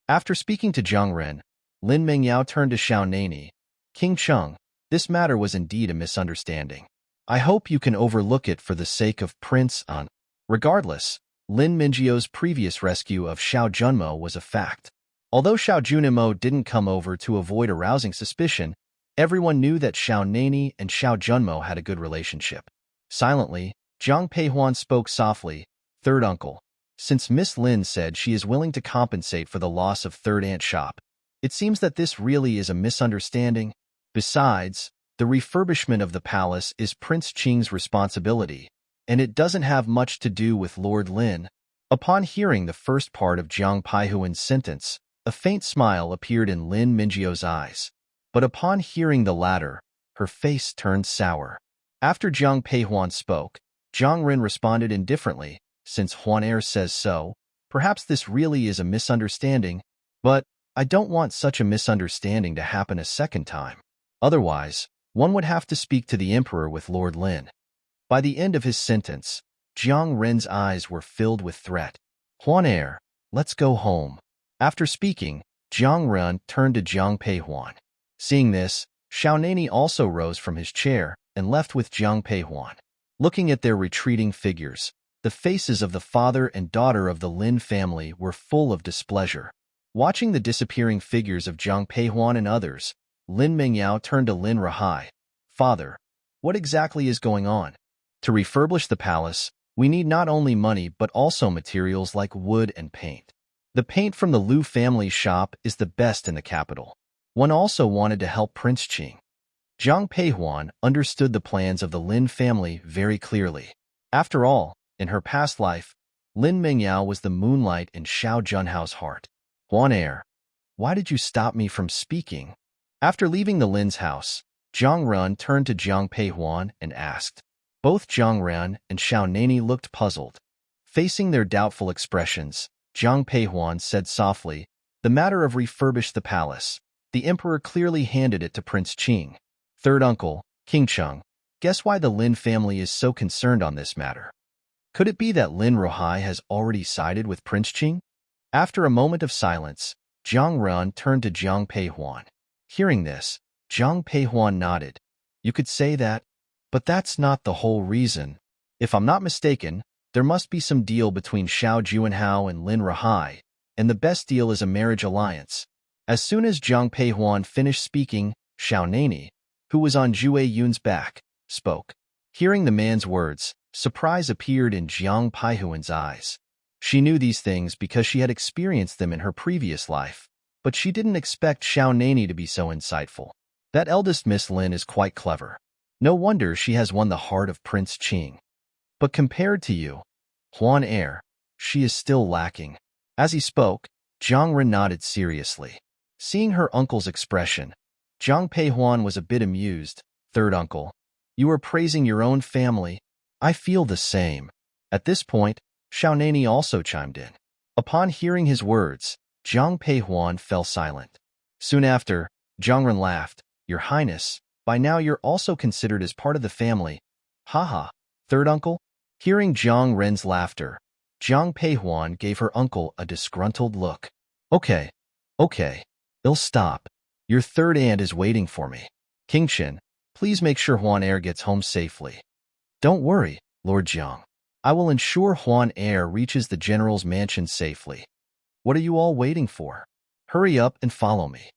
After speaking to Jiang Ren, Lin Mengyao turned to Xiao Nani. King Cheng, this matter was indeed a misunderstanding. I hope you can overlook it for the sake of Prince An. Regardless, Lin Mingyao's previous rescue of Xiao Junmo was a fact. Although Xiao Junmo didn't come over to avoid arousing suspicion, everyone knew that Xiao Nani and Xiao Junmo had a good relationship. Silently, Zhang Peihuan spoke softly, Third uncle, since Miss Lin said she is willing to compensate for the loss of third aunt shop, it seems that this really is a misunderstanding. Besides, the refurbishment of the palace is Prince Qing's responsibility, and it doesn't have much to do with Lord Lin. Upon hearing the first part of Zhang Peihuan's sentence, a faint smile appeared in Lin Mingyao's eyes. But upon hearing the latter, her face turned sour. After Zhang Peihuan spoke, Jiang Ren responded indifferently, since Huan says so, perhaps this really is a misunderstanding, but I don't want such a misunderstanding to happen a second time. Otherwise, one would have to speak to the emperor with Lord Lin. By the end of his sentence, Jiang Ren's eyes were filled with threat. Huan let's go home. After speaking, Jiang Ren turned to Zhang Peihuan. Seeing this, Xiao Nani also rose from his chair and left with Zhang Peihuan. Looking at their retreating figures, the faces of the father and daughter of the Lin family were full of displeasure. Watching the disappearing figures of Zhang Peihuan and others, Lin Mengyao turned to Lin Rahai. Father, what exactly is going on? To refurbish the palace, we need not only money but also materials like wood and paint. The paint from the Liu family shop is the best in the capital. One also wanted to help Prince Qing. Zhang Peihuan understood the plans of the Lin family very clearly. After all, in her past life, Lin Mengyao was the moonlight in Xiao Junhao's heart. Huan why did you stop me from speaking? After leaving the Lin's house, Jiang Ren turned to Zhang Peihuan and asked. Both Jiang Ren and Xiao Nani looked puzzled. Facing their doubtful expressions, Zhang Peihuan said softly, the matter of refurbish the palace. The emperor clearly handed it to Prince Qing. Third uncle, King Cheng, guess why the Lin family is so concerned on this matter? Could it be that Lin Rahai has already sided with Prince Qing? After a moment of silence, Jiang Ren turned to Zhang Peihuan. Hearing this, Zhang Peihuan nodded. You could say that, but that's not the whole reason. If I'm not mistaken, there must be some deal between Xiao Juanhao and Lin Rahai, and the best deal is a marriage alliance. As soon as Zhang Peihuan finished speaking, Xiao Nani, who was on Jue Yun's back, spoke. Hearing the man's words, surprise appeared in Zhang Peihuan's eyes. She knew these things because she had experienced them in her previous life, but she didn't expect Xiao Nani to be so insightful. That eldest Miss Lin is quite clever. No wonder she has won the heart of Prince Qing. But compared to you, Huan she is still lacking. As he spoke, Jiang Ren nodded seriously. Seeing her uncle's expression, Zhang Peihuan was a bit amused. Third uncle, you are praising your own family. I feel the same. At this point, Xiao Nani also chimed in. Upon hearing his words, Zhang Peihuan fell silent. Soon after, Jiang Ren laughed. Your Highness, by now you're also considered as part of the family. Haha, Third uncle? Hearing Jiang Ren's laughter, Jiang Peihuan gave her uncle a disgruntled look. Okay, okay, it'll stop. Your third aunt is waiting for me. King Qin, please make sure Huan Heir gets home safely. Don't worry, Lord Jiang. I will ensure Huan Heir reaches the general's mansion safely. What are you all waiting for? Hurry up and follow me.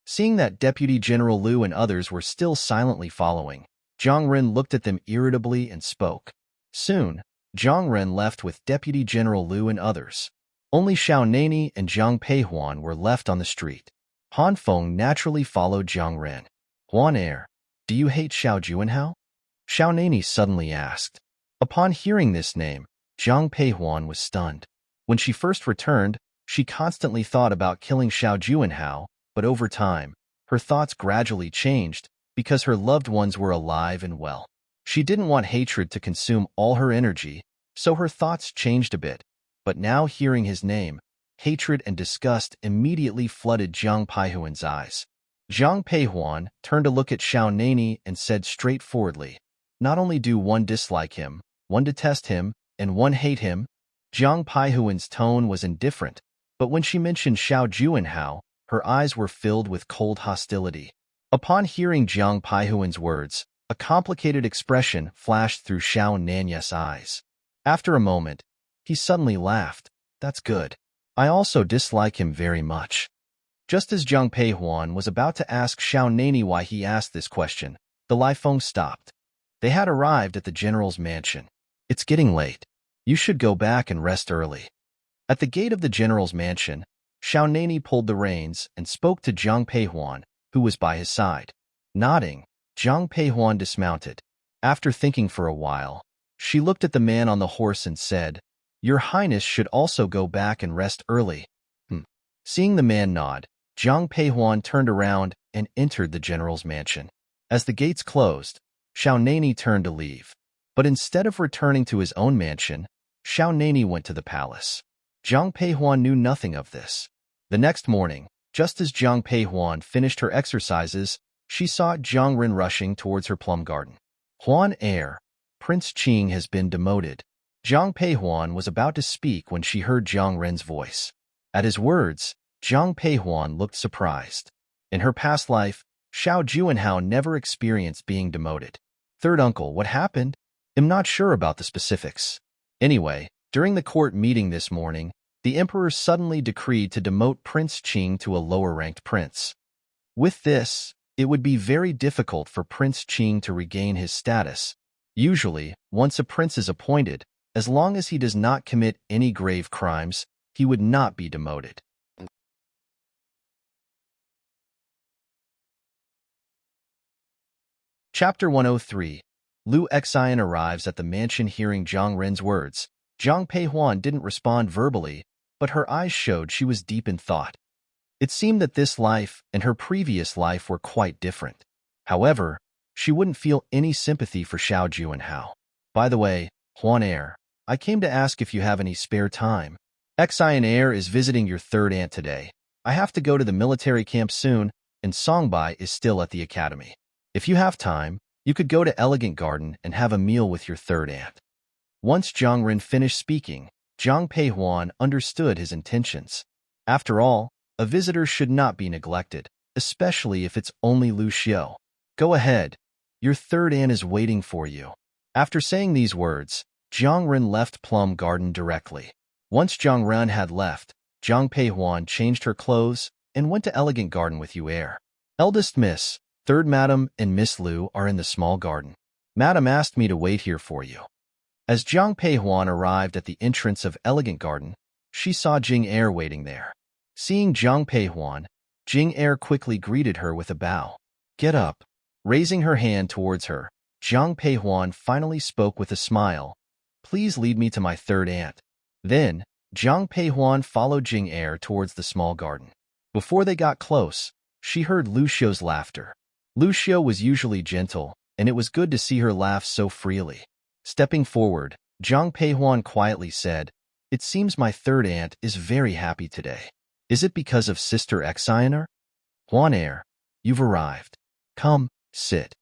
Seeing that Deputy General Liu and others were still silently following, Jiang Ren looked at them irritably and spoke. Soon, Jiang Ren left with Deputy General Liu and others. Only Xiao Nani and Jiang Peihuan were left on the street. Han Feng naturally followed Jiang Ren. Huan Heir, do you hate Xiao Juanhao? Xiao Nani suddenly asked. Upon hearing this name, Jiang Peihuan was stunned. When she first returned, she constantly thought about killing Xiao Juanhao, but over time, her thoughts gradually changed because her loved ones were alive and well. She didn't want hatred to consume all her energy, so her thoughts changed a bit. But now hearing his name, hatred and disgust immediately flooded Jiang Peihuan's eyes. Jiang Peihuan turned to look at Xiao Nani and said straightforwardly, not only do one dislike him, one detest him, and one hate him. Jiang Peihuan's tone was indifferent, but when she mentioned Xiao Juanhao, her eyes were filled with cold hostility. Upon hearing Jiang Peihuan's words, a complicated expression flashed through Xiao Nanya's eyes. After a moment, he suddenly laughed. That's good. I also dislike him very much. Just as Jiang Peihuan was about to ask Xiao Nani why he asked this question, the Lifeng stopped. They had arrived at the general's mansion. It's getting late. You should go back and rest early. At the gate of the general's mansion, Xiao Nani pulled the reins and spoke to Jiang Peihuan, who was by his side. Nodding, Jiang Peihuan dismounted. After thinking for a while, she looked at the man on the horse and said, Your Highness should also go back and rest early. Seeing the man nod, Jiang Peihuan turned around and entered the general's mansion. As the gates closed, Xiao Nani turned to leave. But instead of returning to his own mansion, Xiao Nani went to the palace. Jiang Peihuan knew nothing of this. The next morning, just as Jiang Peihuan finished her exercises, she saw Jiang Ren rushing towards her plum garden. Huan Heir, Prince Qing has been demoted. Jiang Peihuan was about to speak when she heard Jiang Ren's voice. At his words, Jiang Peihuan looked surprised. In her past life, Xiao Juanhao never experienced being demoted. Third uncle, what happened? I'm not sure about the specifics. Anyway, during the court meeting this morning, the emperor suddenly decreed to demote Prince Qing to a lower-ranked prince. With this, it would be very difficult for Prince Qing to regain his status. Usually, once a prince is appointed, as long as he does not commit any grave crimes, he would not be demoted. Chapter 103. Liu Xian arrives at the mansion hearing Jiang Ren's words. Jiang Peihuan didn't respond verbally, but her eyes showed she was deep in thought. It seemed that this life and her previous life were quite different. However, she wouldn't feel any sympathy for Xiao Juanhao. By the way, Huan Heir, I came to ask if you have any spare time. Xian Heir is visiting your third aunt today. I have to go to the military camp soon, and Songbai is still at the academy. If you have time, you could go to Elegant Garden and have a meal with your third aunt. Once Jiang Ren finished speaking, Jiang Peihuan understood his intentions. After all, a visitor should not be neglected, especially if it's only Lu Xiu. Go ahead. Your third aunt is waiting for you. After saying these words, Jiang Ren left Plum Garden directly. Once Jiang Ren had left, Jiang Peihuan changed her clothes and went to Elegant Garden with Yu Er. Eldest Miss, Third Madam, and Miss Lu are in the small garden. Madam asked me to wait here for you. As Jiang Peihuan arrived at the entrance of Elegant Garden, she saw Jing Er waiting there. Seeing Jiang Peihuan, Jing Er quickly greeted her with a bow. Get up. Raising her hand towards her, Jiang Peihuan finally spoke with a smile. Please lead me to my third aunt. Then, Jiang Peihuan followed Jing Er towards the small garden. Before they got close, she heard Lu Xiu's laughter. Lu Xiu was usually gentle, and it was good to see her laugh so freely. Stepping forward, Jiang Peihuan quietly said, It seems my third aunt is very happy today. Is it because of Sister Xianer? Huan Heir, you've arrived. Come, sit.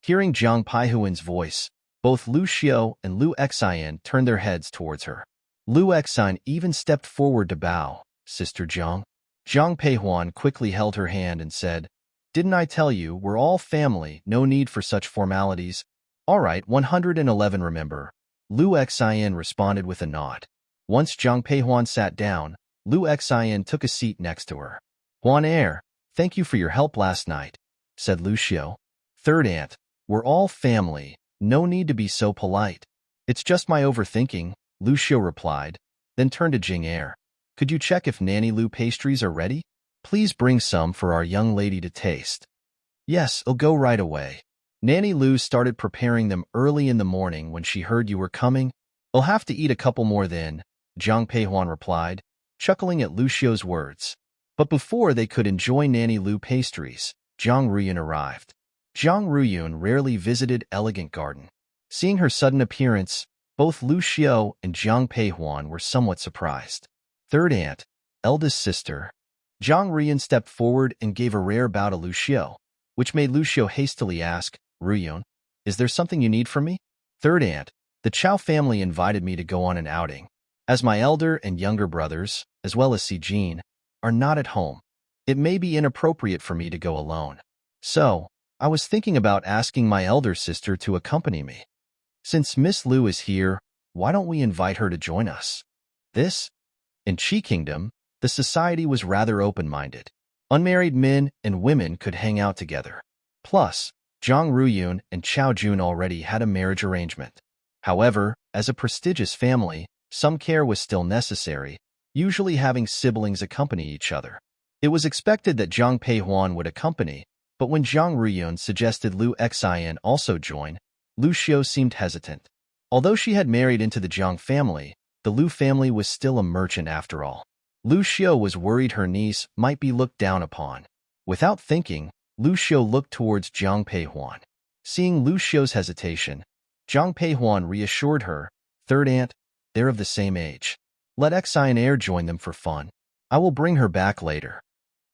Hearing Jiang Peihuan's voice, Both Lu Xiao and Lu Xian turned their heads towards her. Lu Xian even stepped forward to bow. Sister Jiang. Jiang Peihuan quickly held her hand and said, "Didn't I tell you, we're all family, no need for such formalities." "All right, 111 remember." Lu Xian responded with a nod. Once Jiang Peihuan sat down, Lu Xian took a seat next to her. "Huan Heir, thank you for your help last night," said Lu Xiao. "Third aunt, we're all family, no need to be so polite." "It's just my overthinking," Lu Xiao replied, then turned to Jing Heir. "Could you check if Nanny Lu pastries are ready? Please bring some for our young lady to taste." "Yes, I'll go right away." Nanny Lu started preparing them early in the morning when she heard you were coming. "I'll have to eat a couple more then," Jiang Peihuan replied, chuckling at Lu Xiao's words. But before they could enjoy Nanny Lu pastries, Zhang Ruyun arrived. Zhang Ruyun rarely visited Elegant Garden. Seeing her sudden appearance, both Lu Xiao and Jiang Peihuan were somewhat surprised. "Third aunt, eldest sister." Zhang Ruyun stepped forward and gave a rare bow to Lu Xiao, which made Lu Xiao hastily ask, "Ruyun, is there something you need from me?" "Third aunt, the Chao family invited me to go on an outing. As my elder and younger brothers, as well as Si Jin, are not at home, it may be inappropriate for me to go alone. So, I was thinking about asking my elder sister to accompany me. Since Miss Lu is here, why don't we invite her to join us?" In Qi Kingdom, the society was rather open-minded. Unmarried men and women could hang out together. Plus, Zhang Ruyun and Chao Jun already had a marriage arrangement. However, as a prestigious family, some care was still necessary, usually having siblings accompany each other. It was expected that Jiang Peihuan would accompany, but when Zhang Ruyun suggested Lu Xian also join, Lu Xiao seemed hesitant. Although she had married into the Jiang family, the Lu family was still a merchant after all. Lu Xiao was worried her niece might be looked down upon. Without thinking, Lu Xiao looked towards Jiang Peihuan. Seeing Lu Xiao's hesitation, Jiang Peihuan reassured her, "Third aunt, they're of the same age. Let Xian Heir join them for fun. I will bring her back later."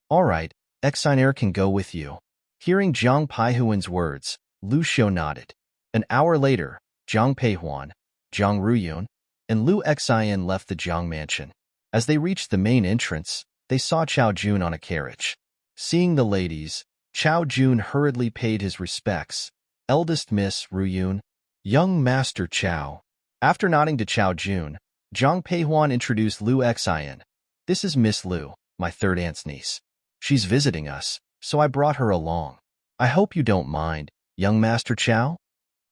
"All right, Xian Heir can go with you." Hearing Jiang Peihuan's words, Lu Xiao nodded. An hour later, Jiang Peihuan, Zhang Ruyun, and Lu Xian left the Jiang mansion. As they reached the main entrance, they saw Chao Jun on a carriage. Seeing the ladies, Chao Jun hurriedly paid his respects. "Eldest Miss Ruyun, young Master Chao." After nodding to Chao Jun, Jiang Peihuan introduced Lu Xian. "This is Miss Lu, my third aunt's niece. She's visiting us, so I brought her along. I hope you don't mind, young Master Chao."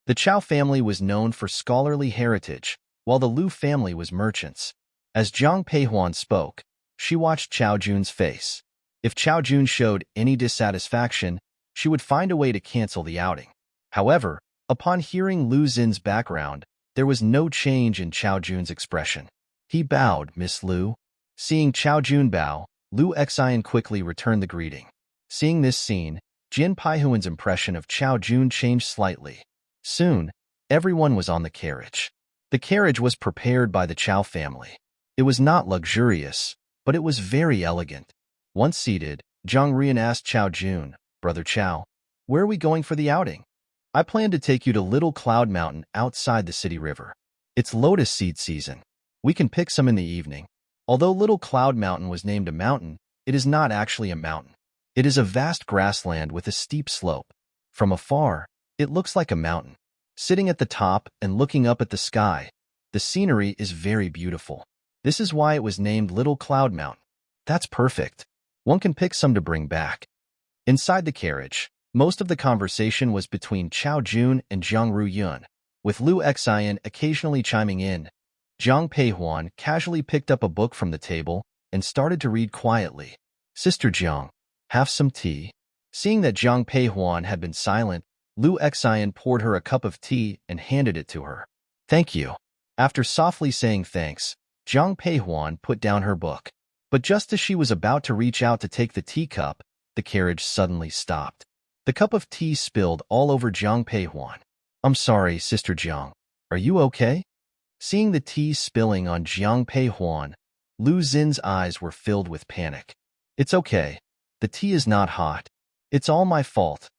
The Chao family was known for scholarly heritage, while the Lu family was merchants. As Jiang Peihuan spoke, she watched Chao Jun's face. If Chao Jun showed any dissatisfaction, she would find a way to cancel the outing. However, upon hearing Lu Xin's background, there was no change in Chao Jun's expression. He bowed, "Miss Lu." Seeing Chao Jun bow, Lu Xian quickly returned the greeting. Seeing this scene, Jin Peihuan's impression of Chao Jun changed slightly. Soon, everyone was on the carriage. The carriage was prepared by the Chao family. It was not luxurious, but it was very elegant. Once seated, Zhang Ruyun asked Chao Jun, "Brother Chao, where are we going for the outing?" "I plan to take you to Little Cloud Mountain outside the city river. It's lotus seed season. We can pick some in the evening." Although Little Cloud Mountain was named a mountain, it is not actually a mountain. It is a vast grassland with a steep slope. From afar, it looks like a mountain. Sitting at the top and looking up at the sky, the scenery is very beautiful. This is why it was named Little Cloud Mountain. "That's perfect. One can pick some to bring back." Inside the carriage, most of the conversation was between Chao Jun and Zhang Ruyun, with Lu Xian occasionally chiming in. Jiang Peihuan casually picked up a book from the table and started to read quietly. "Sister Jiang, have some tea." Seeing that Jiang Peihuan had been silent, Lu Xian poured her a cup of tea and handed it to her. "Thank you." After softly saying thanks, Jiang Peihuan put down her book. But just as she was about to reach out to take the teacup, the carriage suddenly stopped. The cup of tea spilled all over Jiang Peihuan. "I'm sorry, Sister Jiang. Are you okay?" Seeing the tea spilling on Jiang Peihuan, Lu Xin's eyes were filled with panic. "It's okay. The tea is not hot. It's all my fault.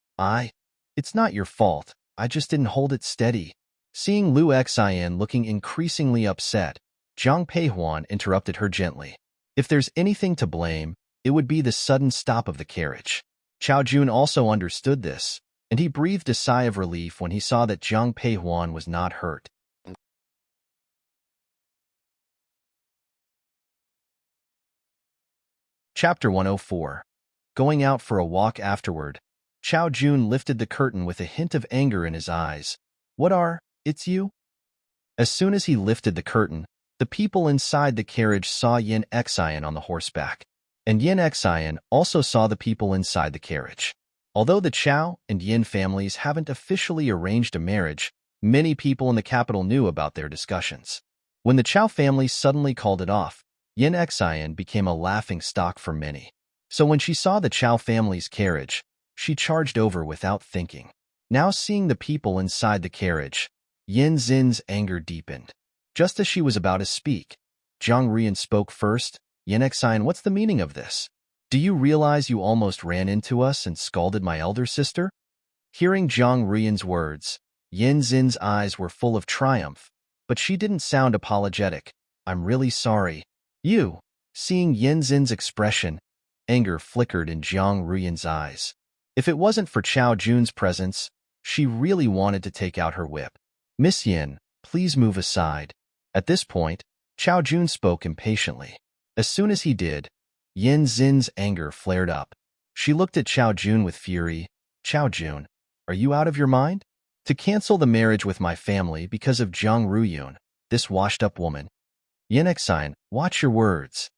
It's not your fault. I just didn't hold it steady." Seeing Lu Xian looking increasingly upset, Zhang Peihuan interrupted her gently. If there's anything to blame, it would be the sudden stop of the carriage. Chao Jun also understood this, and he breathed a sigh of relief when he saw that Zhang Peihuan was not hurt. Chapter 104. Going out for a walk afterward, Chao Jun lifted the curtain with a hint of anger in his eyes. It's you? As soon as he lifted the curtain, the people inside the carriage saw Yin Xian on the horseback, and Yin Xian also saw the people inside the carriage. Although the Chao and Yin families haven't officially arranged a marriage, many people in the capital knew about their discussions. When the Chao family suddenly called it off, Yin Xian became a laughing stock for many. So when she saw the Chao family's carriage, she charged over without thinking. Now seeing the people inside the carriage, Yin Xin's anger deepened. Just as she was about to speak, Zhang Rian spoke first. Yin Xian, what's the meaning of this? Do you realize you almost ran into us and scalded my elder sister? Hearing Zhang Rian's words, Yin Xin's eyes were full of triumph, but she didn't sound apologetic. I'm really sorry. Seeing Yin Xin's expression, anger flickered in Zhang Rian's eyes. If it wasn't for Chao Jun's presence, she really wanted to take out her whip. Miss Yin, please move aside. At this point, Chao Jun spoke impatiently. As soon as he did, Yin Xin's anger flared up. She looked at Chao Jun with fury. Chao Jun, are you out of your mind? To cancel the marriage with my family because of Zhang Ruyun, this washed-up woman. Yin Xian, watch your words.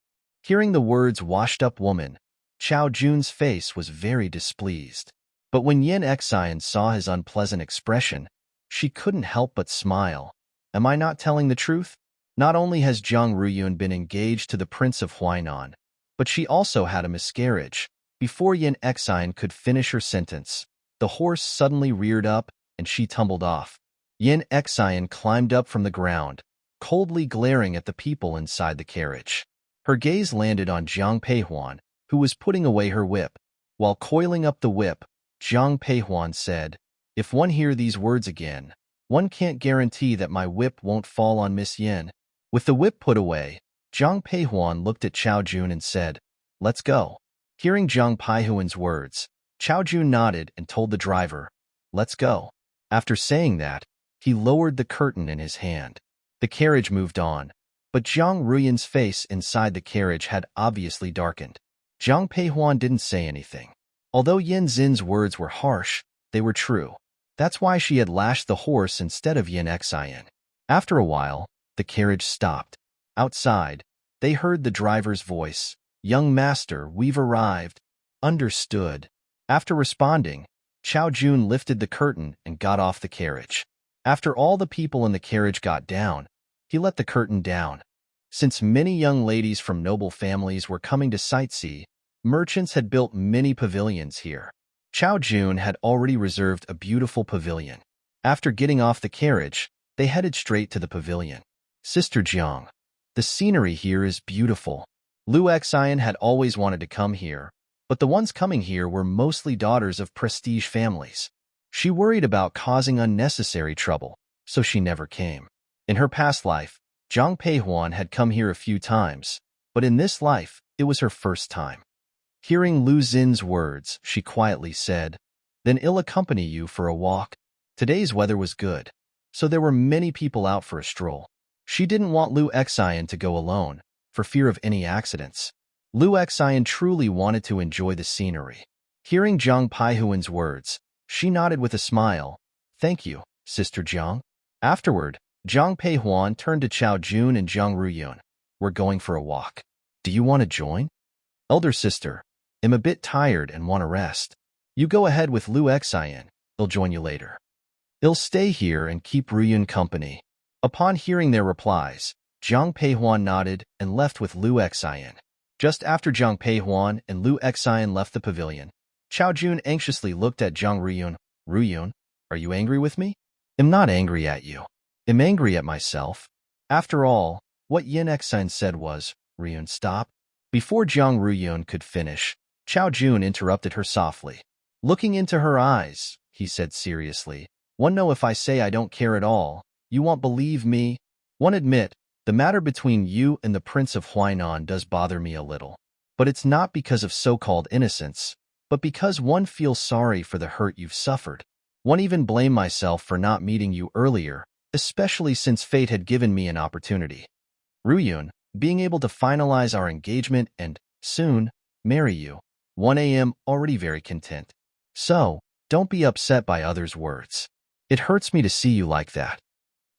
Hearing the words washed-up woman, Chao Jun's face was very displeased. But when Yin Xian saw his unpleasant expression, she couldn't help but smile. Am I not telling the truth? Not only has Zhang Ruyun been engaged to the Prince of Huainan, but she also had a miscarriage. Before Yin Xian could finish her sentence, the horse suddenly reared up and she tumbled off. Yin Xian climbed up from the ground, coldly glaring at the people inside the carriage. Her gaze landed on Zhang Peihuan, who was putting away her whip. While coiling up the whip, Zhang Peihuan said, if one hear these words again, one can't guarantee that my whip won't fall on Miss Yin. With the whip put away, Zhang Peihuan looked at Chao Jun and said, let's go. Hearing Zhang Peihuan's words, Chao Jun nodded and told the driver, let's go. After saying that, he lowered the curtain in his hand. The carriage moved on, but Zhang Ruyun's face inside the carriage had obviously darkened. Zhang Peihuan didn't say anything. Although Yin Xin's words were harsh, they were true. That's why she had lashed the horse instead of Yin Xian. After a while, the carriage stopped. Outside, they heard the driver's voice. Young master, we've arrived. Understood. After responding, Chao Jun lifted the curtain and got off the carriage. After all the people in the carriage got down, he let the curtain down. Since many young ladies from noble families were coming to sightsee, merchants had built many pavilions here. Chao Jun had already reserved a beautiful pavilion. After getting off the carriage, they headed straight to the pavilion. Sister Jiang, the scenery here is beautiful. Lu Xian had always wanted to come here, but the ones coming here were mostly daughters of prestige families. She worried about causing unnecessary trouble, so she never came. In her past life, Zhang Peihuan had come here a few times, but in this life, it was her first time. Hearing Lu Xin's words, she quietly said, then I'll accompany you for a walk. Today's weather was good, so there were many people out for a stroll. She didn't want Lu Xian to go alone, for fear of any accidents. Lu Xian truly wanted to enjoy the scenery. Hearing Zhang Peihuan's words, she nodded with a smile. Thank you, Sister Jiang. Afterward, Zhang Peihuan turned to Chao Jun and Zhang Ruyun. We're going for a walk. Do you want to join? Elder sister, I'm a bit tired and want to rest. You go ahead with Lu Xian. I'll join you later. I'll stay here and keep Ruyun company. Upon hearing their replies, Zhang Peihuan nodded and left with Lu Xian. Just after Zhang Peihuan and Lu Xian left the pavilion, Chao Jun anxiously looked at Zhang Ruyun. Ruyun, are you angry with me? I'm not angry at you. I'm angry at myself. After all, what Yin Xian said was, Ruyun, stop. Before Zhang Ruyun could finish, Chao Jun interrupted her softly. Looking into her eyes, he said seriously, One know if I say I don't care at all, you won't believe me. One admit, the matter between you and the Prince of Huainan does bother me a little. But it's not because of so-called innocence, but because one feels sorry for the hurt you've suffered. One even blame myself for not meeting you earlier, especially since fate had given me an opportunity. Ruyun, being able to finalize our engagement and, soon, marry you. 1 a.m. already very content. So, don't be upset by others' words. It hurts me to see you like that.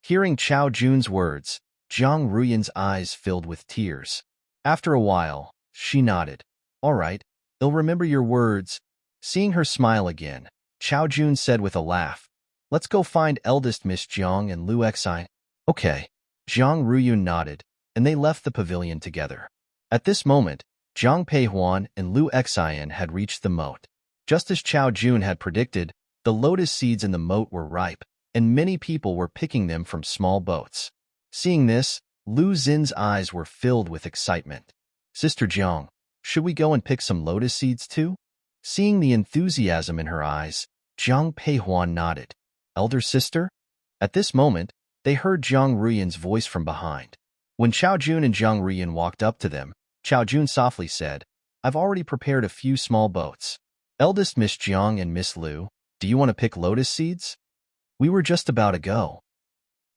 Hearing Chao Jun's words, Zhang Ruyun's eyes filled with tears. After a while, she nodded. All right, I'll remember your words. Seeing her smile again, Chao Jun said with a laugh, let's go find eldest Miss Jiang and Lu Xine. Okay. Zhang Ruyun nodded, and they left the pavilion together. At this moment, Zhang Peihuan and Lu Xine had reached the moat. Just as Chao Jun had predicted, the lotus seeds in the moat were ripe, and many people were picking them from small boats. Seeing this, Lu Xin's eyes were filled with excitement. Sister Jiang, should we go and pick some lotus seeds too? Seeing the enthusiasm in her eyes, Zhang Peihuan nodded. Elder sister? At this moment, they heard Zhang Ruyun's voice from behind. When Chao Jun and Zhang Ruyun walked up to them, Chao Jun softly said, I've already prepared a few small boats. Eldest Miss Jiang and Miss Lu, do you want to pick lotus seeds? We were just about to go.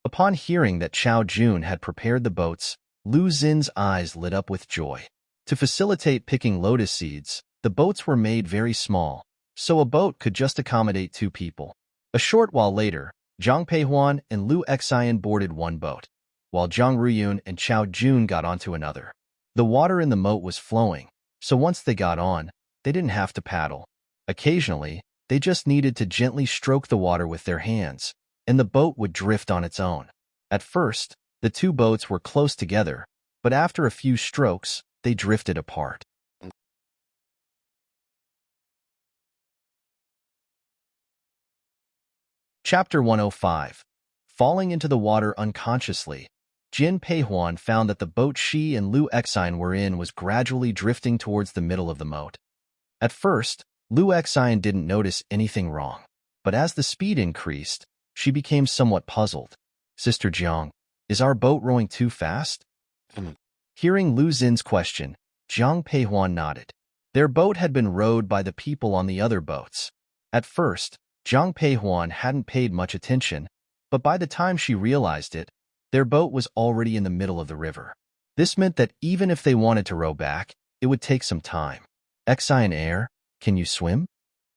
Upon hearing that Chao Jun had prepared the boats, Lu Xin's eyes lit up with joy. To facilitate picking lotus seeds, the boats were made very small, so a boat could just accommodate 2 people. A short while later, Zhang Peihuan and Lu Xine boarded one boat, while Zhang Ruyun and Chao Jun got onto another. The water in the moat was flowing, so once they got on, they didn't have to paddle. Occasionally, they just needed to gently stroke the water with their hands, and the boat would drift on its own. At first, the 2 boats were close together, but after a few strokes, they drifted apart. Chapter 105. Falling into the water unconsciously, Jin Peihuan found that the boat she and Lu Xine were in was gradually drifting towards the middle of the moat. At first, Lu Xine didn't notice anything wrong, but as the speed increased, she became somewhat puzzled. Sister Jiang, is our boat rowing too fast? Hearing Lu Xin's question, Zhang Peihuan nodded. Their boat had been rowed by the people on the other boats. At first, Zhang Peihuan hadn't paid much attention, but by the time she realized it, their boat was already in the middle of the river. This meant that even if they wanted to row back, it would take some time. Xine Air, can you swim?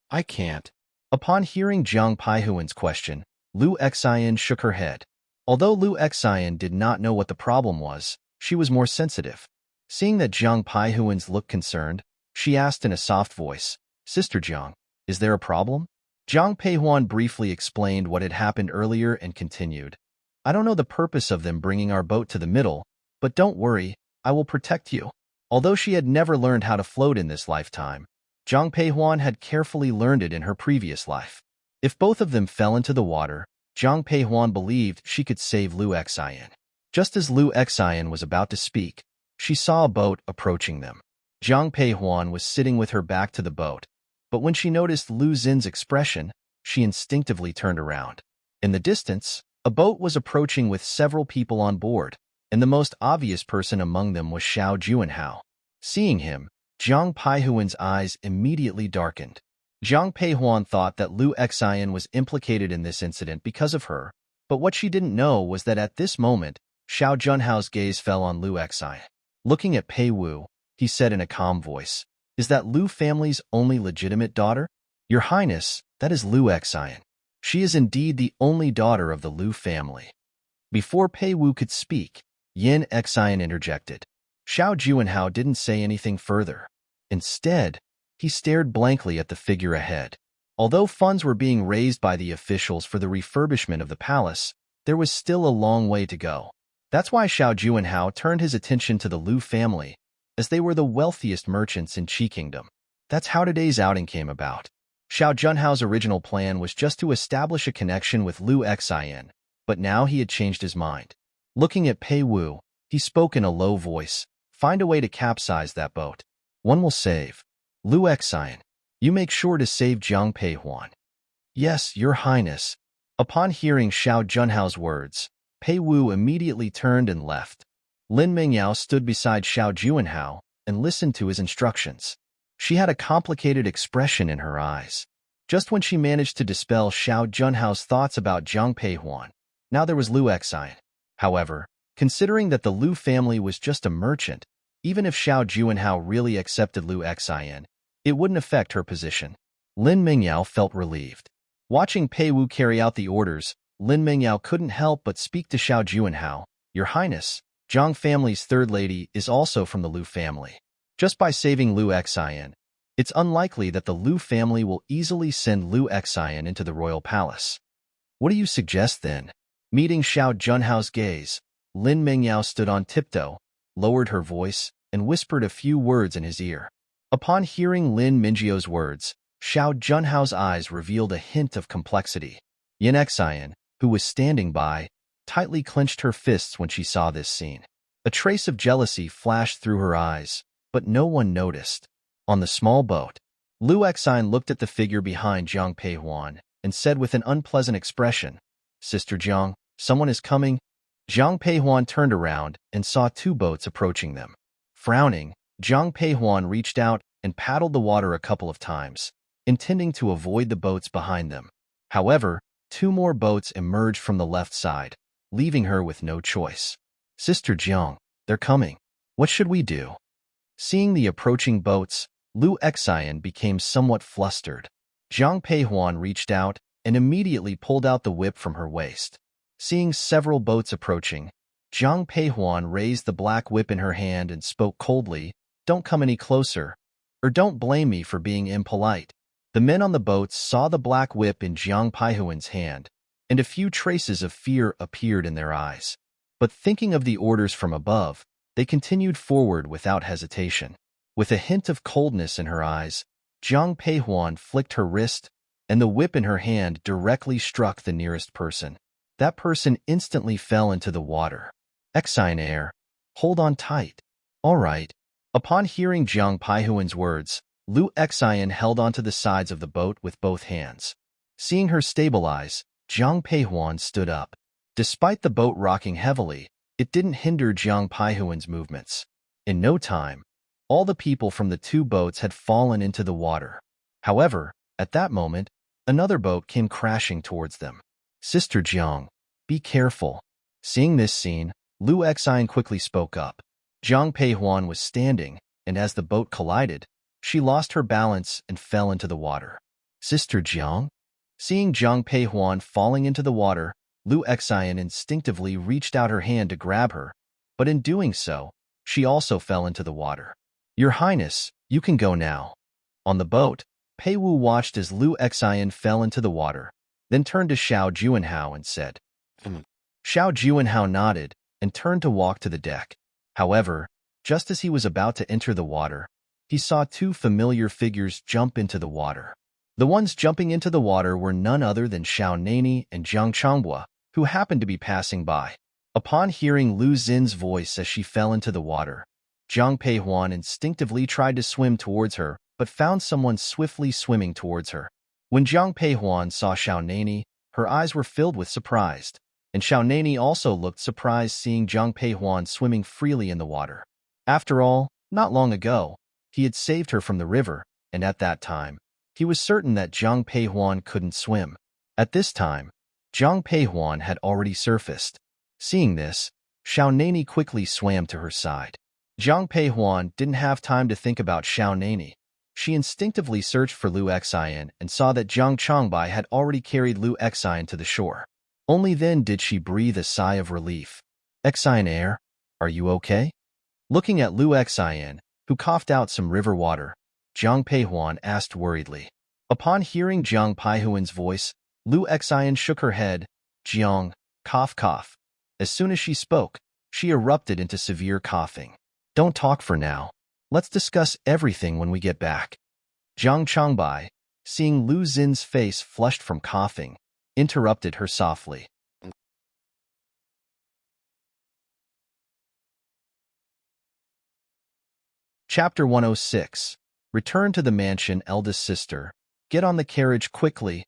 I can't. Upon hearing Zhang Peihuan's question, Lu Xine shook her head. Although Lu Xine did not know what the problem was, she was more sensitive. Seeing that Zhang Peihuan's looked concerned, she asked in a soft voice, Sister Jiang, is there a problem? Zhang Peihuan briefly explained what had happened earlier and continued. I don't know the purpose of them bringing our boat to the middle, but don't worry, I will protect you. Although she had never learned how to float in this lifetime, Zhang Peihuan had carefully learned it in her previous life. If both of them fell into the water, Zhang Peihuan believed she could save Lu Xine. Just as Lu Xine was about to speak, she saw a boat approaching them. Zhang Peihuan was sitting with her back to the boat, but when she noticed Lu Xin's expression, she instinctively turned around. In the distance, a boat was approaching with several people on board, and the most obvious person among them was Xiao Juanhao. Seeing him, Zhang Peihuan's eyes immediately darkened. Zhang Peihuan thought that Lu Xine was implicated in this incident because of her, but what she didn't know was that at this moment, Xiao Junhao's gaze fell on Lu Xine. Looking at Pei Wu, he said in a calm voice, Is that Lu family's only legitimate daughter? Your Highness, that is Lu Xine. She is indeed the only daughter of the Lu family. Before Pei Wu could speak, Yin Xine interjected. Xiao Juanhao didn't say anything further. Instead, he stared blankly at the figure ahead. Although funds were being raised by the officials for the refurbishment of the palace, there was still a long way to go. That's why Xiao Juanhao turned his attention to the Lu family, as they were the wealthiest merchants in Qi Kingdom. That's how today's outing came about. Xiao Junhao's original plan was just to establish a connection with Lu Xine, but now he had changed his mind. Looking at Pei Wu, he spoke in a low voice, Find a way to capsize that boat. One will save. Lu Xine, you make sure to save Zhang Peihuan. Yes, Your Highness. Upon hearing Xiao Junhao's words, Pei Wu immediately turned and left. Lin Mingyao stood beside Xiao Juanhao and listened to his instructions. She had a complicated expression in her eyes. Just when she managed to dispel Xiao Junhao's thoughts about Zhang Peihuan, now there was Lu Exine. However, considering that the Lu family was just a merchant, even if Xiao Juanhao really accepted Lu Exine, it wouldn't affect her position. Lin Mingyao felt relieved. Watching Pei Wu carry out the orders, Lin Mingyao couldn't help but speak to Xiao Juanhao. Your Highness, Zhang family's third lady is also from the Lu family. Just by saving Lu Exine, it's unlikely that the Lu family will easily send Lu Exine into the royal palace. What do you suggest then? Meeting Xiao Junhao's gaze, Lin Mingyao stood on tiptoe, lowered her voice, and whispered a few words in his ear. Upon hearing Lin Mingyao's words, Xiao Junhao's eyes revealed a hint of complexity. Yin Exine, who was standing by, tightly clenched her fists when she saw this scene. A trace of jealousy flashed through her eyes, but no one noticed. On the small boat, Lu Exine looked at the figure behind Zhang Peihuan and said with an unpleasant expression, Sister Zhang, someone is coming. Zhang Peihuan turned around and saw two boats approaching them. Frowning, Zhang Peihuan reached out and paddled the water a couple of times, intending to avoid the boats behind them. However, two more boats emerged from the left side, leaving her with no choice. Sister Zhang, they're coming. What should we do? Seeing the approaching boats, Lu Exine became somewhat flustered. Zhang Peihuan reached out and immediately pulled out the whip from her waist. Seeing several boats approaching, Zhang Peihuan raised the black whip in her hand and spoke coldly, Don't come any closer, or don't blame me for being impolite. The men on the boats saw the black whip in Zhang Peihuan's hand, and a few traces of fear appeared in their eyes. But thinking of the orders from above, they continued forward without hesitation. With a hint of coldness in her eyes, Zhang Peihuan flicked her wrist, and the whip in her hand directly struck the nearest person. That person instantly fell into the water. Exine air, hold on tight. All right. Upon hearing Zhang Peihuan's words, Lu Exine held onto the sides of the boat with both hands. Seeing her stabilize, Zhang Peihuan stood up. Despite the boat rocking heavily, it didn't hinder Zhang Peihuan's movements. In no time, all the people from the two boats had fallen into the water. However, at that moment, another boat came crashing towards them. Sister Zhang, be careful. Seeing this scene, Lu Exine quickly spoke up. Zhang Peihuan was standing, and as the boat collided, she lost her balance and fell into the water. Sister Zhang? Seeing Zhang Peihuan falling into the water, Lu Exine instinctively reached out her hand to grab her, but in doing so, she also fell into the water. Your Highness, you can go now. On the boat, Pei Wu watched as Lu Exine fell into the water, then turned to Xiao Juanhao and said, Xiao Juanhao nodded and turned to walk to the deck. However, just as he was about to enter the water, he saw two familiar figures jump into the water. The ones jumping into the water were none other than Xiao Nani and Jiang Changbua, who happened to be passing by. Upon hearing Lu Xin's voice as she fell into the water, Zhang Peihuan instinctively tried to swim towards her, but found someone swiftly swimming towards her. When Zhang Peihuan saw Xiao Nani, her eyes were filled with surprise, and Xiao Nani also looked surprised seeing Zhang Peihuan swimming freely in the water. After all, not long ago, he had saved her from the river, and at that time, he was certain that Zhang Peihuan couldn't swim. At this time, Zhang Peihuan had already surfaced. Seeing this, Xiao Nani quickly swam to her side. Zhang Peihuan didn't have time to think about Xiao Nani. She instinctively searched for Lu Exine and saw that Jiang Changbai had already carried Lu Exine to the shore. Only then did she breathe a sigh of relief. Exine air, are you okay? Looking at Lu Exine, who coughed out some river water, Zhang Peihuan asked worriedly. Upon hearing Zhang Peihuan's voice, Lu Exine shook her head. Jiang, cough cough. As soon as she spoke, she erupted into severe coughing. Don't talk for now. Let's discuss everything when we get back. Jiang Changbai, seeing Lu Xin's face flushed from coughing, interrupted her softly. Chapter 106. Return to the mansion, eldest sister. Get on the carriage quickly.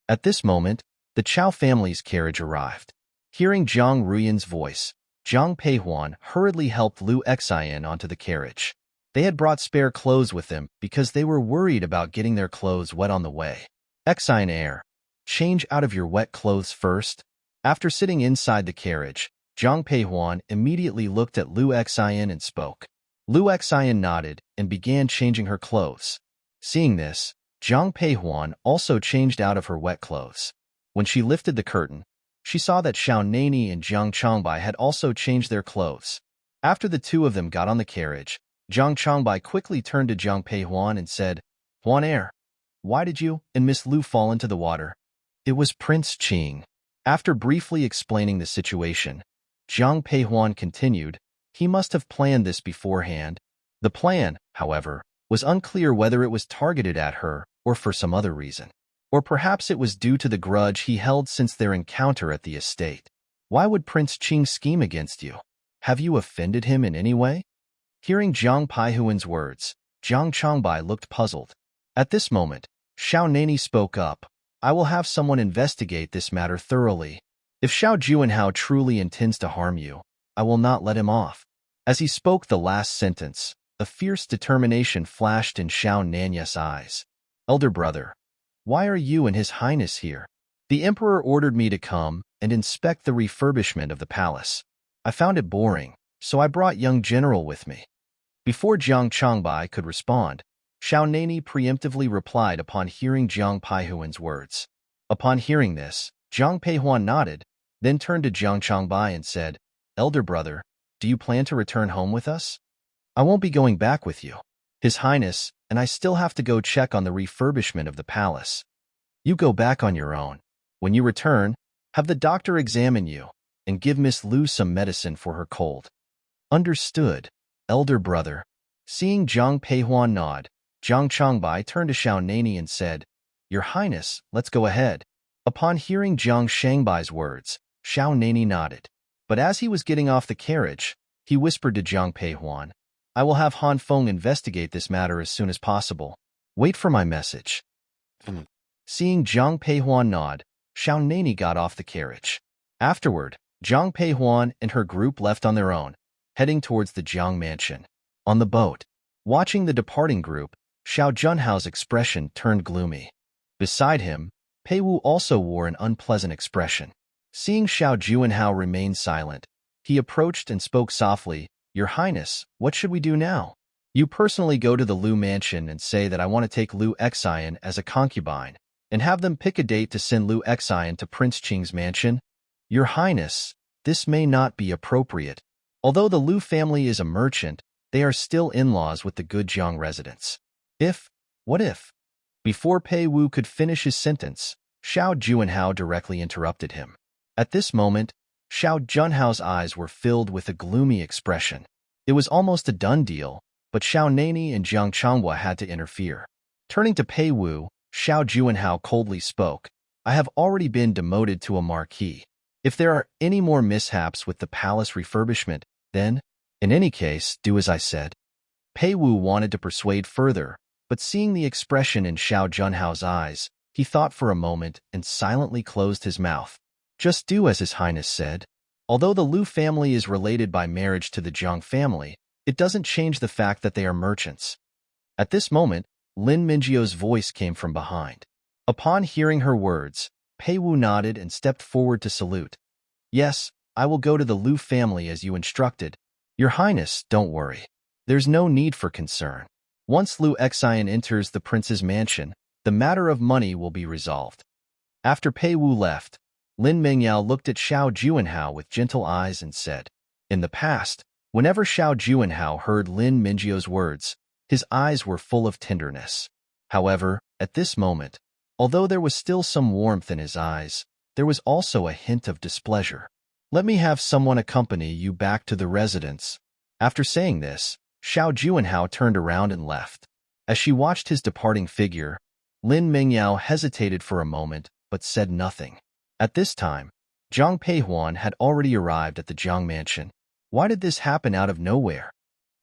At this moment, The Chow family's carriage arrived. Hearing Zhang Ruyan's voice, Zhang Peihuan hurriedly helped Lu Xian onto the carriage. They had brought spare clothes with them because they were worried about getting their clothes wet on the way. Xian heir, change out of your wet clothes first. After sitting inside the carriage, Zhang Peihuan immediately looked at Lu Xian and spoke. Lu Xian nodded and began changing her clothes. Seeing this, Zhang Peihuan also changed out of her wet clothes. When she lifted the curtain, she saw that Xiao Nani and Jiang Changbai had also changed their clothes. After the two of them got on the carriage, Jiang Changbai quickly turned to Zhang Peihuan and said, Huan heir, why did you and Miss Lu fall into the water? It was Prince Qing. After briefly explaining the situation, Zhang Peihuan continued, he must have planned this beforehand. The plan, however, was unclear whether it was targeted at her or for some other reason. Or perhaps it was due to the grudge he held since their encounter at the estate. Why would Prince Qing scheme against you? Have you offended him in any way? Hearing Zhang Peihuan's words, Jiang Changbai looked puzzled. At this moment, Xiao Nani spoke up. I will have someone investigate this matter thoroughly. If Xiao Juanhao truly intends to harm you, I will not let him off. As he spoke the last sentence, a fierce determination flashed in Xiao Nanya's eyes. Elder brother, why are you and His Highness here? The Emperor ordered me to come and inspect the refurbishment of the palace. I found it boring, so I brought young General with me. Before Jiang Changbai could respond, Xiao Nani preemptively replied upon hearing Zhang Peihuan's words. Upon hearing this, Zhang Peihuan nodded, then turned to Jiang Changbai and said, Elder brother, do you plan to return home with us? I won't be going back with you. His Highness and I still have to go check on the refurbishment of the palace. You go back on your own. When you return, have the doctor examine you and give Miss Lu some medicine for her cold. Understood, elder brother. Seeing Zhang Peihuan nod, Jiang Changbai turned to Xiao Nani and said, Your Highness, let's go ahead. Upon hearing Jiang Shangbai's words, Xiao Nani nodded. But as he was getting off the carriage, he whispered to Zhang Peihuan, I will have Han Feng investigate this matter as soon as possible. Wait for my message. Seeing Zhang Peihuan nod, Xiao Nani got off the carriage. Afterward, Zhang Peihuan and her group left on their own, heading towards the Jiang mansion. On the boat, watching the departing group, Xiao Junhao's expression turned gloomy. Beside him, Pei Wu also wore an unpleasant expression. Seeing Xiao Junhao remain silent, he approached and spoke softly, Your Highness, what should we do now? You personally go to the Lu mansion and say that I want to take Lu Xian as a concubine, and have them pick a date to send Lu Xian to Prince Qing's mansion? Your Highness, this may not be appropriate. Although the Lu family is a merchant, they are still in-laws with the good Jiang residents. What if? Before Pei Wu could finish his sentence, Xiao Junhao directly interrupted him. At this moment, Xiao Junhao's eyes were filled with a gloomy expression. It was almost a done deal, but Xiao Nani and Jiang Changhua had to interfere. Turning to Pei Wu, Xiao Junhao coldly spoke, I have already been demoted to a marquis. If there are any more mishaps with the palace refurbishment, then, in any case, do as I said. Pei Wu wanted to persuade further, but seeing the expression in Xiao Junhao's eyes, he thought for a moment and silently closed his mouth. Just do as His Highness said. Although the Lu family is related by marriage to the Jiang family, it doesn't change the fact that they are merchants. At this moment, Lin Mingjio's voice came from behind. Upon hearing her words, Pei Wu nodded and stepped forward to salute. Yes, I will go to the Lu family as you instructed. Your Highness, don't worry. There's no need for concern. Once Lu Xian enters the prince's mansion, the matter of money will be resolved. After Pei Wu left, Lin Mingyao looked at Xiao Junhao with gentle eyes and said, In the past, whenever Xiao Junhao heard Lin Mingjio's words, his eyes were full of tenderness. However, at this moment, although there was still some warmth in his eyes, there was also a hint of displeasure. Let me have someone accompany you back to the residence. After saying this, Xiao Junhao turned around and left. As she watched his departing figure, Lin Mingyao hesitated for a moment, but said nothing. At this time, Zhang Peihuan had already arrived at the Jiang mansion. Why did this happen out of nowhere?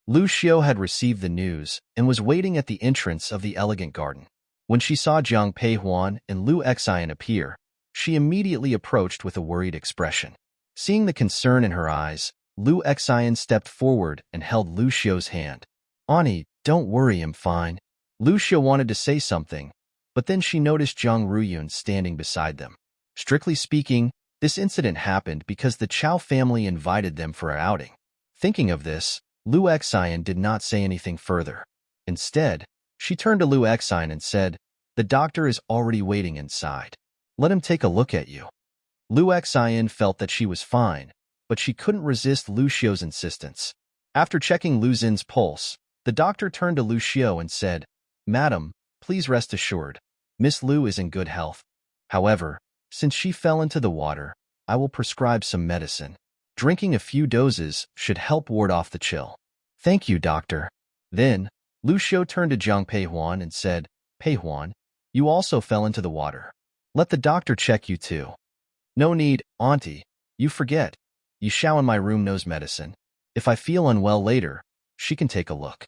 Lu Xiu had received the news and was waiting at the entrance of the elegant garden. When she saw Zhang Peihuan and Lu Xian appear, She immediately approached with a worried expression. Seeing the concern in her eyes, Lu Xian stepped forward and held Lu Xiu's hand. "Auntie, don't worry, I'm fine." Lu Xiu wanted to say something, but then she noticed Zhang Ruyun standing beside them. Strictly speaking, this incident happened because the Chao family invited them for an outing. Thinking of this, Lu Xian did not say anything further. Instead, she turned to Lu Xian and said, "The doctor is already waiting inside. Let him take a look at you." Lu Xian felt that she was fine, but she couldn't resist Lu Xiu's insistence. After checking Lu Xin's pulse, the doctor turned to Lu Xiu and said, "Madam, please rest assured, Miss Lu is in good health. However, since she fell into the water, I will prescribe some medicine. Drinking a few doses should help ward off the chill." "Thank you, doctor." Then, Lu Xiu turned to Zhang Peihuan and said, "Peihuan, you also fell into the water. Let the doctor check you too." "No need, auntie. You forget. Yi Xiao in my room knows medicine. If I feel unwell later, she can take a look.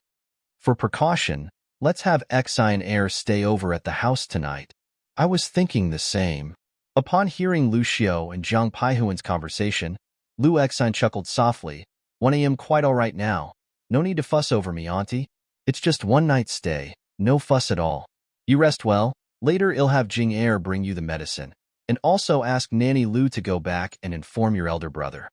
For precaution, let's have Xi and Air stay over at the house tonight." I was thinking the same. Upon hearing Lu Xiu and Zhang Peihuan's conversation, Lu Xian chuckled softly. 1 a.m. quite all right now. No need to fuss over me, auntie. It's just one night stay. No fuss at all. You rest well. Later I'll have Jing Air bring you the medicine. And also ask Nanny Lu to go back and inform your elder brother.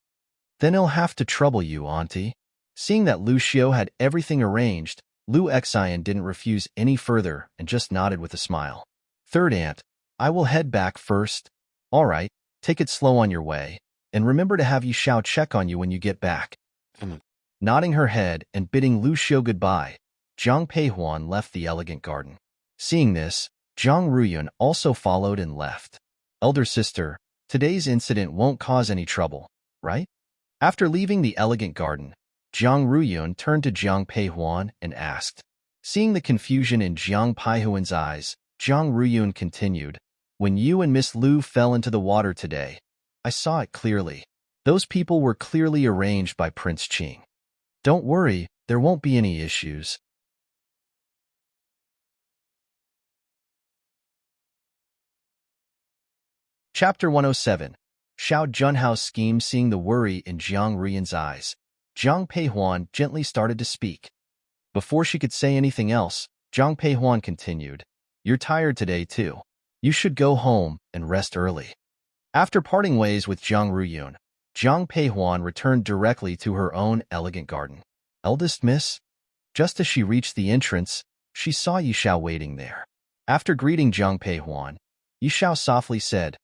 Then he'll have to trouble you, auntie. Seeing that Lu Xiu had everything arranged, Lu Xian didn't refuse any further and just nodded with a smile. "Third aunt, I will head back first." "All right, take it slow on your way, and remember to have Yi Xiao check on you when you get back." Nodding her head and bidding Lu Xiu goodbye, Zhang Peihuan left the elegant garden. Seeing this, Zhang Ruyun also followed and left. "Elder sister, today's incident won't cause any trouble, right?" After leaving the elegant garden, Zhang Ruyun turned to Zhang Peihuan and asked. Seeing the confusion in Zhang Peihuan's eyes, Zhang Ruyun continued, "When you and Miss Lu fell into the water today, I saw it clearly. Those people were clearly arranged by Prince Qing. Don't worry, there won't be any issues." Chapter 107. Xiao Junhao's scheme. Seeing the worry in Zhang Ruyun's eyes, Zhang Peihuan gently started to speak. Before she could say anything else, Zhang Peihuan continued, "You're tired today too. You should go home and rest early." After parting ways with Zhang Ruyun, Zhang Peihuan returned directly to her own elegant garden. "Eldest miss?" Just as she reached the entrance, she saw Yi Xiao waiting there. After greeting Zhang Peihuan, Yi Xiao softly said,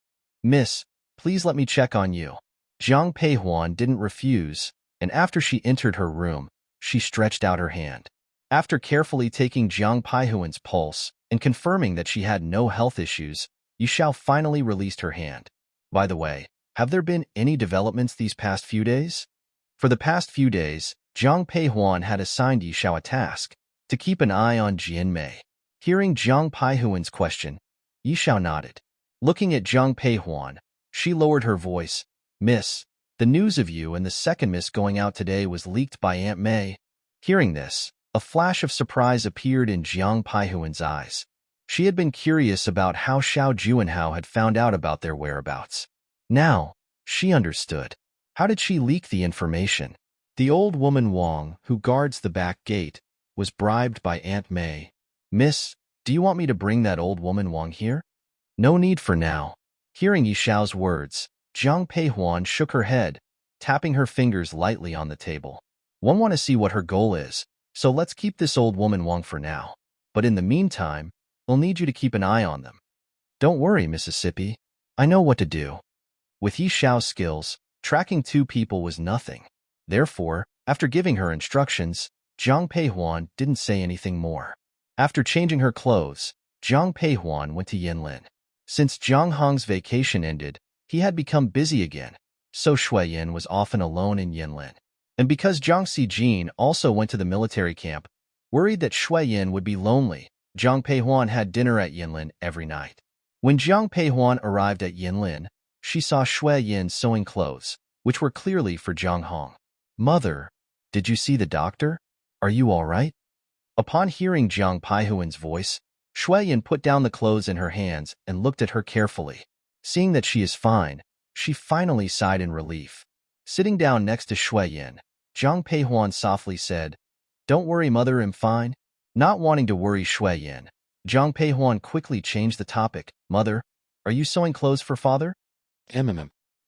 "Miss, please let me check on you." Zhang Peihuan didn't refuse, and after she entered her room, she stretched out her hand. After carefully taking Zhang Peihuan's pulse and confirming that she had no health issues, Yi Xiao finally released her hand. "By the way, have there been any developments these past few days?" For the past few days, Zhang Peihuan had assigned Yi Xiao a task to keep an eye on Jian Mei. Hearing Zhang Peihuan's question, Yi Xiao nodded. Looking at Zhang Peihuan, she lowered her voice. "Miss, the news of you and the second miss going out today was leaked by Aunt Mei." Hearing this, a flash of surprise appeared in Zhang Peihuan's eyes. She had been curious about how Xiao Juanhao had found out about their whereabouts. Now, she understood. How did she leak the information? The old woman Wang, who guards the back gate, was bribed by Aunt Mei. "Miss, do you want me to bring that old woman Wang here?" "No need for now." Hearing Yi Xiao's words, Zhang Peihuan shook her head, tapping her fingers lightly on the table. "One want to see what her goal is, so let's keep this old woman Wang for now. But in the meantime, we'll need you to keep an eye on them." "Don't worry, Mississippi. I know what to do." With Yi Xiao's skills, tracking two people was nothing. Therefore, after giving her instructions, Zhang Peihuan didn't say anything more. After changing her clothes, Zhang Peihuan went to Yinlin. Since Zhang Hong's vacation ended, he had become busy again, so Shuiyin was often alone in Yinlin. And because Zhang Xijin also went to the military camp, worried that Shuiyin would be lonely, Zhang Peihuan had dinner at Yinlin every night. When Zhang Peihuan arrived at Yinlin, she saw Shuiyin sewing clothes, which were clearly for Zhang Hong. "Mother, did you see the doctor? Are you all right?" Upon hearing Zhang Peihuan's voice, Shuiyin put down the clothes in her hands and looked at her carefully. Seeing that she is fine, she finally sighed in relief. Sitting down next to Shui Yin, Zhang Peihuan softly said, "Don't worry, mother, I'm fine." Not wanting to worry Shui Yin, Zhang Peihuan quickly changed the topic. "Mother, are you sewing clothes for father?"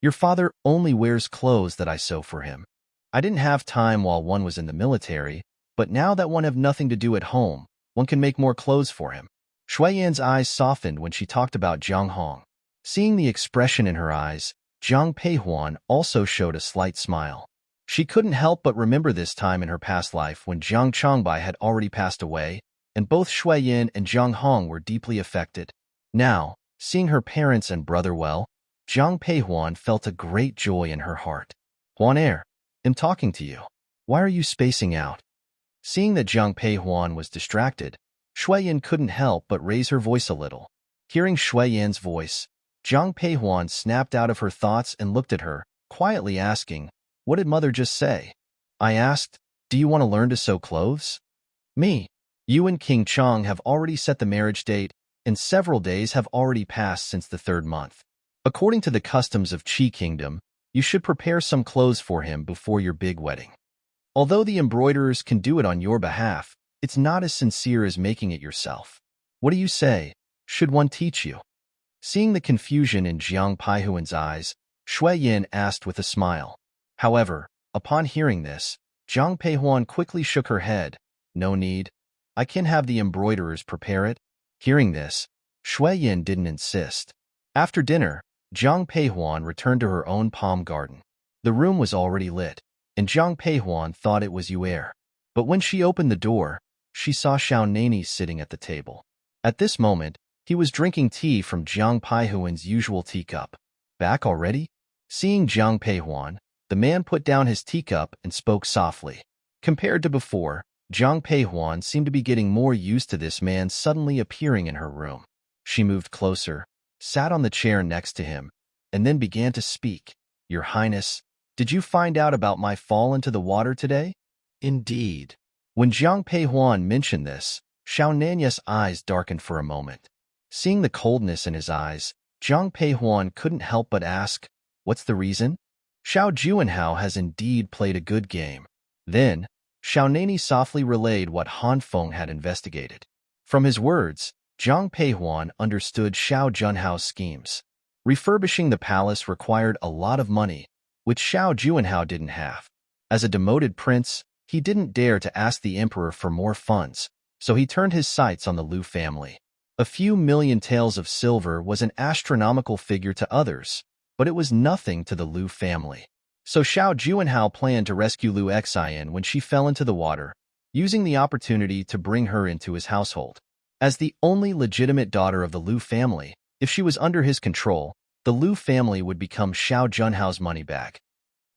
"Your father only wears clothes that I sew for him. I didn't have time while one was in the military, but now that one have nothing to do at home, one can make more clothes for him." Shui Yan's eyes softened when she talked about Jiang Hong. Seeing the expression in her eyes, Zhang Peihuan also showed a slight smile. She couldn't help but remember this time in her past life when Jiang Chongbai had already passed away, and both Shui Yan and Jiang Hong were deeply affected. Now, seeing her parents and brother well, Zhang Peihuan felt a great joy in her heart. "Huan I'm talking to you. Why are you spacing out?" Seeing that Zhang Peihuan was distracted, Shui Yan couldn't help but raise her voice a little. Hearing Shui Yan's voice, Zhang Peihuan snapped out of her thoughts and looked at her, quietly asking, "What did mother just say?" "I asked, do you want to learn to sew clothes?" "Me. You and King Chong have already set the marriage date, and several days have already passed since the 3rd month. According to the customs of Qi Kingdom, you should prepare some clothes for him before your big wedding. Although the embroiderers can do it on your behalf, it's not as sincere as making it yourself. What do you say? Should one teach you?" Seeing the confusion in Jiang Peihuan's eyes, Shui Yin asked with a smile. However, upon hearing this, Zhang Peihuan quickly shook her head. "No need. I can have the embroiderers prepare it." Hearing this, Shui Yin didn't insist. After dinner, Zhang Peihuan returned to her own palm garden. The room was already lit, and Zhang Peihuan thought it was Yu'er. But when she opened the door, she saw Xiao Nani sitting at the table. At this moment, he was drinking tea from Jiang Peihuan's usual teacup. "Back already?" Seeing Jiang Peihuan, the man put down his teacup and spoke softly. Compared to before, Jiang Peihuan seemed to be getting more used to this man suddenly appearing in her room. She moved closer, sat on the chair next to him, and then began to speak. "Your Highness, did you find out about my fall into the water today?" "Indeed." When Jiang Peihuan mentioned this, Xiao Nanya's eyes darkened for a moment. Seeing the coldness in his eyes, Zhang Peihuan couldn't help but ask, "What's the reason?" "Xiao Juanhao has indeed played a good game." Then, Xiao Nani softly relayed what Han Feng had investigated. From his words, Zhang Peihuan understood Xiao Junhao's schemes. Refurbishing the palace required a lot of money, which Xiao Juanhao didn't have. As a demoted prince, he didn't dare to ask the emperor for more funds, so he turned his sights on the Liu family. A few million taels of silver was an astronomical figure to others, but it was nothing to the Liu family. So Xiao Juanhao planned to rescue Liu Xian when she fell into the water, using the opportunity to bring her into his household. As the only legitimate daughter of the Liu family, if she was under his control, the Liu family would become Xiao Junhao's money bag.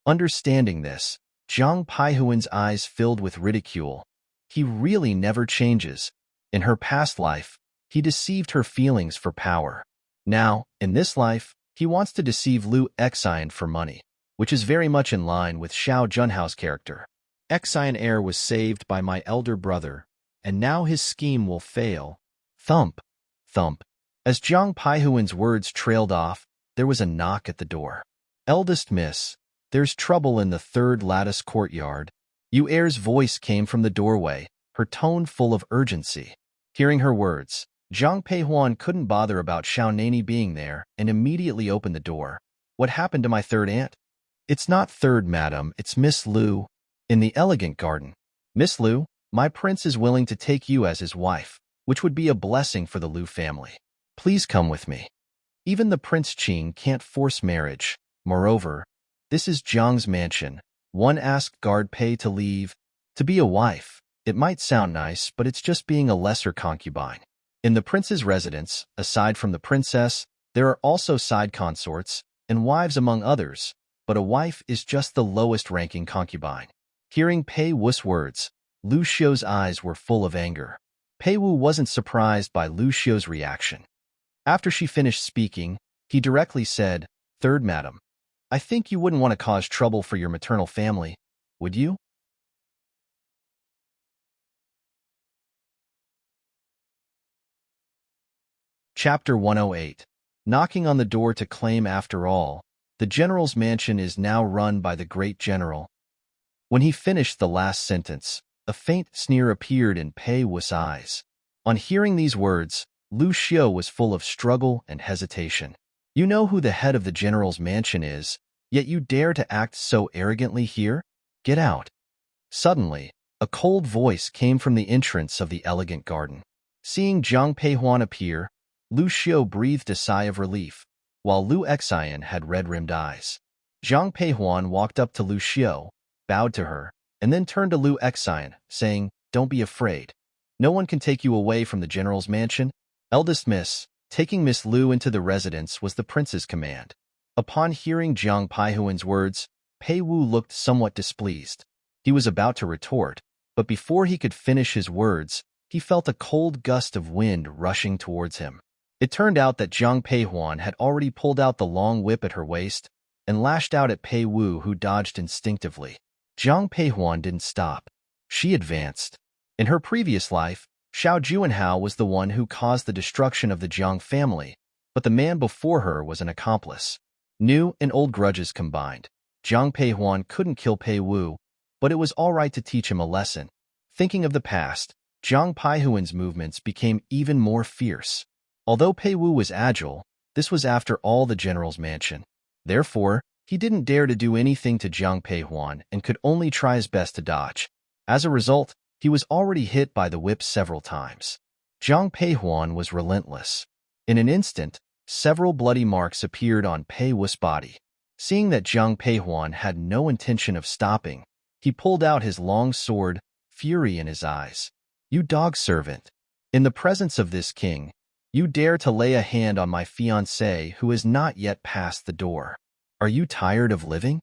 Understanding this, Zhang Peihuan's eyes filled with ridicule. He really never changes. In her past life, he deceived her feelings for power. Now, in this life, he wants to deceive Liu Xian for money, which is very much in line with Xiao Junhao's character. "Xian heir was saved by my elder brother, and now his scheme will fail." Thump, thump. As Zhang Peihuan's words trailed off, there was a knock at the door. "Eldest miss, there's trouble in the 3rd lattice courtyard." Yu Er's voice came from the doorway, her tone full of urgency. Hearing her words, Zhang Peihuan couldn't bother about Xiao Nani being there and immediately opened the door. "What happened to my 3rd aunt?" "It's not 3rd, madam, it's Miss Liu, in the elegant garden." "Miss Liu, my prince is willing to take you as his wife, which would be a blessing for the Liu family. Please come with me." Even the Prince Qing can't force marriage. Moreover, this is Jiang's mansion. One asked guard pay to leave. To be a wife, it might sound nice, but it's just being a lesser concubine. In the prince's residence, aside from the princess, there are also side consorts and wives among others, but a wife is just the lowest-ranking concubine. Hearing Pei Wu's words, Lu Xiu's eyes were full of anger. Pei Wu wasn't surprised by Lu Xiu's reaction. After she finished speaking, he directly said, "3rd madam, I think you wouldn't want to cause trouble for your maternal family, would you?" Chapter 108. knocking on the door to claim after all, the general's mansion is now run by the great general. When he finished the last sentence, a faint sneer appeared in Pei Wu's eyes. On hearing these words, Lu Xiu was full of struggle and hesitation. You know who the head of the general's mansion is, yet you dare to act so arrogantly here? Get out. Suddenly, a cold voice came from the entrance of the elegant garden. Seeing Zhang Peihuan appear, Lu Xiu breathed a sigh of relief, while Lu Xian had red-rimmed eyes. Zhang Peihuan walked up to Lu Xiu, bowed to her, and then turned to Lu Xian, saying, "Don't be afraid. No one can take you away from the general's mansion." Eldest Miss, taking Miss Lu into the residence was the prince's command. Upon hearing Zhang Peihuan's words, Pei Wu looked somewhat displeased. He was about to retort, but before he could finish his words, he felt a cold gust of wind rushing towards him. It turned out that Zhang Peihuan had already pulled out the long whip at her waist and lashed out at Pei Wu, who dodged instinctively. Zhang Peihuan didn't stop. She advanced. In her previous life, Xiao Juanhao was the one who caused the destruction of the Jiang family, but the man before her was an accomplice. New and old grudges combined. Zhang Peihuan couldn't kill Pei Wu, but it was all right to teach him a lesson. Thinking of the past, Zhang Peihuan's movements became even more fierce. Although Pei Wu was agile, this was after all the general's mansion. Therefore, he didn't dare to do anything to Zhang Peihuan and could only try his best to dodge. As a result, he was already hit by the whip several times. Zhang Peihuan was relentless. In an instant, several bloody marks appeared on Pei Wu's body. Seeing that Zhang Peihuan had no intention of stopping, he pulled out his long sword, fury in his eyes. "You dog servant! In the presence of this king, you dare to lay a hand on my fiancée who has not yet passed the door. Are you tired of living?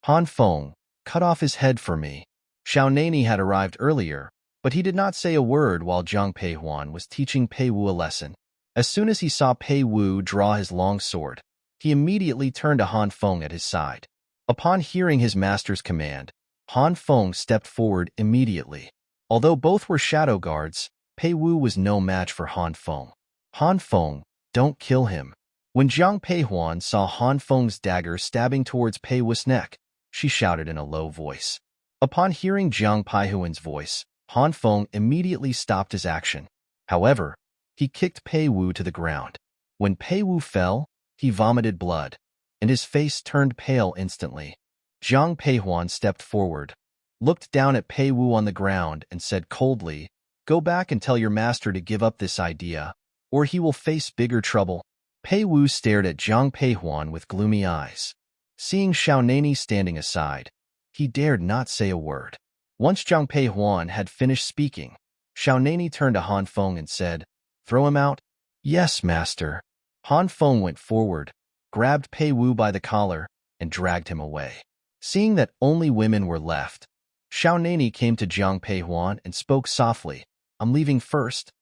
Han Feng, cut off his head for me." Xiao Nani had arrived earlier, but he did not say a word while Zhang Peihuan was teaching Pei Wu a lesson. As soon as he saw Pei Wu draw his long sword, he immediately turned to Han Feng at his side. Upon hearing his master's command, Han Feng stepped forward immediately. Although both were shadow guards, Pei Wu was no match for Han Feng. "Han Feng, don't kill him." When Zhang Peihuan saw Han Feng's dagger stabbing towards Pei Wu's neck, she shouted in a low voice. Upon hearing Zhang Peihuan's voice, Han Feng immediately stopped his action. However, he kicked Pei Wu to the ground. When Pei Wu fell, he vomited blood, and his face turned pale instantly. Zhang Peihuan stepped forward, looked down at Pei Wu on the ground, and said coldly, "Go back and tell your master to give up this idea, or he will face bigger trouble." Pei Wu stared at Zhang Peihuan with gloomy eyes. Seeing Xiao Nani standing aside, he dared not say a word. Once Zhang Peihuan had finished speaking, Xiao Nani turned to Han Feng and said, "Throw him out?" "Yes, master." Han Feng went forward, grabbed Pei Wu by the collar, and dragged him away. Seeing that only women were left, Xiao Nani came to Zhang Peihuan and spoke softly, "I'm leaving first."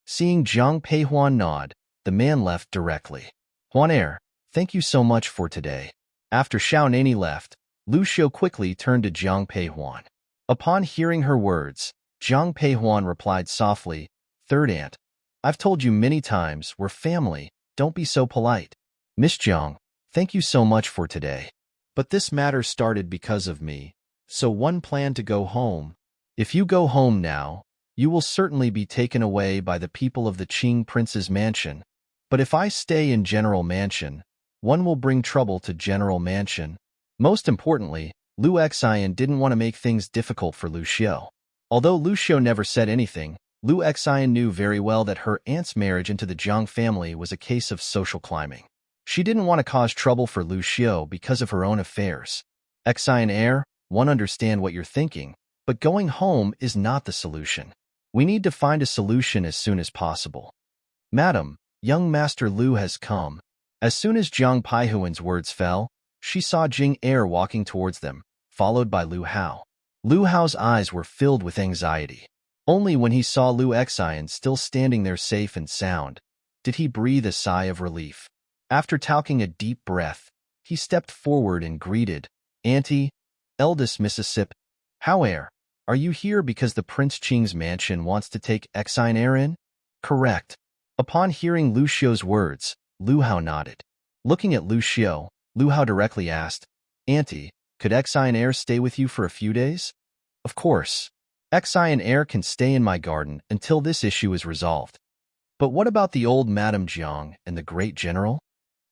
Seeing Zhang Peihuan nod, the man left directly. "Huanair, thank you so much for today." After Xiao Nani left, Lu Xiu quickly turned to Zhang Peihuan. Upon hearing her words, Zhang Peihuan replied softly, "Third aunt, I've told you many times, we're family, don't be so polite." "Miss Zhang, thank you so much for today. But this matter started because of me, so one planned to go home. If you go home now, you will certainly be taken away by the people of the Qing Prince's mansion. But if I stay in General Mansion, one will bring trouble to General Mansion." Most importantly, Lu Xian didn't want to make things difficult for Lu Xiu. Although Lu Xiu never said anything, Lu Xian knew very well that her aunt's marriage into the Jiang family was a case of social climbing. She didn't want to cause trouble for Lu Xiu because of her own affairs. "Xian heir, one understand what you're thinking, but going home is not the solution. We need to find a solution as soon as possible." "Madam, young Master Lu has come." As soon as Zhang Peihuan's words fell, she saw Jing Er walking towards them, followed by Lu Hao. Lu Hao's eyes were filled with anxiety. Only when he saw Lu Xian still standing there safe and sound, did he breathe a sigh of relief. After taking a deep breath, he stepped forward and greeted, "Auntie, eldest Mississippi, However, are you here because the Prince Qing's mansion wants to take Xian heir in?" "Correct." Upon hearing Lu Xiu's words, Lu Hao nodded. Looking at Lu Xiao, Lu Hao directly asked, Auntie, could Xi and Air stay with you for a few days? Of course. Xi and Air can stay in my garden until this issue is resolved. But what about the old Madame Jiang and the great general?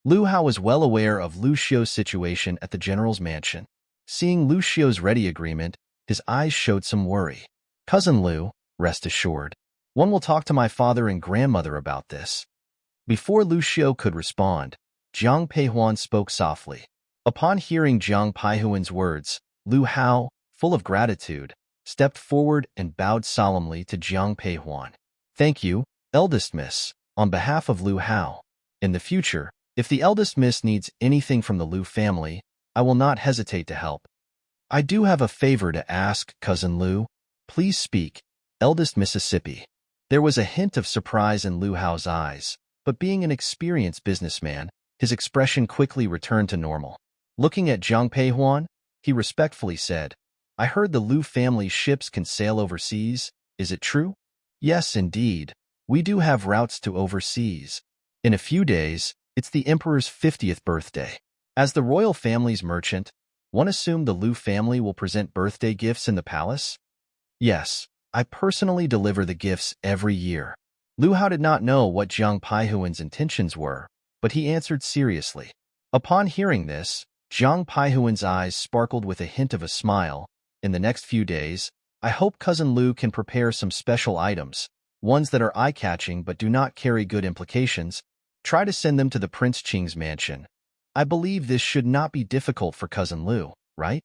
Lu Hao was well aware of Lu Xiao's situation at the general's mansion. Seeing Lu Xiao's ready agreement, his eyes showed some worry. Cousin Lu, rest assured, one will talk to my father and grandmother about this. Before Lu Xiao could respond, Jiang Peihuan spoke softly. Upon hearing Jiang Peihuan's words, Lu Hao, full of gratitude, stepped forward and bowed solemnly to Jiang Peihuan. Thank you, eldest miss, on behalf of Lu Hao. In the future, if the eldest miss needs anything from the Lu family, I will not hesitate to help. I do have a favor to ask, Cousin Lu. Please speak, eldest Mississippi. There was a hint of surprise in Lu Hao's eyes, but being an experienced businessman, his expression quickly returned to normal. Looking at Jiang Peihuan, he respectfully said, I heard the Lu family's ships can sail overseas. Is it true? Yes, indeed. We do have routes to overseas. In a few days, it's the Emperor's 50th birthday. As the royal family's merchant, one assumed the Lu family will present birthday gifts in the palace? Yes, I personally deliver the gifts every year. Lu Hao did not know what Jiang Peihuan's intentions were, but he answered seriously. Upon hearing this, Jiang Peihuan's eyes sparkled with a hint of a smile. In the next few days, I hope Cousin Lu can prepare some special items, ones that are eye-catching but do not carry good implications. Try to send them to the Prince Qing's mansion. I believe this should not be difficult for Cousin Lu, right?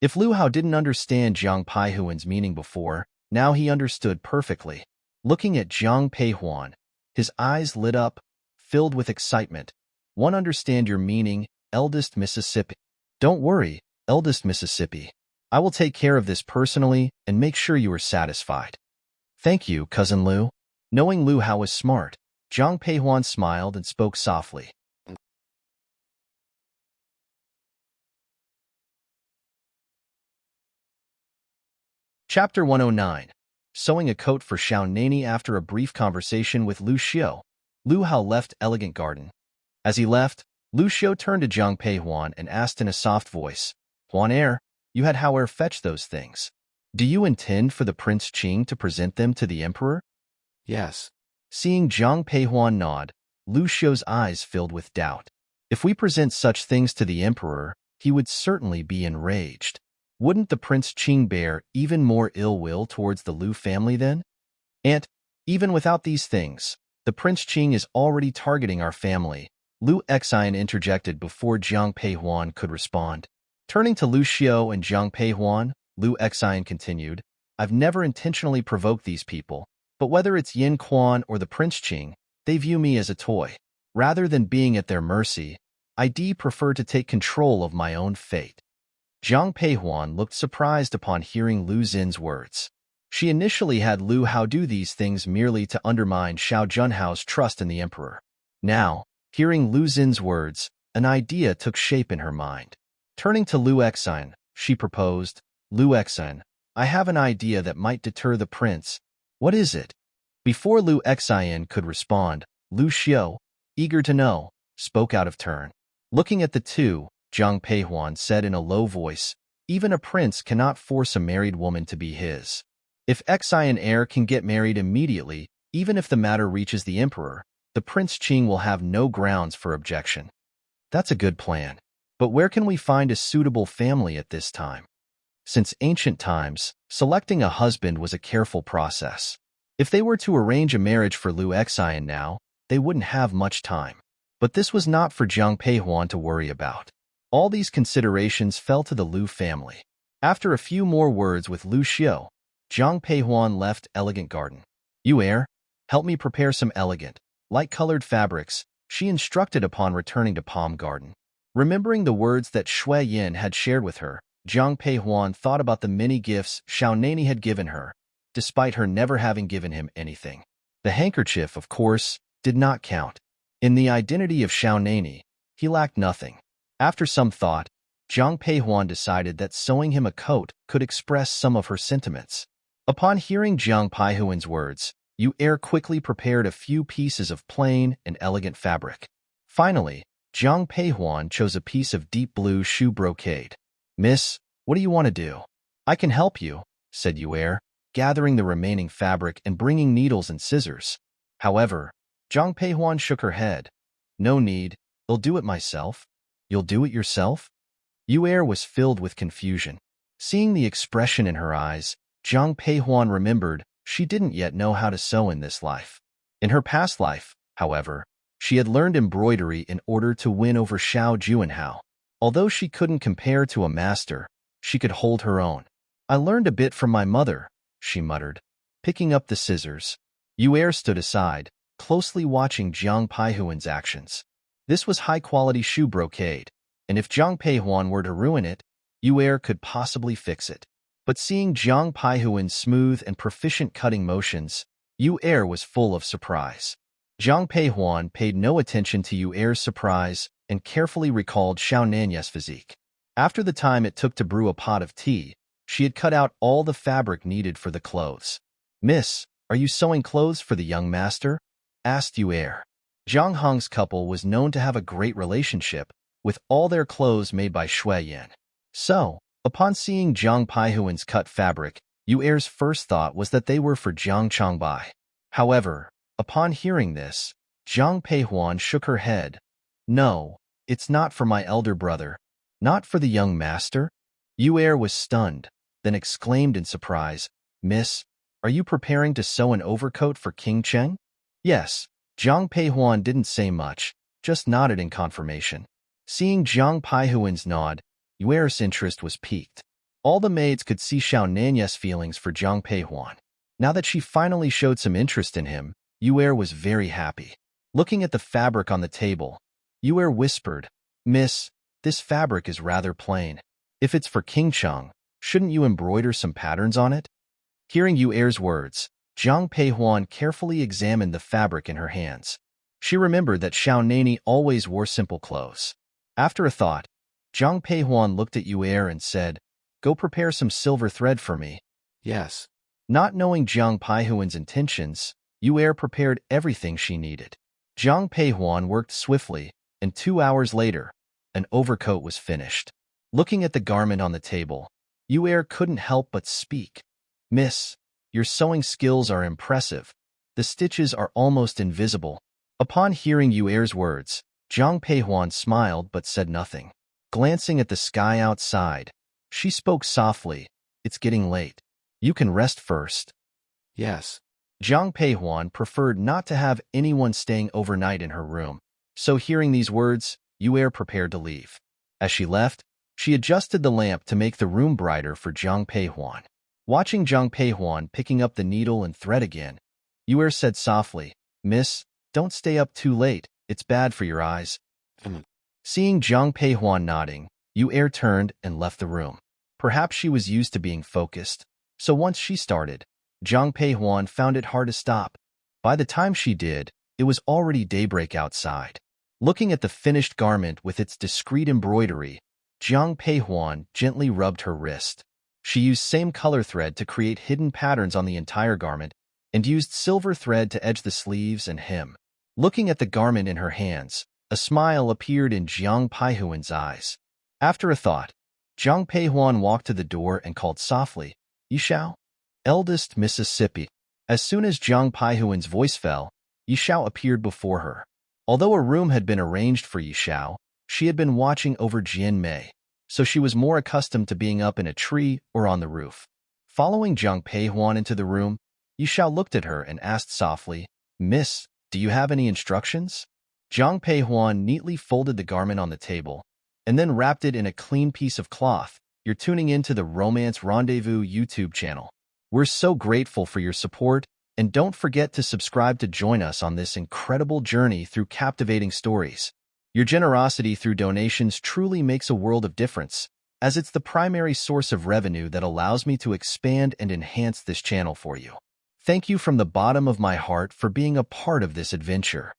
If Lu Hao didn't understand Jiang Peihuan's meaning before, now he understood perfectly. Looking at Jiang Peihuan, his eyes lit up, filled with excitement. One understand your meaning, eldest Mississippi. Don't worry, eldest Mississippi. I will take care of this personally and make sure you are satisfied. Thank you, Cousin Lu. Knowing Lu Hao was smart, Jiang Peihuan smiled and spoke softly. Chapter 109. Sewing a coat for Xiao Nani. After a brief conversation with Lu Xiao, Lu Hao left Elegant Garden. As he left, Lu Xiao turned to Jiang Peihuan and asked in a soft voice, Huan Er, you had Hao Er fetch those things. Do you intend for the Prince Qing to present them to the Emperor?
Yes.
Seeing Jiang Peihuan nod, Lu Xiao's eyes filled with doubt. If we present such things to the Emperor, he would certainly be enraged. Wouldn't the Prince Qing bear even more ill will towards the Lu family then? And, even without these things, the Prince Qing is already targeting our family, Lu Xian interjected before Jiang Peihuan could respond. Turning to Lu Xiao and Jiang Peihuan, Lu Xian continued, I've never intentionally provoked these people, but whether it's Yin Quan or the Prince Qing, they view me as a toy. Rather than being at their mercy, I prefer to take control of my own fate. Jiang Peihuan looked surprised upon hearing Lu Xin's words. She initially had Lu Hao do these things merely to undermine Xiao Junhao's trust in the Emperor. Now, hearing Lu Xin's words, an idea took shape in her mind. Turning to Lu Xian, she proposed, Lu Xian, I have an idea that might deter the prince. What is it? Before Lu Xian could respond, Lu Xiao, eager to know, spoke out of turn. Looking at the two, Jiang Peihuan said in a low voice, even a prince cannot force a married woman to be his. If Xi and Heir can get married immediately, even if the matter reaches the Emperor, the Prince Qing will have no grounds for objection. That's a good plan. But where can we find a suitable family at this time? Since ancient times, selecting a husband was a careful process. If they were to arrange a marriage for Lu Xian now, they wouldn't have much time. But this was not for Jiang Peihuan to worry about. All these considerations fell to the Lu family. After a few more words with Lu Xiao, Jiang Peihuan left Elegant Garden. You Heir, help me prepare some elegant, light-colored fabrics, she instructed upon returning to Palm Garden. Remembering the words that Shui Yin had shared with her, Jiang Peihuan thought about the many gifts Xiao Nani had given her, despite her never having given him anything. The handkerchief, of course, did not count. In the identity of Xiao Nani, he lacked nothing. After some thought, Jiang Peihuan decided that sewing him a coat could express some of her sentiments. Upon hearing Jiang Peihuan's words, Yu Er quickly prepared a few pieces of plain and elegant fabric. Finally, Jiang Peihuan chose a piece of deep blue shoe brocade. "Miss, what do you want to do?" "I can help you," said Yuer, gathering the remaining fabric and bringing needles and scissors. However, Jiang Peihuan shook her head. "No need, I'll do it myself." "You'll do it yourself?" Yuer was filled with confusion. Seeing the expression in her eyes, Jiang Peihuan remembered she didn't yet know how to sew in this life. In her past life, however, she had learned embroidery in order to win over Xiao Juanhao. Although she couldn't compare to a master, she could hold her own. "I learned a bit from my mother," she muttered, picking up the scissors. Yuer stood aside, closely watching Jiang Peihuan's actions. This was high-quality shoe brocade, and if Jiang Peihuan were to ruin it, Yuer could possibly fix it. But seeing Jiang Peihuan's smooth and proficient cutting motions, Yuer was full of surprise. Jiang Peihuan paid no attention to Yuer's surprise and carefully recalled Xiao Nanya's physique. After the time it took to brew a pot of tea, she had cut out all the fabric needed for the clothes. "Miss, are you sewing clothes for the young master?" asked Yuer. Zhang Hong's couple was known to have a great relationship, with all their clothes made by Shui Yan. So, upon seeing Jiang Peihuan's cut fabric, Yuer's first thought was that they were for Jiang Changbai. However, upon hearing this, Jiang Peihuan shook her head. "No, it's not for my elder brother. Not for the young master?" Yuer was stunned, then exclaimed in surprise, "Miss, are you preparing to sew an overcoat for King Cheng?" "Yes." Jiang Peihuan didn't say much, just nodded in confirmation. Seeing Jiang Peihuan's nod, Yuer's interest was piqued. All the maids could see Xiao Nanya's feelings for Jiang Peihuan. Now that she finally showed some interest in him, Yuer was very happy. Looking at the fabric on the table, Yuer whispered, "Miss, this fabric is rather plain. If it's for King Cheng, shouldn't you embroider some patterns on it?" Hearing Yuer's words, Jiang Peihuan carefully examined the fabric in her hands. She remembered that Xiao Nani always wore simple clothes. After a thought, Jiang Peihuan looked at Yuer and said, "Go prepare some silver thread for me."
Yes.
Not knowing Jiang Peihuan's intentions, Yuer prepared everything she needed. Jiang Peihuan worked swiftly, and 2 hours later, an overcoat was finished. Looking at the garment on the table, Yuer couldn't help but speak. "Miss, your sewing skills are impressive. The stitches are almost invisible." Upon hearing Yuer's words, Jiang Peihuan smiled but said nothing. Glancing at the sky outside, she spoke softly, "It's getting late. You can rest first."
Yes.
Jiang Peihuan preferred not to have anyone staying overnight in her room, so hearing these words, Yuer prepared to leave. As she left, she adjusted the lamp to make the room brighter for Jiang Peihuan. Watching Jiang Peihuan picking up the needle and thread again, Yuer said softly, "Miss, don't stay up too late, it's bad for your eyes." Seeing Jiang Peihuan nodding, Yuer turned and left the room. Perhaps she was used to being focused, so once she started, Jiang Peihuan found it hard to stop. By the time she did, it was already daybreak outside. Looking at the finished garment with its discreet embroidery, Jiang Peihuan gently rubbed her wrist. She used same color thread to create hidden patterns on the entire garment and used silver thread to edge the sleeves and hem. Looking at the garment in her hands, a smile appeared in Jiang Peihuan's eyes. After a thought, Jiang Peihuan walked to the door and called softly, "Yishao?" "Eldest Mississippi." As soon as Jiang Peihuan's voice fell, Yishao appeared before her. Although a room had been arranged for Yishao, she had been watching over Jian Mei, so she was more accustomed to being up in a tree or on the roof. Following Jiang Peihuan into the room, Yishao looked at her and asked softly, "Miss, do you have any instructions?" Jiang Peihuan neatly folded the garment on the table, and then wrapped it in a clean piece of cloth. You're tuning into the Romance Rendezvous YouTube channel. We're so grateful for your support, and don't forget to subscribe to join us on this incredible journey through captivating stories. Your generosity through donations truly makes a world of difference, as it's the primary source of revenue that allows me to expand and enhance this channel for you. Thank you from the bottom of my heart for being a part of this adventure.